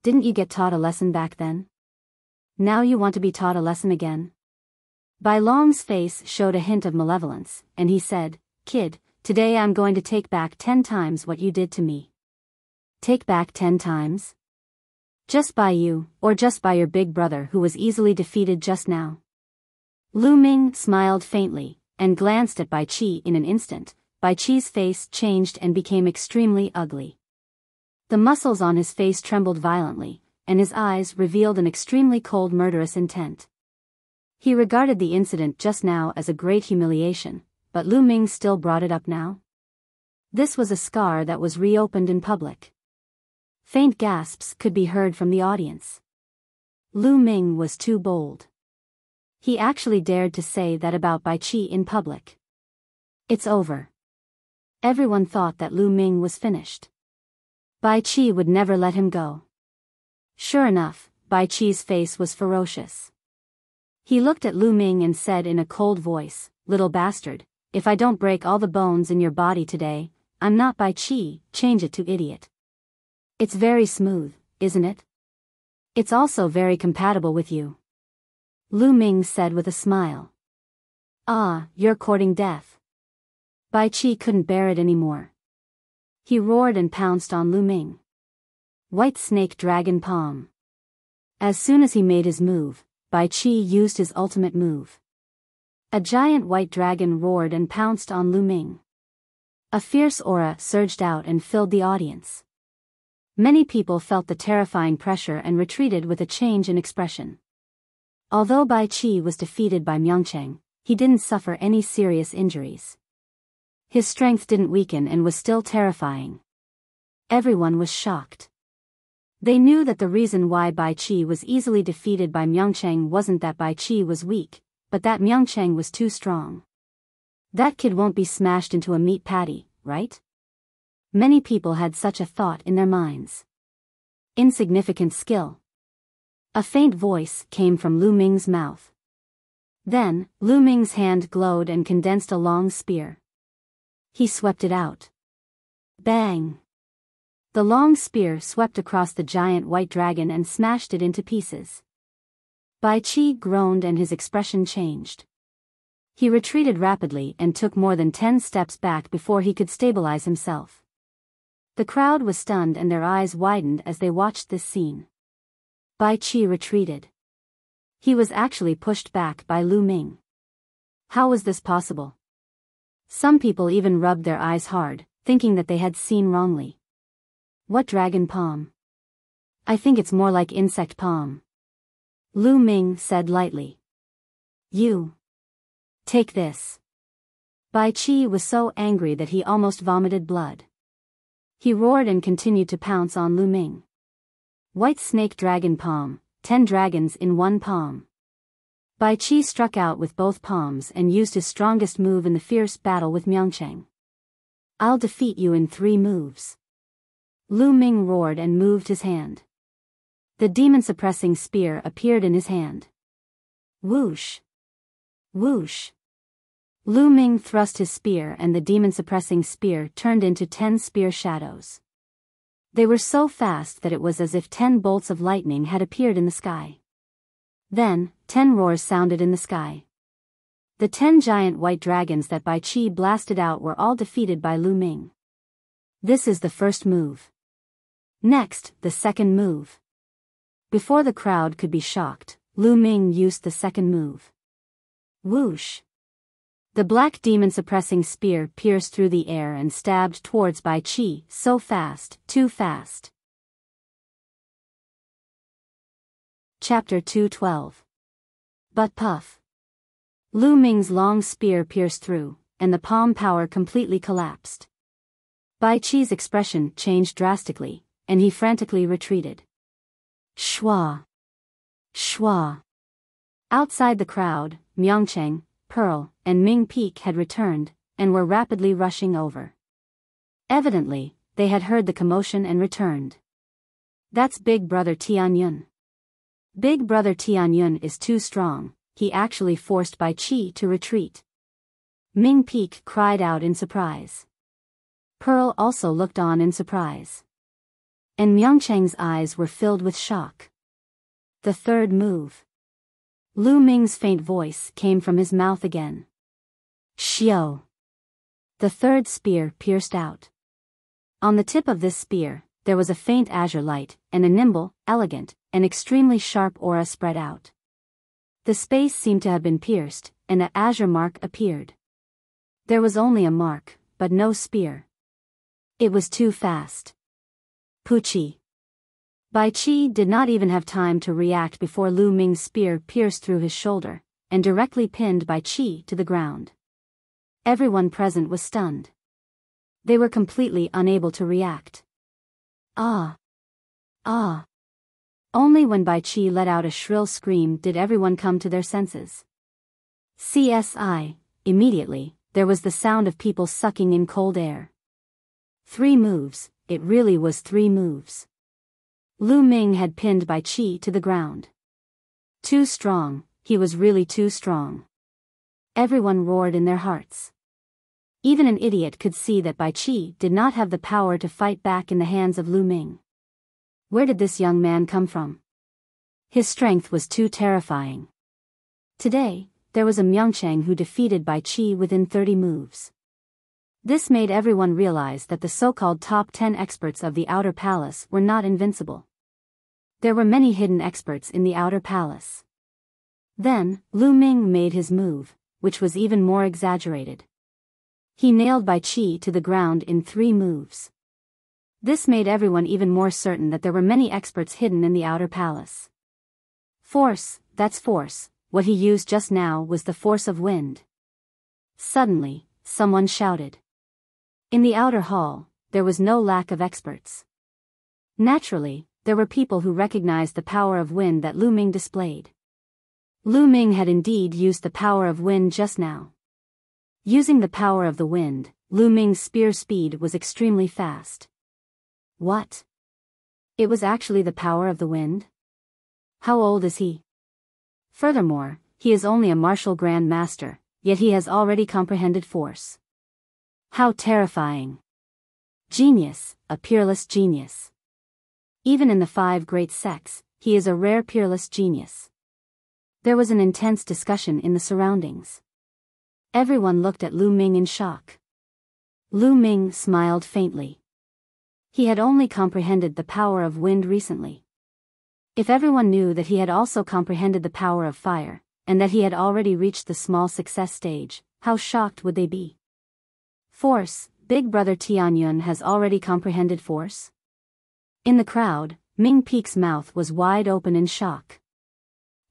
Didn't you get taught a lesson back then? Now you want to be taught a lesson again?" Bai Long's face showed a hint of malevolence, and he said, "Kid, today I'm going to take back 10 times what you did to me." Take back 10 times? Just by you, or just by your big brother who was easily defeated just now? Lu Ming smiled faintly, and glanced at Bai Qi in an instant. Bai Qi's face changed and became extremely ugly. The muscles on his face trembled violently, and his eyes revealed an extremely cold murderous intent. He regarded the incident just now as a great humiliation, but Lu Ming still brought it up now. This was a scar that was reopened in public. Faint gasps could be heard from the audience. Lu Ming was too bold. He actually dared to say that about Bai Qi in public. It's over. Everyone thought that Lu Ming was finished. Bai Qi would never let him go. Sure enough, Bai Qi's face was ferocious. He looked at Lu Ming and said in a cold voice, "Little bastard, if I don't break all the bones in your body today, I'm not Bai Qi, change it to idiot." It's very smooth, isn't it? It's also very compatible with you. Lu Ming said with a smile. Ah, you're courting death. Bai Qi couldn't bear it anymore. He roared and pounced on Lu Ming. White Snake Dragon Palm. As soon as he made his move, Bai Qi used his ultimate move. A giant white dragon roared and pounced on Lu Ming. A fierce aura surged out and filled the audience. Many people felt the terrifying pressure and retreated with a change in expression. Although Bai Qi was defeated by Miangcheng, he didn't suffer any serious injuries. His strength didn't weaken and was still terrifying. Everyone was shocked. They knew that the reason why Bai Qi was easily defeated by Miangcheng wasn't that Bai Qi was weak, but that Miangcheng was too strong. That kid won't be smashed into a meat patty, right? Many people had such a thought in their minds. Insignificant skill. A faint voice came from Lu Ming's mouth. Then, Lu Ming's hand glowed and condensed a long spear. He swept it out. Bang! The long spear swept across the giant white dragon and smashed it into pieces. Bai Qi groaned and his expression changed. He retreated rapidly and took more than 10 steps back before he could stabilize himself. The crowd was stunned and their eyes widened as they watched this scene. Bai Qi retreated. He was actually pushed back by Lu Ming. How was this possible? Some people even rubbed their eyes hard, thinking that they had seen wrongly. What dragon palm? I think it's more like insect palm. Lu Ming said lightly. You. Take this. Bai Qi was so angry that he almost vomited blood. He roared and continued to pounce on Lu Ming. White snake dragon palm, 10 dragons in one palm. Bai Qi struck out with both palms and used his strongest move in the fierce battle with Myeongchang. I'll defeat you in 3 moves. Lu Ming roared and moved his hand. The demon-suppressing spear appeared in his hand. Whoosh! Whoosh! Lu Ming thrust his spear and the demon-suppressing spear turned into 10 spear shadows. They were so fast that it was as if 10 bolts of lightning had appeared in the sky. Then, 10 roars sounded in the sky. The 10 giant white dragons that Bai Qi blasted out were all defeated by Lu Ming. This is the first move. Next, the second move. Before the crowd could be shocked, Lu Ming used the second move. Whoosh! The black demon-suppressing spear pierced through the air and stabbed towards Bai Qi, so fast, too fast. Chapter 212. But puff. Lu Ming's long spear pierced through, and the palm power completely collapsed. Bai Qi's expression changed drastically, and he frantically retreated. Shwa! Shwa! Outside the crowd, Myeongchang, Pearl, and Ming Peak had returned, and were rapidly rushing over. Evidently, they had heard the commotion and returned. That's Big Brother Tianyun. Big Brother Tianyun is too strong, he actually forced Bai Qi to retreat. Ming Peak cried out in surprise. Pearl also looked on in surprise. And Myeongchang's eyes were filled with shock. The third move. Lu Ming's faint voice came from his mouth again. Xiao. The third spear pierced out. On the tip of this spear, there was a faint azure light, and a nimble, elegant, and extremely sharp aura spread out. The space seemed to have been pierced, and the azure mark appeared. There was only a mark, but no spear. It was too fast. Puchi. Bai Qi did not even have time to react before Lu Ming's spear pierced through his shoulder, and directly pinned Bai Qi to the ground. Everyone present was stunned. They were completely unable to react. Ah! Ah! Only when Bai Qi let out a shrill scream did everyone come to their senses. CSI, immediately, there was the sound of people sucking in cold air. 3 moves, it really was 3 moves. Lu Ming had pinned Bai Qi to the ground. Too strong, he was really too strong. Everyone roared in their hearts. Even an idiot could see that Bai Qi did not have the power to fight back in the hands of Lu Ming. Where did this young man come from? His strength was too terrifying. Today, there was a Myeongchang who defeated Bai Qi within 30 moves. This made everyone realize that the so-called top 10 experts of the Outer Palace were not invincible. There were many hidden experts in the Outer Palace. Then, Lu Ming made his move, which was even more exaggerated. He nailed Bai Qi to the ground in 3 moves. This made everyone even more certain that there were many experts hidden in the Outer Palace. Force, that's force, what he used just now was the force of wind. Suddenly, someone shouted. In the outer hall, there was no lack of experts. Naturally, there were people who recognized the power of wind that Lu Ming displayed. Lu Ming had indeed used the power of wind just now. Using the power of the wind, Lu Ming's spear speed was extremely fast. What? It was actually the power of the wind? How old is he? Furthermore, he is only a martial grand master, yet he has already comprehended force. How terrifying! Genius, a peerless genius. Even in the 5 great sects, he is a rare peerless genius. There was an intense discussion in the surroundings. Everyone looked at Lu Ming in shock. Lu Ming smiled faintly. He had only comprehended the power of wind recently. If everyone knew that he had also comprehended the power of fire, and that he had already reached the small success stage, how shocked would they be? Force, Big Brother Tianyun has already comprehended force? In the crowd, Ming Peak's mouth was wide open in shock.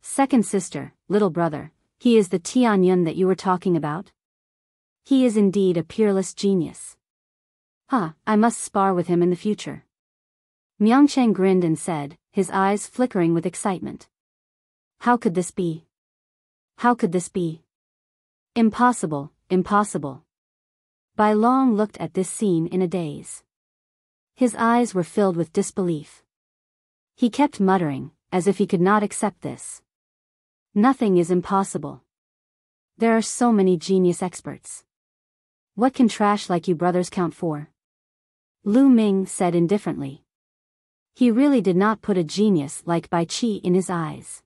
Second sister, little brother, he is the Tianyun that you were talking about? He is indeed a peerless genius. I must spar with him in the future. Myeongchang grinned and said, his eyes flickering with excitement. How could this be? How could this be? Impossible, impossible. Bai Long looked at this scene in a daze. His eyes were filled with disbelief. He kept muttering, as if he could not accept this. Nothing is impossible. There are so many genius experts. What can trash like you brothers count for? Lu Ming said indifferently. He really did not put a genius like Bai Qi in his eyes.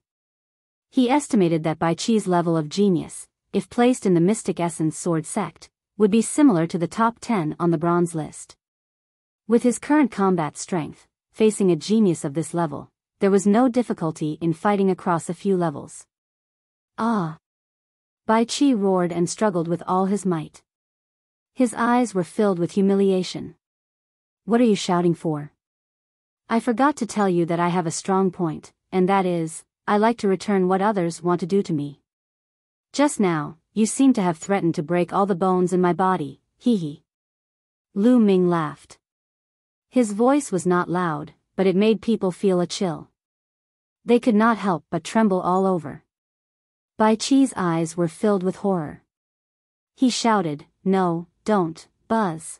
He estimated that Bai Qi's level of genius, if placed in the Mystic Essence Sword sect, would be similar to the top 10 on the bronze list. With his current combat strength, facing a genius of this level, there was no difficulty in fighting across a few levels. Ah! Bai Qi roared and struggled with all his might. His eyes were filled with humiliation. What are you shouting for? I forgot to tell you that I have a strong point, and that is, I like to return what others want to do to me. Just now, you seem to have threatened to break all the bones in my body, hee hee. Lu Ming laughed. His voice was not loud, but it made people feel a chill. They could not help but tremble all over. Bai Qi's eyes were filled with horror. He shouted, "No, don't, Buzz."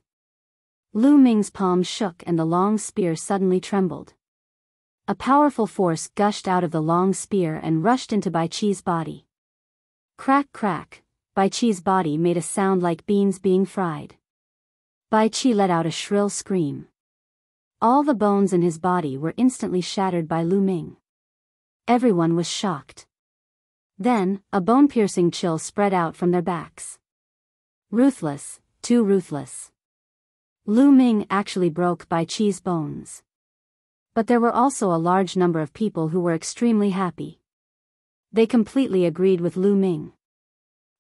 Lu Ming's palms shook and the long spear suddenly trembled. A powerful force gushed out of the long spear and rushed into Bai Qi's body. Crack crack, Bai Qi's body made a sound like beans being fried. Bai Qi let out a shrill scream. All the bones in his body were instantly shattered by Lu Ming. Everyone was shocked. Then, a bone-piercing chill spread out from their backs. Ruthless, too ruthless. Lu Ming actually broke Bai Qi's bones. But there were also a large number of people who were extremely happy. They completely agreed with Lu Ming.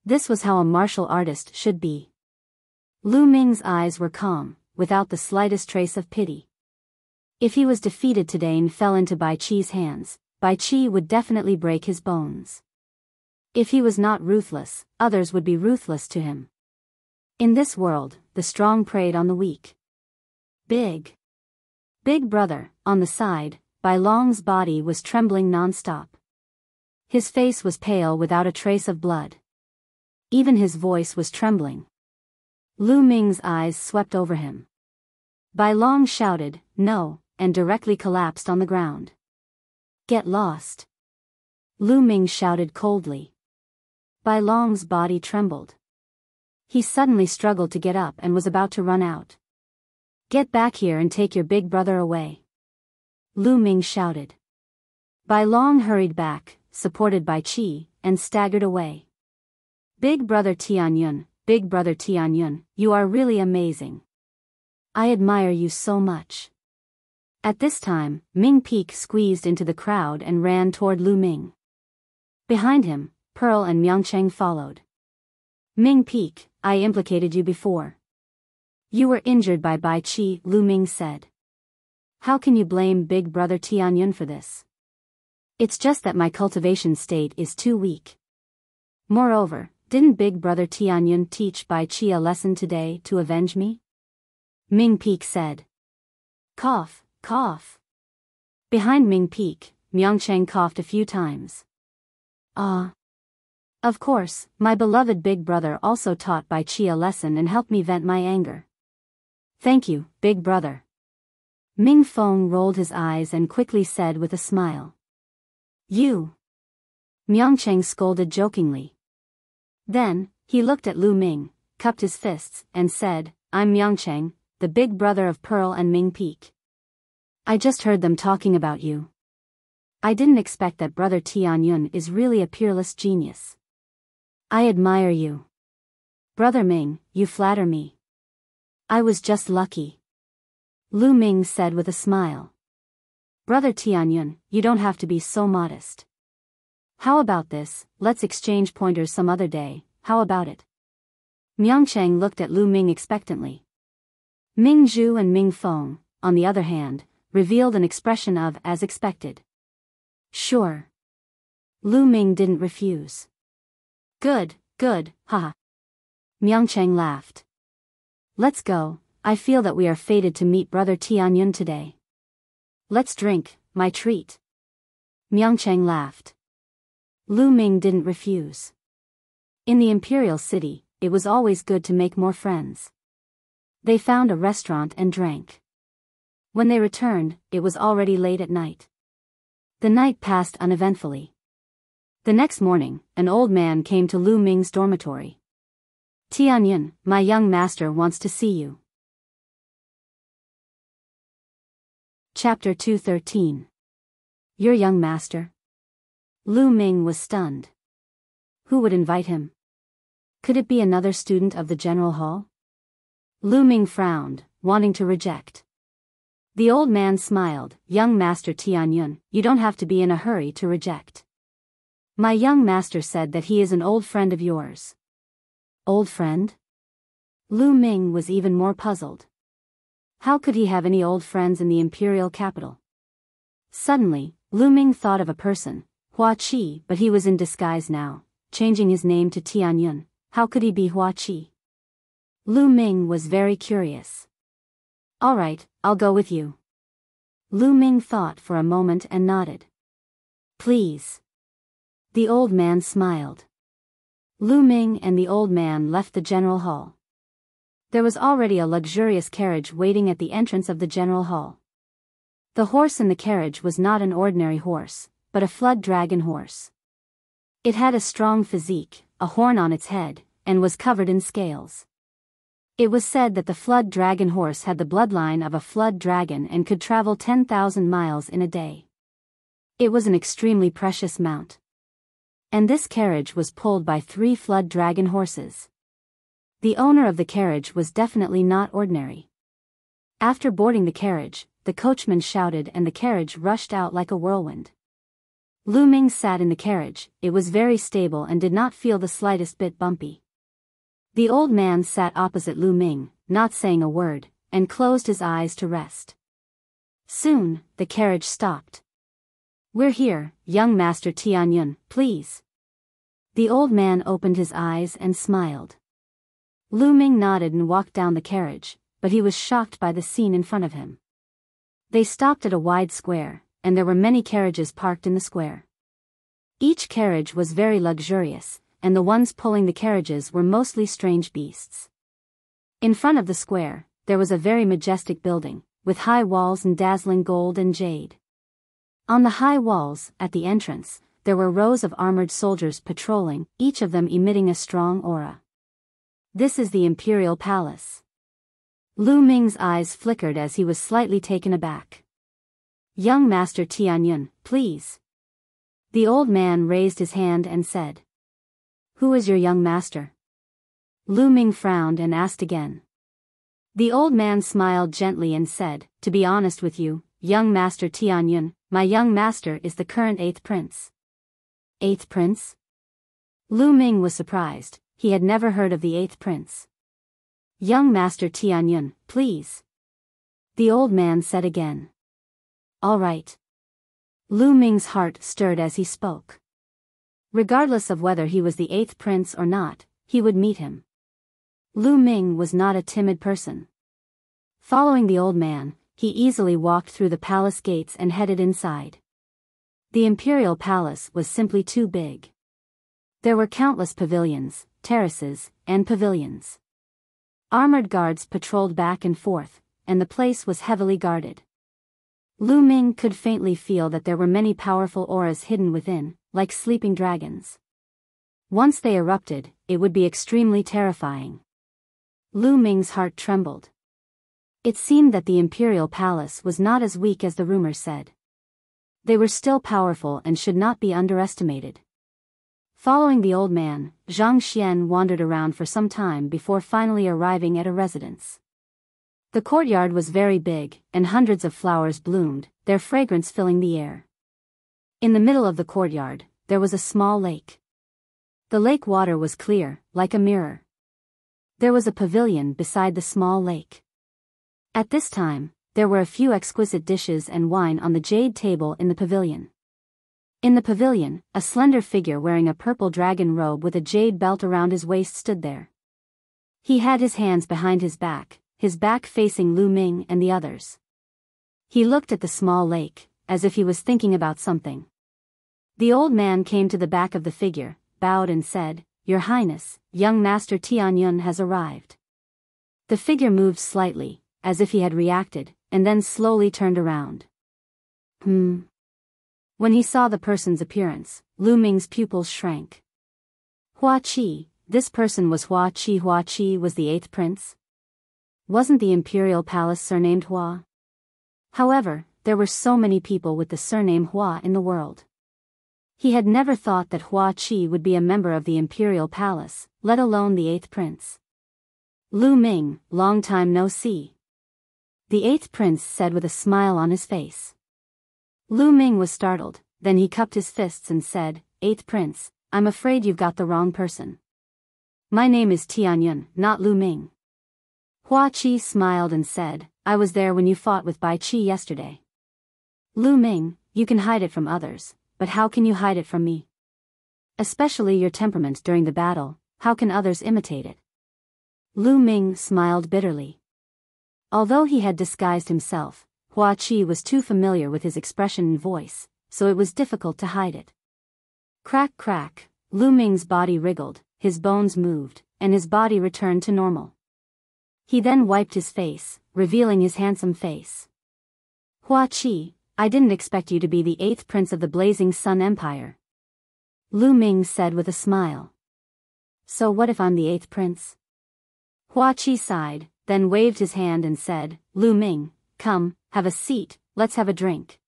This was how a martial artist should be. Lu Ming's eyes were calm, without the slightest trace of pity. If he was defeated today and fell into Bai Qi's hands, Bai Qi would definitely break his bones. If he was not ruthless, others would be ruthless to him. In this world, the strong preyed on the weak. Big Brother, on the side, Bai Long's body was trembling non-stop. His face was pale without a trace of blood. Even his voice was trembling. Lu Ming's eyes swept over him. Bai Long shouted, "No," and directly collapsed on the ground. "Get lost." Lu Ming shouted coldly. Bai Long's body trembled. He suddenly struggled to get up and was about to run out. "Get back here and take your big brother away," Lu Ming shouted. Bai Long hurried back, supported by Qi, and staggered away. "Big brother Tianyun, big brother Tianyun, you are really amazing. I admire you so much." At this time, Ming Peak squeezed into the crowd and ran toward Lu Ming. Behind him, Pearl and Myeongchang followed. "Ming Peak, I implicated you before. You were injured by Bai Qi," Lu Ming said. "How can you blame big brother Tianyun for this? It's just that my cultivation state is too weak. Moreover, didn't big brother Tianyun teach Bai Qi a lesson today to avenge me?" Ming Peak said. Cough, cough. Behind Ming Peak, Myeongchang coughed a few times. "Ah. Of course, my beloved big brother also taught Bai Qi a lesson and helped me vent my anger. Thank you, big brother." Ming Feng rolled his eyes and quickly said with a smile. "You." Myeongchang scolded jokingly. Then, he looked at Lu Ming, cupped his fists, and said, "I'm Myeongchang, the big brother of Pearl and Ming Peak. I just heard them talking about you. I didn't expect that brother Tianyun is really a peerless genius. I admire you. Brother Ming, you flatter me. I was just lucky," Lu Ming said with a smile. "Brother Tianyun, you don't have to be so modest. How about this, let's exchange pointers some other day, how about it?" Myeongchang looked at Lu Ming expectantly. Ming Zhu and Ming Feng, on the other hand, revealed an expression of as expected. "Sure." Lu Ming didn't refuse. Good, haha. Myeongchang laughed. "Let's go, I feel that we are fated to meet brother Tianyun today." Let's drink, my treat. Myungchang laughed. Lu Ming didn't refuse. In the imperial city, it was always good to make more friends. They found a restaurant and drank. When they returned, it was already late at night. The night passed uneventfully. The next morning, an old man came to Lu Ming's dormitory. Tianyun, my young master wants to see you. Chapter 213. Your young master? Lu Ming was stunned. Who would invite him? Could it be another student of the general hall? Lu Ming frowned, wanting to reject. The old man smiled. Young master Tianyun, you don't have to be in a hurry to reject. My young master said that he is an old friend of yours. Old friend? Lu Ming was even more puzzled. How could he have any old friends in the imperial capital? Suddenly, Lu Ming thought of a person, Hua Qi, but he was in disguise now, changing his name to Tianyun. How could he be Hua Qi? Lu Ming was very curious. All right, I'll go with you. Lu Ming thought for a moment and nodded. Please. The old man smiled. Lu Ming and the old man left the general hall. There was already a luxurious carriage waiting at the entrance of the general hall. The horse in the carriage was not an ordinary horse, but a flood dragon horse. It had a strong physique, a horn on its head, and was covered in scales. It was said that the flood dragon horse had the bloodline of a flood dragon and could travel 10,000 miles in a day. It was an extremely precious mount. And this carriage was pulled by 3 flood dragon horses. The owner of the carriage was definitely not ordinary. After boarding the carriage, the coachman shouted and the carriage rushed out like a whirlwind. Lu Ming sat in the carriage. It was very stable and did not feel the slightest bit bumpy. The old man sat opposite Lu Ming, not saying a word, and closed his eyes to rest. Soon, the carriage stopped. We're here, young master Tianyun, please. The old man opened his eyes and smiled. Lu Ming nodded and walked down the carriage, but he was shocked by the scene in front of him. They stopped at a wide square, and there were many carriages parked in the square. Each carriage was very luxurious, and the ones pulling the carriages were mostly strange beasts. In front of the square, there was a very majestic building, with high walls and dazzling gold and jade. On the high walls, at the entrance, there were rows of armored soldiers patrolling, each of them emitting a strong aura. This is the Imperial Palace. Lu Ming's eyes flickered as he was slightly taken aback. Young Master Tianyun, please. The old man raised his hand and said. Who is your young master? Lu Ming frowned and asked again. The old man smiled gently and said, to be honest with you, young Master Tianyun, my young master is the current 8th prince. 8th prince? Lu Ming was surprised, he had never heard of the 8th prince. Young Master Tianyun, please. The old man said again. All right. Lu Ming's heart stirred as he spoke. Regardless of whether he was the 8th prince or not, he would meet him. Lu Ming was not a timid person. Following the old man, he easily walked through the palace gates and headed inside. The imperial palace was simply too big. There were countless pavilions, terraces, and pavilions. Armored guards patrolled back and forth, and the place was heavily guarded. Lu Ming could faintly feel that there were many powerful auras hidden within, like sleeping dragons. Once they erupted, it would be extremely terrifying. Lu Ming's heart trembled. It seemed that the imperial palace was not as weak as the rumors said. They were still powerful and should not be underestimated. Following the old man, Zhang Xian wandered around for some time before finally arriving at a residence. The courtyard was very big, and hundreds of flowers bloomed, their fragrance filling the air. In the middle of the courtyard, there was a small lake. The lake water was clear, like a mirror. There was a pavilion beside the small lake. At this time, there were a few exquisite dishes and wine on the jade table in the pavilion. In the pavilion, a slender figure wearing a purple dragon robe with a jade belt around his waist stood there. He had his hands behind his back facing Lu Ming and the others. He looked at the small lake, as if he was thinking about something. The old man came to the back of the figure, bowed and said, "Your Highness, young Master Tianyun has arrived." The figure moved slightly, as if he had reacted, and then slowly turned around. When he saw the person's appearance, Lu Ming's pupils shrank. Hua Qi, this person was Hua Qi. Hua Qi was the 8th prince? Wasn't the imperial palace surnamed Hua? However, there were so many people with the surname Hua in the world. He had never thought that Hua Qi would be a member of the imperial palace, let alone the 8th prince. Lu Ming, long time no see. The 8th prince said with a smile on his face. Lu Ming was startled, then he cupped his fists and said, "8th prince, I'm afraid you've got the wrong person. My name is Tianyun, not Lu Ming." Hua Qi smiled and said, "I was there when you fought with Bai Qi yesterday. Lu Ming, you can hide it from others, but how can you hide it from me? Especially your temperament during the battle, how can others imitate it?" Lu Ming smiled bitterly. Although he had disguised himself, Hua Qi was too familiar with his expression and voice, so it was difficult to hide it. Crack crack, Lu Ming's body wriggled, his bones moved, and his body returned to normal. He then wiped his face, revealing his handsome face. "Hua Qi, I didn't expect you to be the 8th prince of the Blazing Sun Empire," Lu Ming said with a smile. "So what if I'm the 8th prince?" Hua Qi sighed, then waved his hand and said, "Lu Ming, come, have a seat, let's have a drink."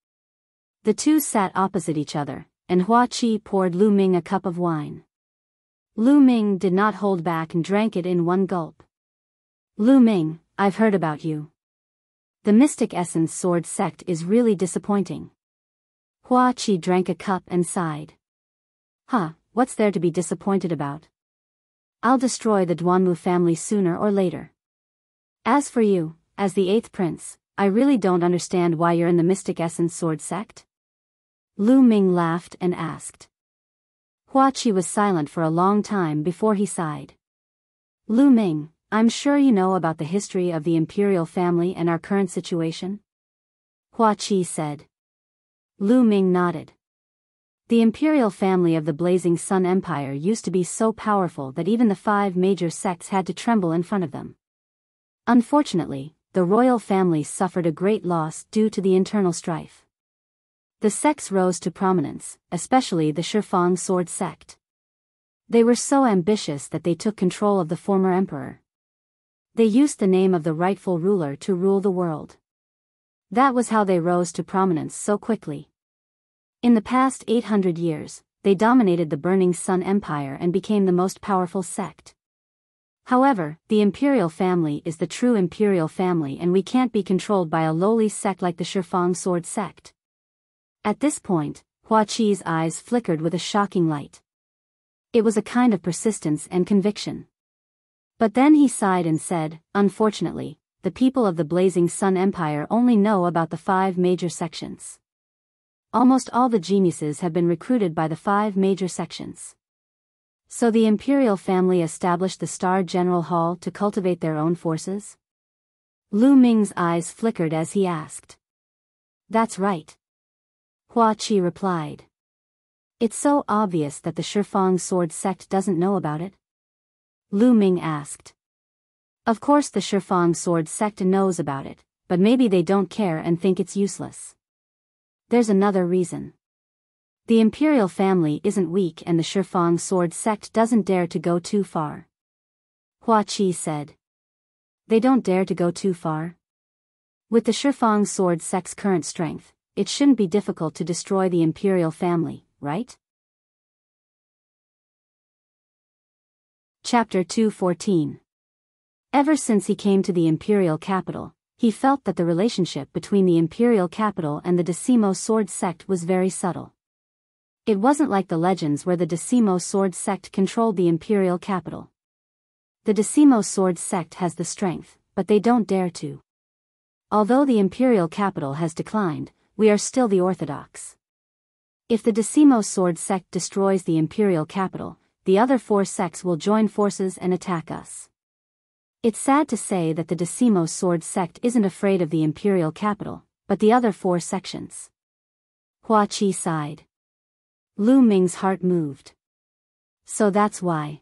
The two sat opposite each other, and Hua Qi poured Lu Ming a cup of wine. Lu Ming did not hold back and drank it in one gulp. "Lu Ming, I've heard about you. The Mystic Essence Sword sect is really disappointing." Hua Qi drank a cup and sighed. What's there to be disappointed about? I'll destroy the Duanmu family sooner or later. As for you, as the 8th prince, I really don't understand why you're in the Mystic Essence Sword sect. Lu Ming laughed and asked. Hua Qi was silent for a long time before he sighed. "Lu Ming, I'm sure you know about the history of the imperial family and our current situation?" Hua Qi said. Lu Ming nodded. The imperial family of the Blazing Sun Empire used to be so powerful that even the 5 major sects had to tremble in front of them. Unfortunately, the royal family suffered a great loss due to the internal strife. The sects rose to prominence, especially the Shifang Sword sect. They were so ambitious that they took control of the former emperor. They used the name of the rightful ruler to rule the world. That was how they rose to prominence so quickly. In the past 800 years, they dominated the Burning Sun Empire and became the most powerful sect. However, the imperial family is the true imperial family and we can't be controlled by a lowly sect like the Shifang Sword sect. At this point, Hua Qi's eyes flickered with a shocking light. It was a kind of persistence and conviction. But then he sighed and said, "Unfortunately, the people of the Blazing Sun Empire only know about the 5 major sections. Almost all the geniuses have been recruited by the 5 major sections. So the imperial family established the Star General Hall to cultivate their own forces?" Lu Ming's eyes flickered as he asked. "That's right," Hua Qi replied. "It's so obvious that the Shifang Sword sect doesn't know about it?" Lu Ming asked. "Of course the Shifang Sword sect knows about it, but maybe they don't care and think it's useless. There's another reason. The imperial family isn't weak and the Shifang Sword sect doesn't dare to go too far," Hua Qi said. "They don't dare to go too far? With the Shifang Sword sect's current strength, it shouldn't be difficult to destroy the imperial family, right?" Chapter 214. Ever since he came to the imperial capital, he felt that the relationship between the imperial capital and the Decimo Sword sect was very subtle. It wasn't like the legends where the Decimo Sword sect controlled the imperial capital. The Decimo Sword sect has the strength, but they don't dare to. Although the imperial capital has declined, we are still the orthodox. If the Decimo Sword sect destroys the imperial capital, the other 4 sects will join forces and attack us. It's sad to say that the Decimo Sword sect isn't afraid of the imperial capital, but the other 4 sections. Hua Qi sighed. Lu Ming's heart moved. So that's why.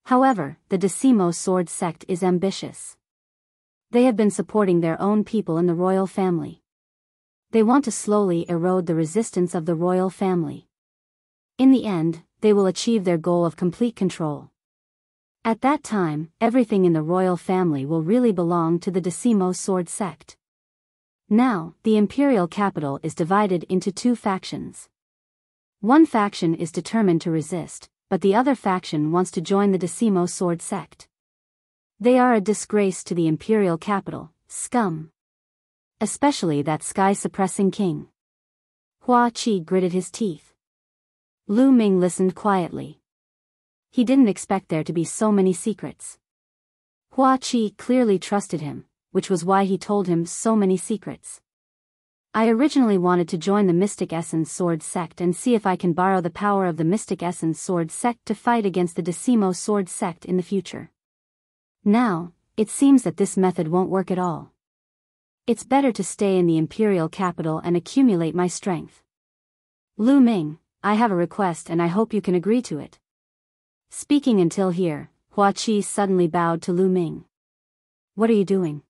However, the Decimo Sword sect is ambitious. They have been supporting their own people in the royal family. They want to slowly erode the resistance of the royal family. In the end, they will achieve their goal of complete control. At that time, everything in the royal family will really belong to the Decimo Sword sect. Now, the imperial capital is divided into 2 factions. One faction is determined to resist, but the other faction wants to join the Decimo Sword sect. They are a disgrace to the imperial capital, scum. Especially that sky-suppressing king. Hua Qi gritted his teeth. Lu Ming listened quietly. He didn't expect there to be so many secrets. Hua Qi clearly trusted him, which was why he told him so many secrets. I originally wanted to join the Mystic Essence Sword sect and see if I can borrow the power of the Mystic Essence Sword sect to fight against the Decimo Sword sect in the future. Now, it seems that this method won't work at all. It's better to stay in the imperial capital and accumulate my strength. Lu Ming, I have a request and I hope you can agree to it. Speaking until here, Hua Qi suddenly bowed to Lu Ming. What are you doing?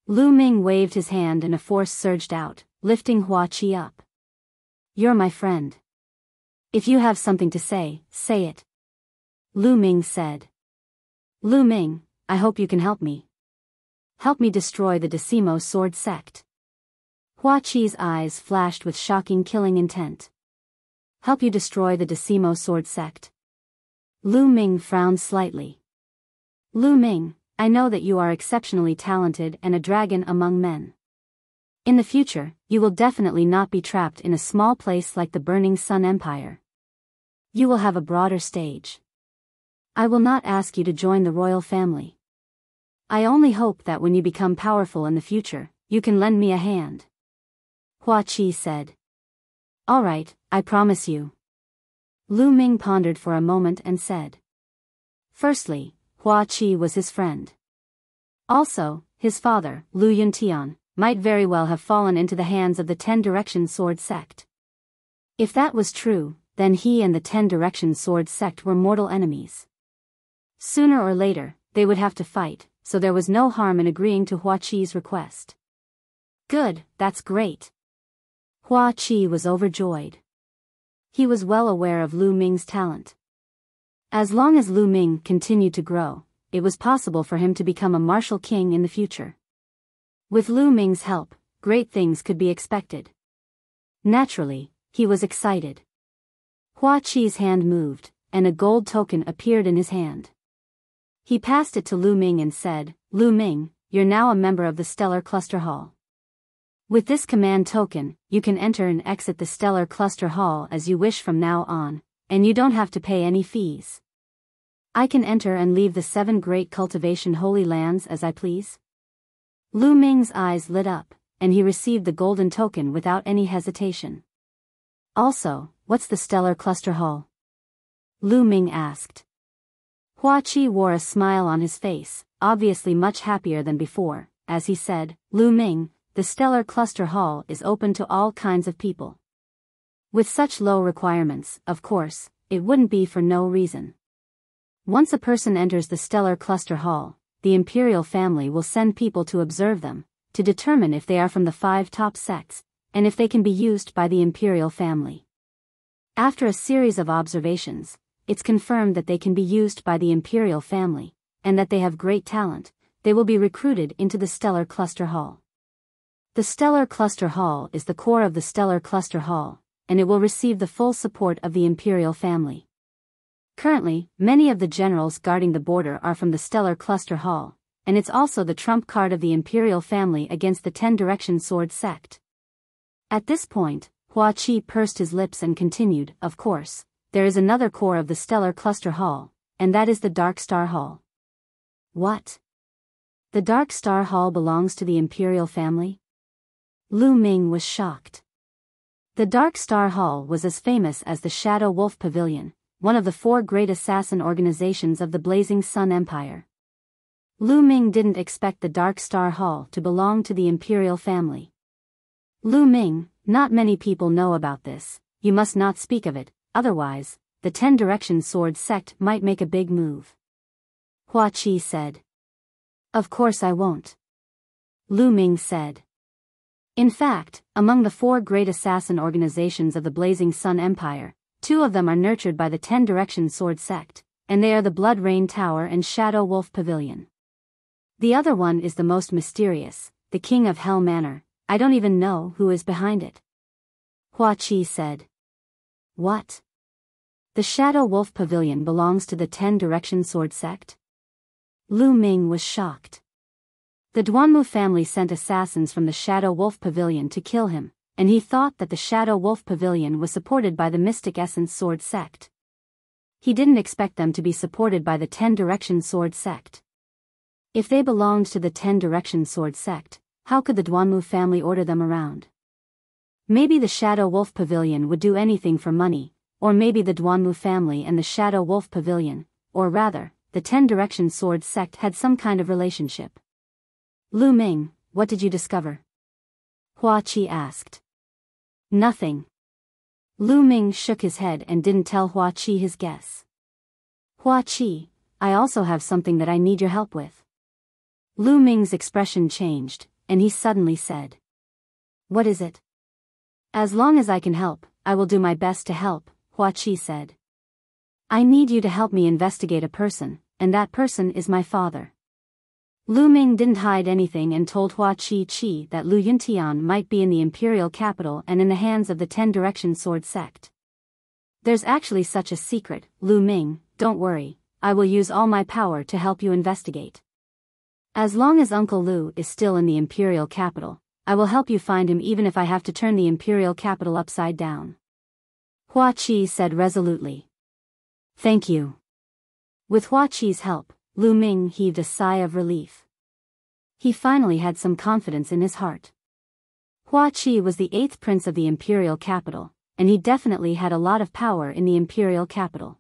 Lu Ming waved his hand and a force surged out, lifting Hua Qi up. You're my friend. If you have something to say, say it. Lu Ming said. Lu Ming, I hope you can help me. Help me destroy the Decimo Sword sect. Hua Qi's eyes flashed with shocking killing intent. Help you destroy the Decimo Sword sect. Lu Ming frowned slightly. Lu Ming, I know that you are exceptionally talented and a dragon among men. In the future, you will definitely not be trapped in a small place like the Burning Sun Empire. You will have a broader stage. I will not ask you to join the royal family. I only hope that when you become powerful in the future, you can lend me a hand. Hua Qi said. All right, I promise you. Lu Ming pondered for a moment and said. Firstly, Hua Qi was his friend. Also, his father, Lu Yuntian, might very well have fallen into the hands of the 10 Direction Sword sect. If that was true, then he and the 10 Direction Sword sect were mortal enemies. Sooner or later, they would have to fight, so there was no harm in agreeing to Hua Qi's request. Good, that's great. Hua Qi was overjoyed. He was well aware of Lu Ming's talent. As long as Lu Ming continued to grow, it was possible for him to become a martial king in the future. With Lu Ming's help, great things could be expected. Naturally, he was excited. Hua Qi's hand moved, and a gold token appeared in his hand. He passed it to Lu Ming and said, Lu Ming, you're now a member of the Stellar Cluster Hall. With this command token, you can enter and exit the Stellar Cluster Hall as you wish from now on, and you don't have to pay any fees. I can enter and leave the 7 Great Cultivation Holy Lands as I please. Lu Ming's eyes lit up, and he received the golden token without any hesitation. Also, what's the Stellar Cluster Hall? Lu Ming asked. Hua Qi wore a smile on his face, obviously much happier than before, as he said, Lu Ming, the Stellar Cluster Hall is open to all kinds of people. With such low requirements, of course, it wouldn't be for no reason. Once a person enters the Stellar Cluster Hall, the imperial family will send people to observe them, to determine if they are from the 5 top sects, and if they can be used by the imperial family. After a series of observations, it's confirmed that they can be used by the imperial family, and that they have great talent, they will be recruited into the Stellar Cluster Hall. The Stellar Cluster Hall is the core of the Stellar Cluster Hall, and it will receive the full support of the imperial family. Currently, many of the generals guarding the border are from the Stellar Cluster Hall, and it's also the trump card of the imperial family against the 10 Direction Sword sect. At this point, Hua Qi pursed his lips and continued, of course, there is another core of the Stellar Cluster Hall, and that is the Dark Star Hall. What? The Dark Star Hall belongs to the imperial family? Lu Ming was shocked. The Dark Star Hall was as famous as the Shadow Wolf Pavilion, one of the 4 great assassin organizations of the Blazing Sun Empire. Lu Ming didn't expect the Dark Star Hall to belong to the imperial family. Lu Ming, not many people know about this, you must not speak of it, otherwise, the 10 Direction Sword sect might make a big move. Hua Qi said. Of course I won't. Lu Ming said. In fact, among the 4 great assassin organizations of the Blazing Sun Empire, 2 of them are nurtured by the 10 Direction Sword sect, and they are the Blood Rain Tower and Shadow Wolf Pavilion. The other one is the most mysterious, the King of Hell Manor. I don't even know who is behind it. Hua Qi said. What? The Shadow Wolf Pavilion belongs to the 10 Direction Sword sect? Lu Ming was shocked. The Duanmu family sent assassins from the Shadow Wolf Pavilion to kill him, and he thought that the Shadow Wolf Pavilion was supported by the Mystic Essence Sword sect. He didn't expect them to be supported by the 10 Direction Sword sect. If they belonged to the 10 Direction Sword sect, how could the Duanmu family order them around? Maybe the Shadow Wolf Pavilion would do anything for money, or maybe the Duanmu family and the Shadow Wolf Pavilion, or rather, the 10 Direction Sword sect had some kind of relationship. Lu Ming, what did you discover? Hua Qi asked. Nothing. Lu Ming shook his head and didn't tell Hua Qi his guess. Hua Qi, I also have something that I need your help with. Lu Ming's expression changed, and he suddenly said. What is it? As long as I can help, I will do my best to help, Hua Qi said. I need you to help me investigate a person, and that person is my father. Lu Ming didn't hide anything and told Hua Qi that Lu Yuntian might be in the imperial capital and in the hands of the 10 Direction Sword sect. There's actually such a secret, Lu Ming, don't worry, I will use all my power to help you investigate. As long as Uncle Lu is still in the imperial capital, I will help you find him even if I have to turn the imperial capital upside down. Hua Qi said resolutely. Thank you. With Hua Qi's help, Lu Ming heaved a sigh of relief. He finally had some confidence in his heart. Hua Qi was the 8th prince of the imperial capital, and he definitely had a lot of power in the imperial capital.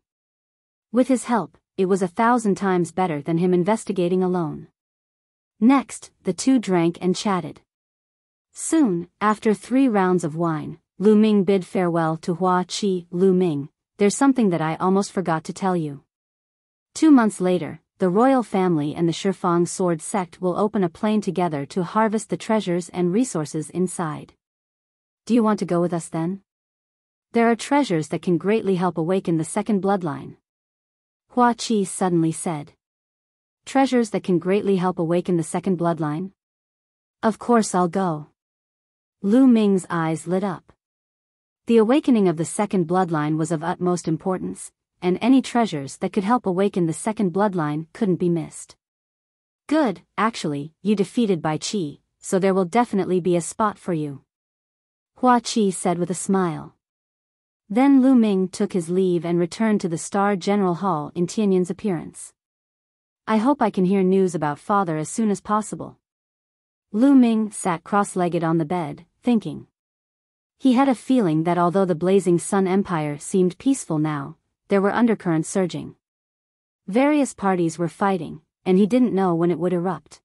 With his help, it was 1,000 times better than him investigating alone. Next, the two drank and chatted. Soon, after 3 rounds of wine, Lu Ming bid farewell to Hua Qi. Lu Ming, there's something that I almost forgot to tell you. 2 months later, the royal family and the Shifang Sword sect will open a plane together to harvest the treasures and resources inside. Do you want to go with us then? There are treasures that can greatly help awaken the second bloodline. Hua Qi suddenly said. Treasures that can greatly help awaken the second bloodline? Of course I'll go. Lu Ming's eyes lit up. The awakening of the second bloodline was of utmost importance, and any treasures that could help awaken the second bloodline couldn't be missed. Good, actually, you defeated Bai Qi, so there will definitely be a spot for you. Hua Qi said with a smile. Then Lu Ming took his leave and returned to the Star General Hall in Tianyan's appearance. I hope I can hear news about father as soon as possible. Lu Ming sat cross-legged on the bed, thinking. He had a feeling that although the Blazing Sun Empire seemed peaceful now, there were undercurrents surging. Various parties were fighting, and he didn't know when it would erupt.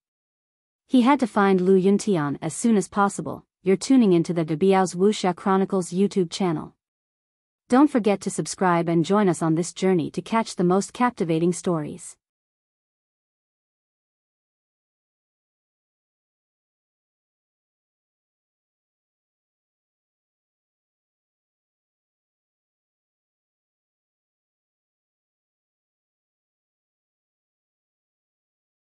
He had to find Lu Yuntian as soon as possible. You're tuning into the Biyao's Wuxia Chronicles YouTube channel. Don't forget to subscribe and join us on this journey to catch the most captivating stories.